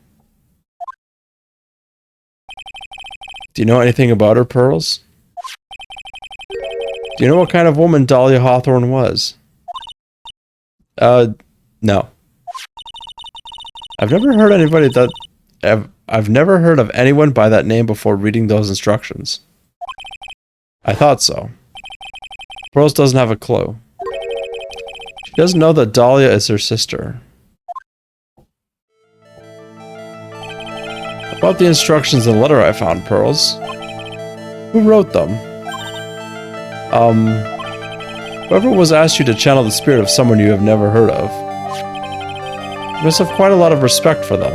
Do you know anything about her, Pearls? Do you know what kind of woman Dahlia Hawthorne was? No. I've never heard I've never heard of anyone by that name before reading those instructions. I thought so. Pearls doesn't have a clue. She doesn't know that Dahlia is her sister. About the instructions in the letter I found, Pearls. Who wrote them? Whoever was asked you to channel the spirit of someone you have never heard of. You must have quite a lot of respect for them.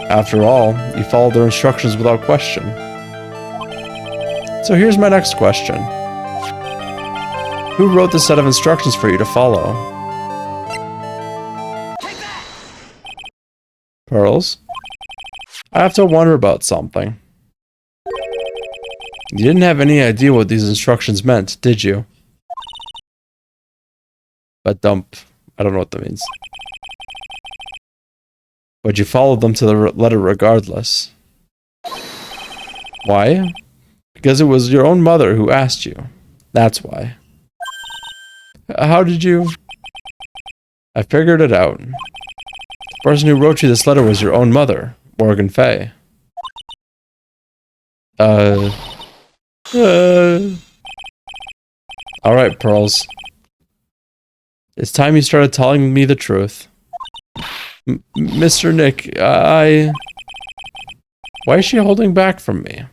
After all, you followed their instructions without question. So here's my next question. Who wrote the set of instructions for you to follow? Pearls? I have to wonder about something. You didn't have any idea what these instructions meant, did you? But dump. I don't know what that means. But you followed them to the letter regardless. Why? Because it was your own mother who asked you. That's why. How did you? I figured it out. The person who wrote you this letter was your own mother, Morgan Fay. Alright, Pearls. It's time you started telling me the truth. Mr. Nick, why is she holding back from me?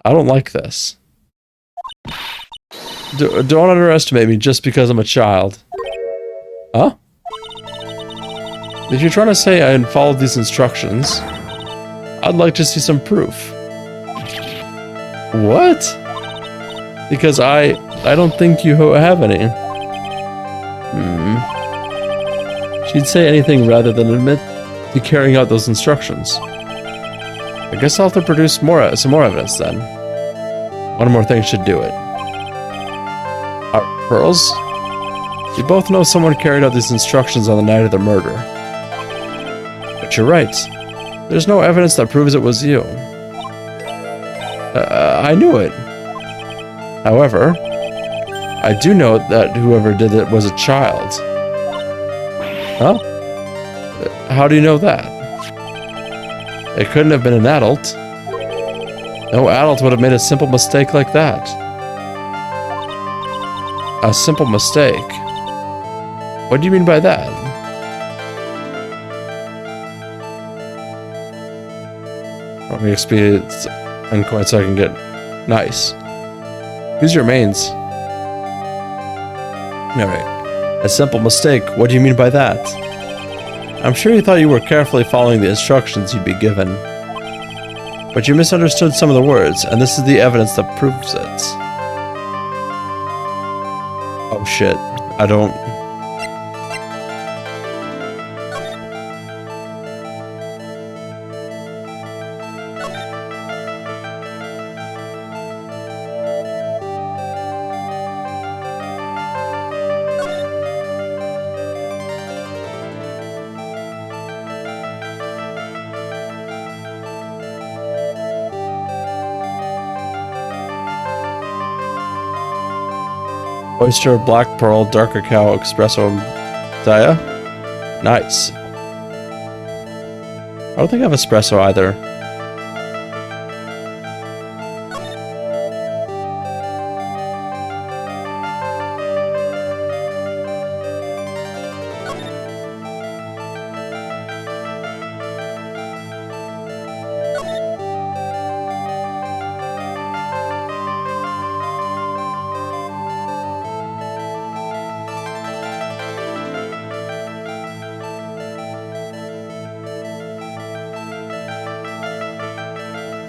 I don't like this. Don't underestimate me just because I'm a child. Huh? If you're trying to say I followed these instructions, I'd like to see some proof. What? Because I don't think you have any. She'd say anything rather than admit to carrying out those instructions. I guess I'll have to produce some more evidence then. One more thing should do it. Pearls? You both know someone carried out these instructions on the night of the murder. But you're right. There's no evidence that proves it was you. I knew it. However, I do know that whoever did it was a child. Huh? How do you know that? It couldn't have been an adult. No adult would have made a simple mistake like that. A simple mistake? What do you mean by that? Let me expedite uncoin so I can get nice. Who's your mains? Alright. A simple mistake. What do you mean by that? I'm sure you thought you were carefully following the instructions you'd be given. But you misunderstood some of the words, and this is the evidence that proves it. Oh shit. I don't... Oyster, black pearl, dark cacao, espresso, Daya? Nice. I don't think I have espresso either.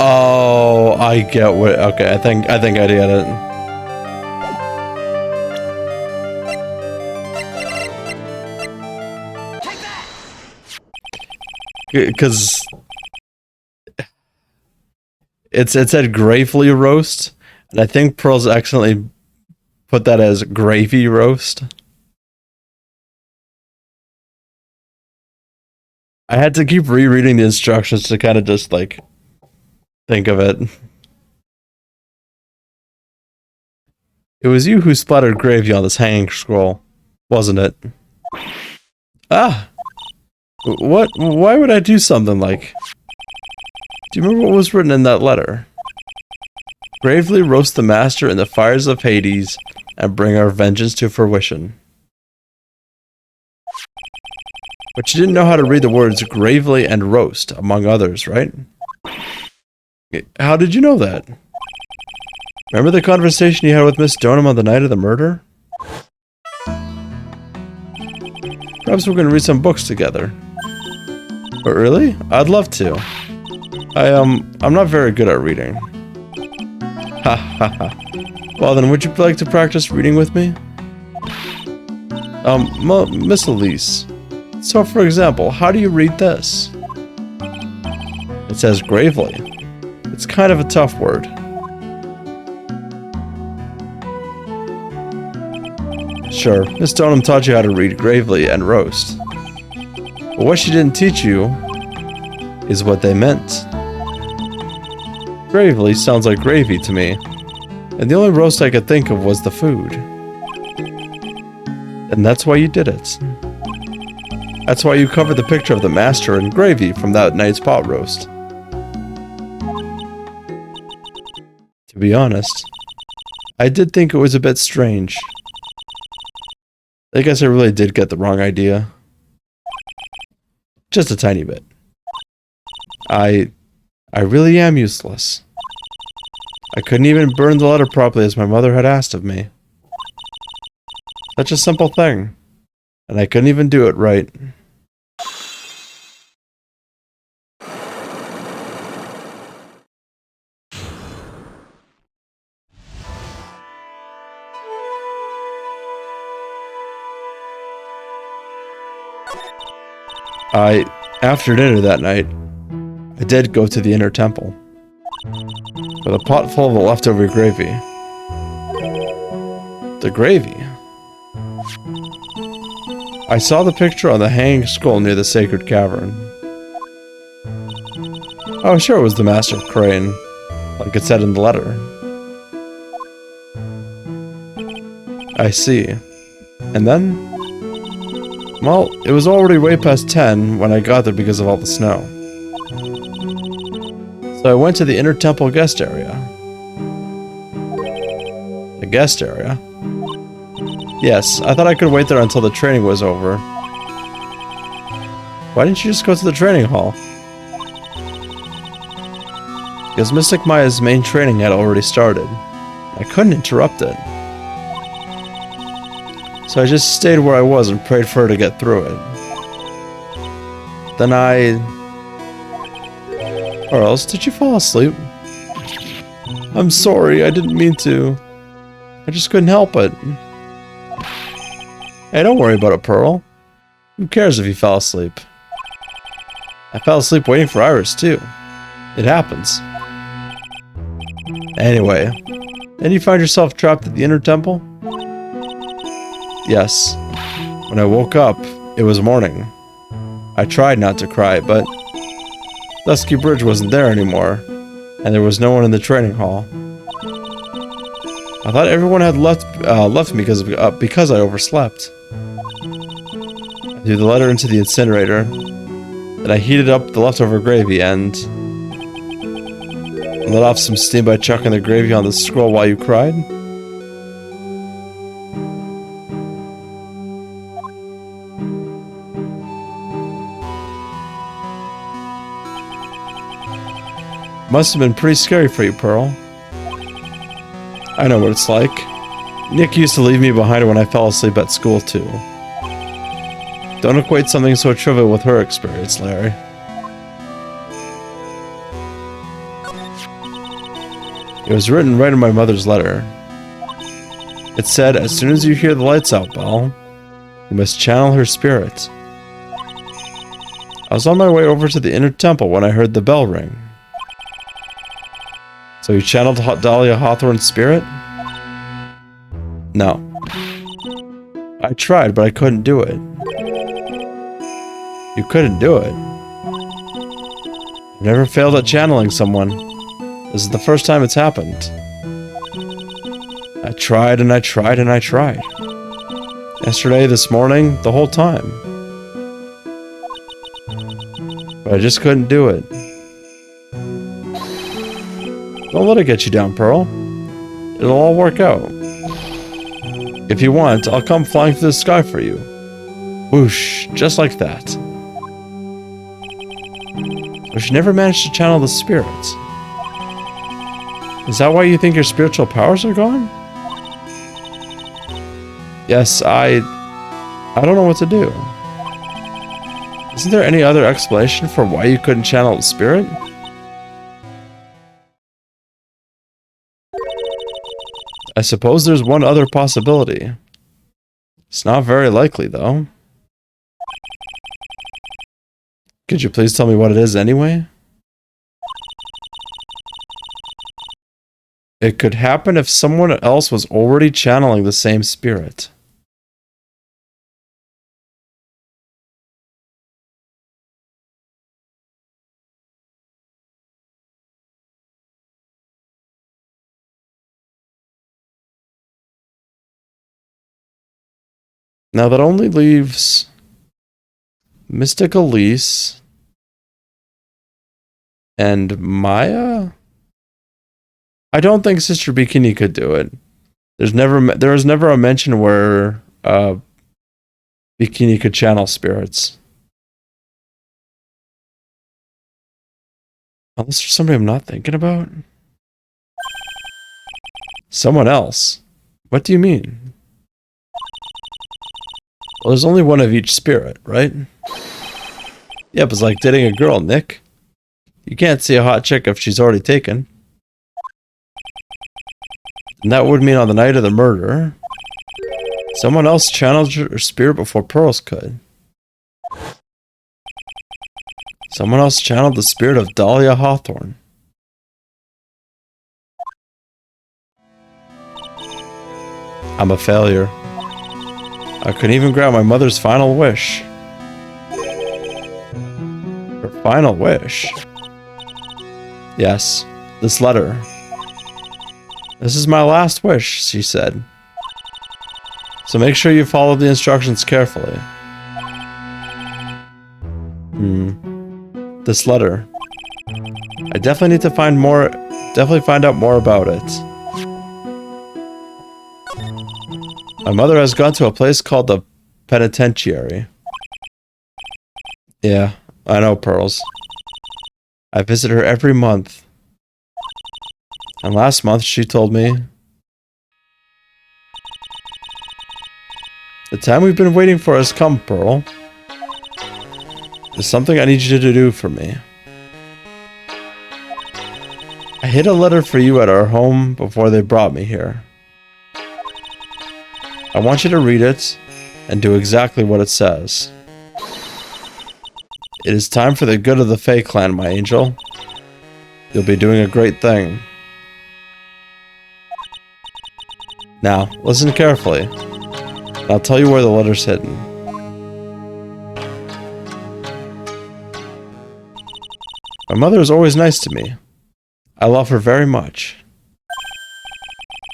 Oh, I get what. Okay, I think I get it. Because it said gravely roast, and I think Pearls accidentally put that as gravy roast. I had to keep rereading the instructions to kind of just like think of it. It was you who splattered gravy on this hanging scroll, wasn't it? Ah! What? Why would I do something like... Do you remember what was written in that letter? Gravely roast the master in the fires of Hades and bring our vengeance to fruition. But you didn't know how to read the words gravely and roast, among others, right? How did you know that? Remember the conversation you had with Miss Stoneham on the night of the murder? Perhaps we're going to read some books together. But really? I'd love to. I'm not very good at reading. Ha ha ha. Well then, would you like to practice reading with me? Miss Elise. So for example, how do you read this? It says gravely. It's kind of a tough word. Sure, Miss Stoneham taught you how to read gravely and roast. But what she didn't teach you is what they meant. Gravely sounds like gravy to me, and the only roast I could think of was the food. And that's why you did it. That's why you covered the picture of the master in gravy from that night's pot roast. To be honest, I did think it was a bit strange. I guess I really did get the wrong idea. Just a tiny bit. I really am useless. I couldn't even burn the letter properly as my mother had asked of me. Such a simple thing. And I couldn't even do it right. After dinner that night, I did go to the inner temple with a pot full of the leftover gravy. The gravy? I saw the picture on the hanging scroll near the sacred cavern. Oh, sure, it was the Master of Crane, like it said in the letter. I see. And then? Well, it was already way past 10 when I got there because of all the snow. So I went to the inner temple guest area. The guest area? Yes, I thought I could wait there until the training was over. Why didn't you just go to the training hall? Because Mystic Maya's main training had already started. I couldn't interrupt it. So I just stayed where I was and prayed for her to get through it. Then Or else, did you fall asleep? I'm sorry, I didn't mean to. I just couldn't help it. Hey, don't worry about it, Pearl. Who cares if you fell asleep? I fell asleep waiting for Iris, too. It happens. Anyway, then you find yourself trapped at the inner temple? Yes. When I woke up, it was morning. I tried not to cry, but Dusky Bridge wasn't there anymore, and there was no one in the training hall. I thought everyone had left me because I overslept. I threw the letter into the incinerator, then I heated up the leftover gravy and let off some steam by chucking the gravy on the scroll while you cried. Must have been pretty scary for you, Pearl. I know what it's like. Nick used to leave me behind when I fell asleep at school, too. Don't equate something so trivial with her experience, Larry. It was written right in my mother's letter. It said, as soon as you hear the lights out, Belle, you must channel her spirit. I was on my way over to the inner temple when I heard the bell ring. So you channeled Dahlia Hawthorne's spirit? No. I tried, but I couldn't do it. You couldn't do it? I've never failed at channeling someone. This is the first time it's happened. I tried and I tried and I tried. Yesterday, this morning, the whole time. I just couldn't do it. Don't let it get you down, Pearl. It'll all work out. If you want, I'll come flying through the sky for you. Whoosh, just like that. But you never managed to channel the spirits. Is that why you think your spiritual powers are gone? Yes, I don't know what to do. Isn't there any other explanation for why you couldn't channel the spirit? I suppose there's one other possibility. It's not very likely, though. Could you please tell me what it is anyway? It could happen if someone else was already channeling the same spirit. Now that only leaves Mystic Elise and Maya? I don't think Sister Bikini could do it. There was never a mention where Bikini could channel spirits. Unless there's somebody I'm not thinking about? Someone else? What do you mean? Well, there's only one of each spirit, right? Yep, it's like dating a girl, Nick. You can't see a hot chick if she's already taken. And that would mean on the night of the murder, someone else channeled her spirit before Pearls could. Someone else channeled the spirit of Dahlia Hawthorne. I'm a failure. I couldn't even grant my mother's final wish. Her final wish? Yes, this letter. This is my last wish, she said. So make sure you follow the instructions carefully. This letter. I definitely need to find out more about it. My mother has gone to a place called the penitentiary. Yeah, I know, Pearls. I visit her every month. And last month she told me, the time we've been waiting for has come, Pearl. There's something I need you to do for me. I hid a letter for you at our home before they brought me here. I want you to read it and do exactly what it says. It is time for the good of the Fae clan, my angel. You'll be doing a great thing. Now, listen carefully. And I'll tell you where the letter's hidden. My mother is always nice to me. I love her very much.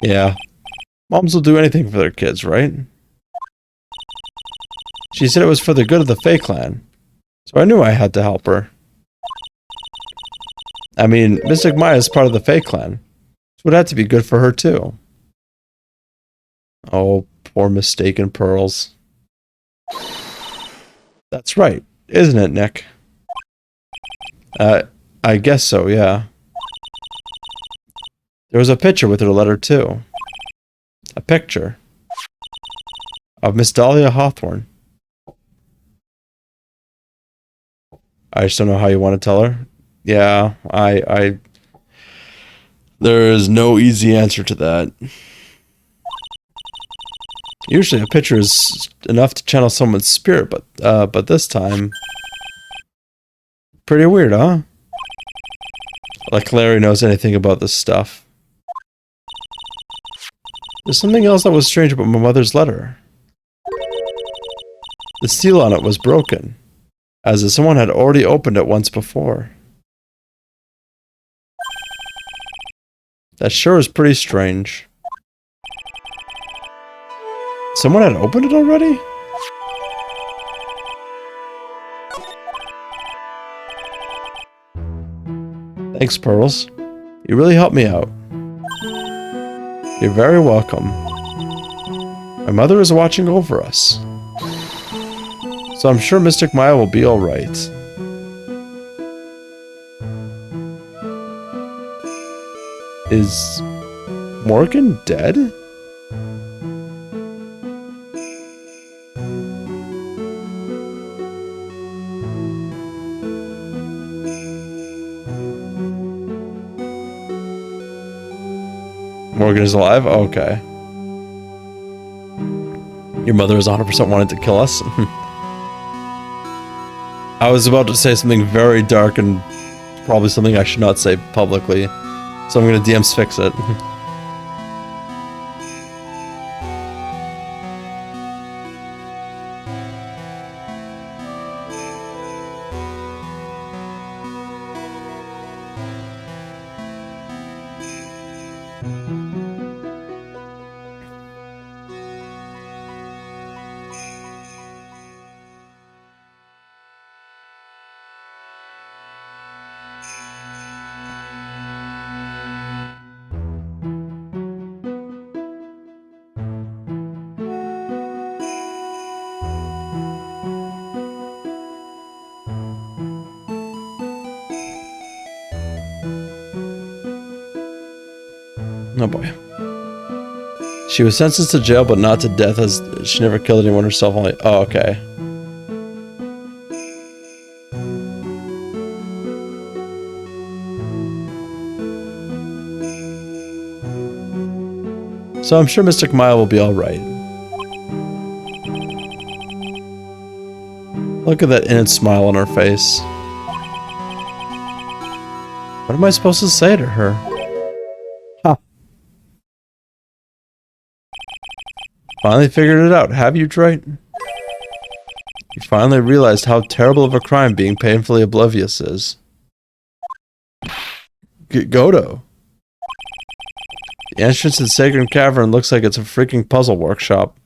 Yeah. Moms will do anything for their kids, right? She said it was for the good of the Fae clan, so I knew I had to help her. I mean, Mystic Maya is part of the Fae clan, so it had to be good for her too. Oh, poor mistaken Pearls. That's right, isn't it, Nick? I guess so, yeah. There was a picture with her letter too. A picture of Miss Dahlia Hawthorne. I just don't know how you want to tell her. Yeah, there is no easy answer to that. Usually a picture is enough to channel someone's spirit, but this time, pretty weird, huh? Like Larry knows anything about this stuff. There's something else that was strange about my mother's letter. The seal on it was broken, as if someone had already opened it once before. That sure is pretty strange. Someone had opened it already? Thanks, Pearls. You really helped me out. You're very welcome. My mother is watching over us. So I'm sure Mystic Maya will be alright. Is Morgan dead? Morgan is alive? Okay. Your mother is 100% wanting to kill us? I was about to say something very dark and probably something I should not say publicly. So I'm gonna DMs fix it. Oh boy. She was sentenced to jail, but not to death, as she never killed anyone herself. Only. Oh, okay. So I'm sure Mystic Maya will be alright. Look at that innocent smile on her face. What am I supposed to say to her? Huh. Finally figured it out, have you, Drake? You finally realized how terrible of a crime being painfully oblivious is. Godo. The entrance to the Sacred Cavern looks like it's a freaking puzzle workshop.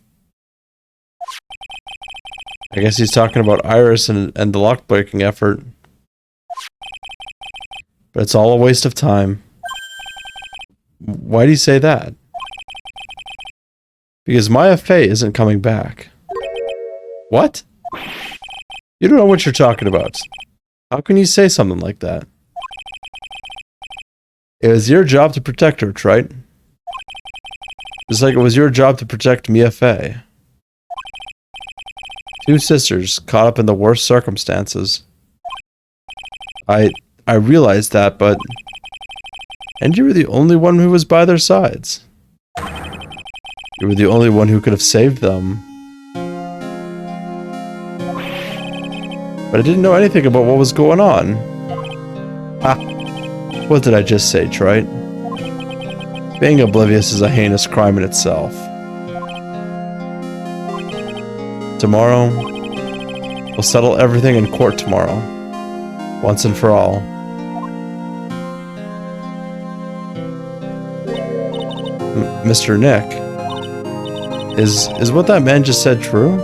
I guess he's talking about Iris and the lock-breaking effort. But it's all a waste of time. Why'd he say that? Because Maya Fey isn't coming back. What? You don't know what you're talking about. How can you say something like that? It was your job to protect her, right? Just like it was your job to protect Mia Fey. Two sisters caught up in the worst circumstances. I realized that, but... And you were the only one who was by their sides. You were the only one who could have saved them. But I didn't know anything about what was going on. Ha! What did I just say, Trite? Being oblivious is a heinous crime in itself. Tomorrow, we'll settle everything in court tomorrow. Once and for all. Mr. Nick, is what that man just said true?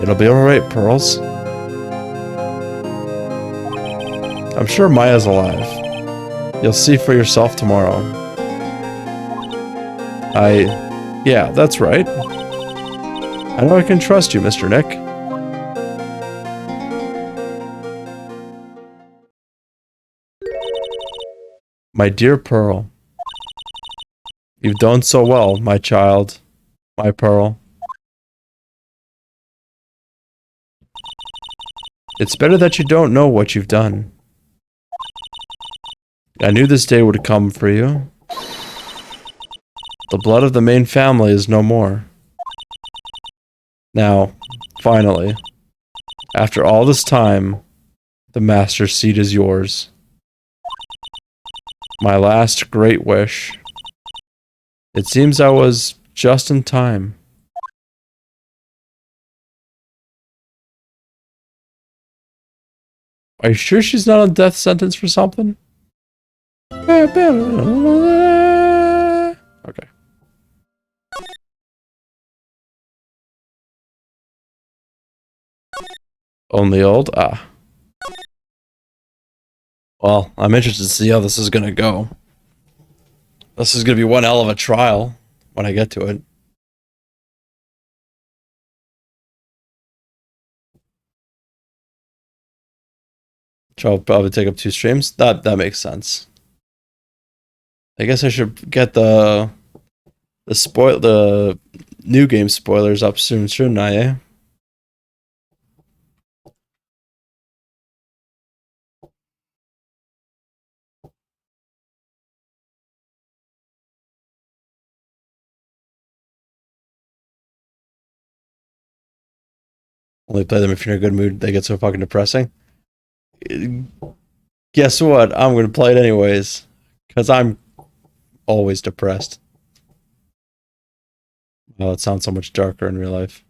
It'll be alright, Pearls. I'm sure Maya's alive. You'll see for yourself tomorrow. Yeah, that's right. I know I can trust you, Mr. Nick. My dear Pearl. You've done so well, my child. My Pearl. It's better that you don't know what you've done. I knew this day would come for you. The blood of the main family is no more. Now, finally, after all this time, the Master Seat is yours. My last great wish. It seems I was just in time. Are you sure she's not on death sentence for something? Okay. Only old? Ah. Well, I'm interested to see how this is gonna go. This is gonna be one hell of a trial when I get to it. So I'll probably take up two streams. That makes sense. I guess I should get the new game spoilers up soon, shouldn't I? Eh? Only play them if you're in a good mood. They get so fucking depressing. Guess what? I'm gonna play it anyways, cause I'm always depressed. Oh, it sounds so much darker in real life.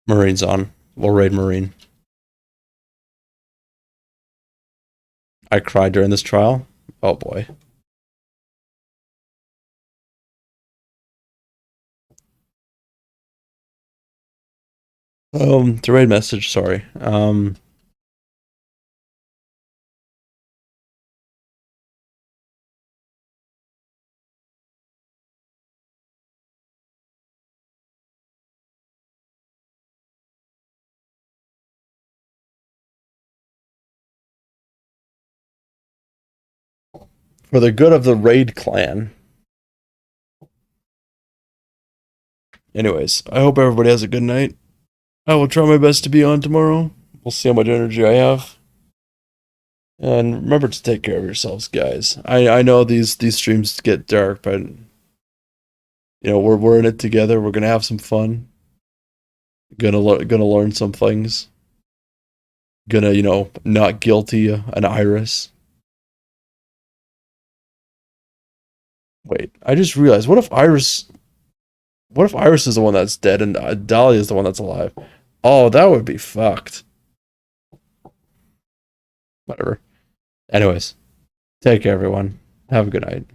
Marine's on. We'll raid Marine. I cried during this trial. Oh boy. The raid message. Sorry. For the good of the raid clan. Anyways, I hope everybody has a good night. I will try my best to be on tomorrow. We'll see how much energy I have. And remember to take care of yourselves, guys. I know these streams get dark, but we're in it together. We're gonna have some fun. Gonna learn some things. Gonna not guilty an Iris. Wait, I just realized. What if Iris? What if Iris is the one that's dead and Dahlia is the one that's alive? Oh, that would be fucked. Whatever. Anyways, take care, everyone. Have a good night.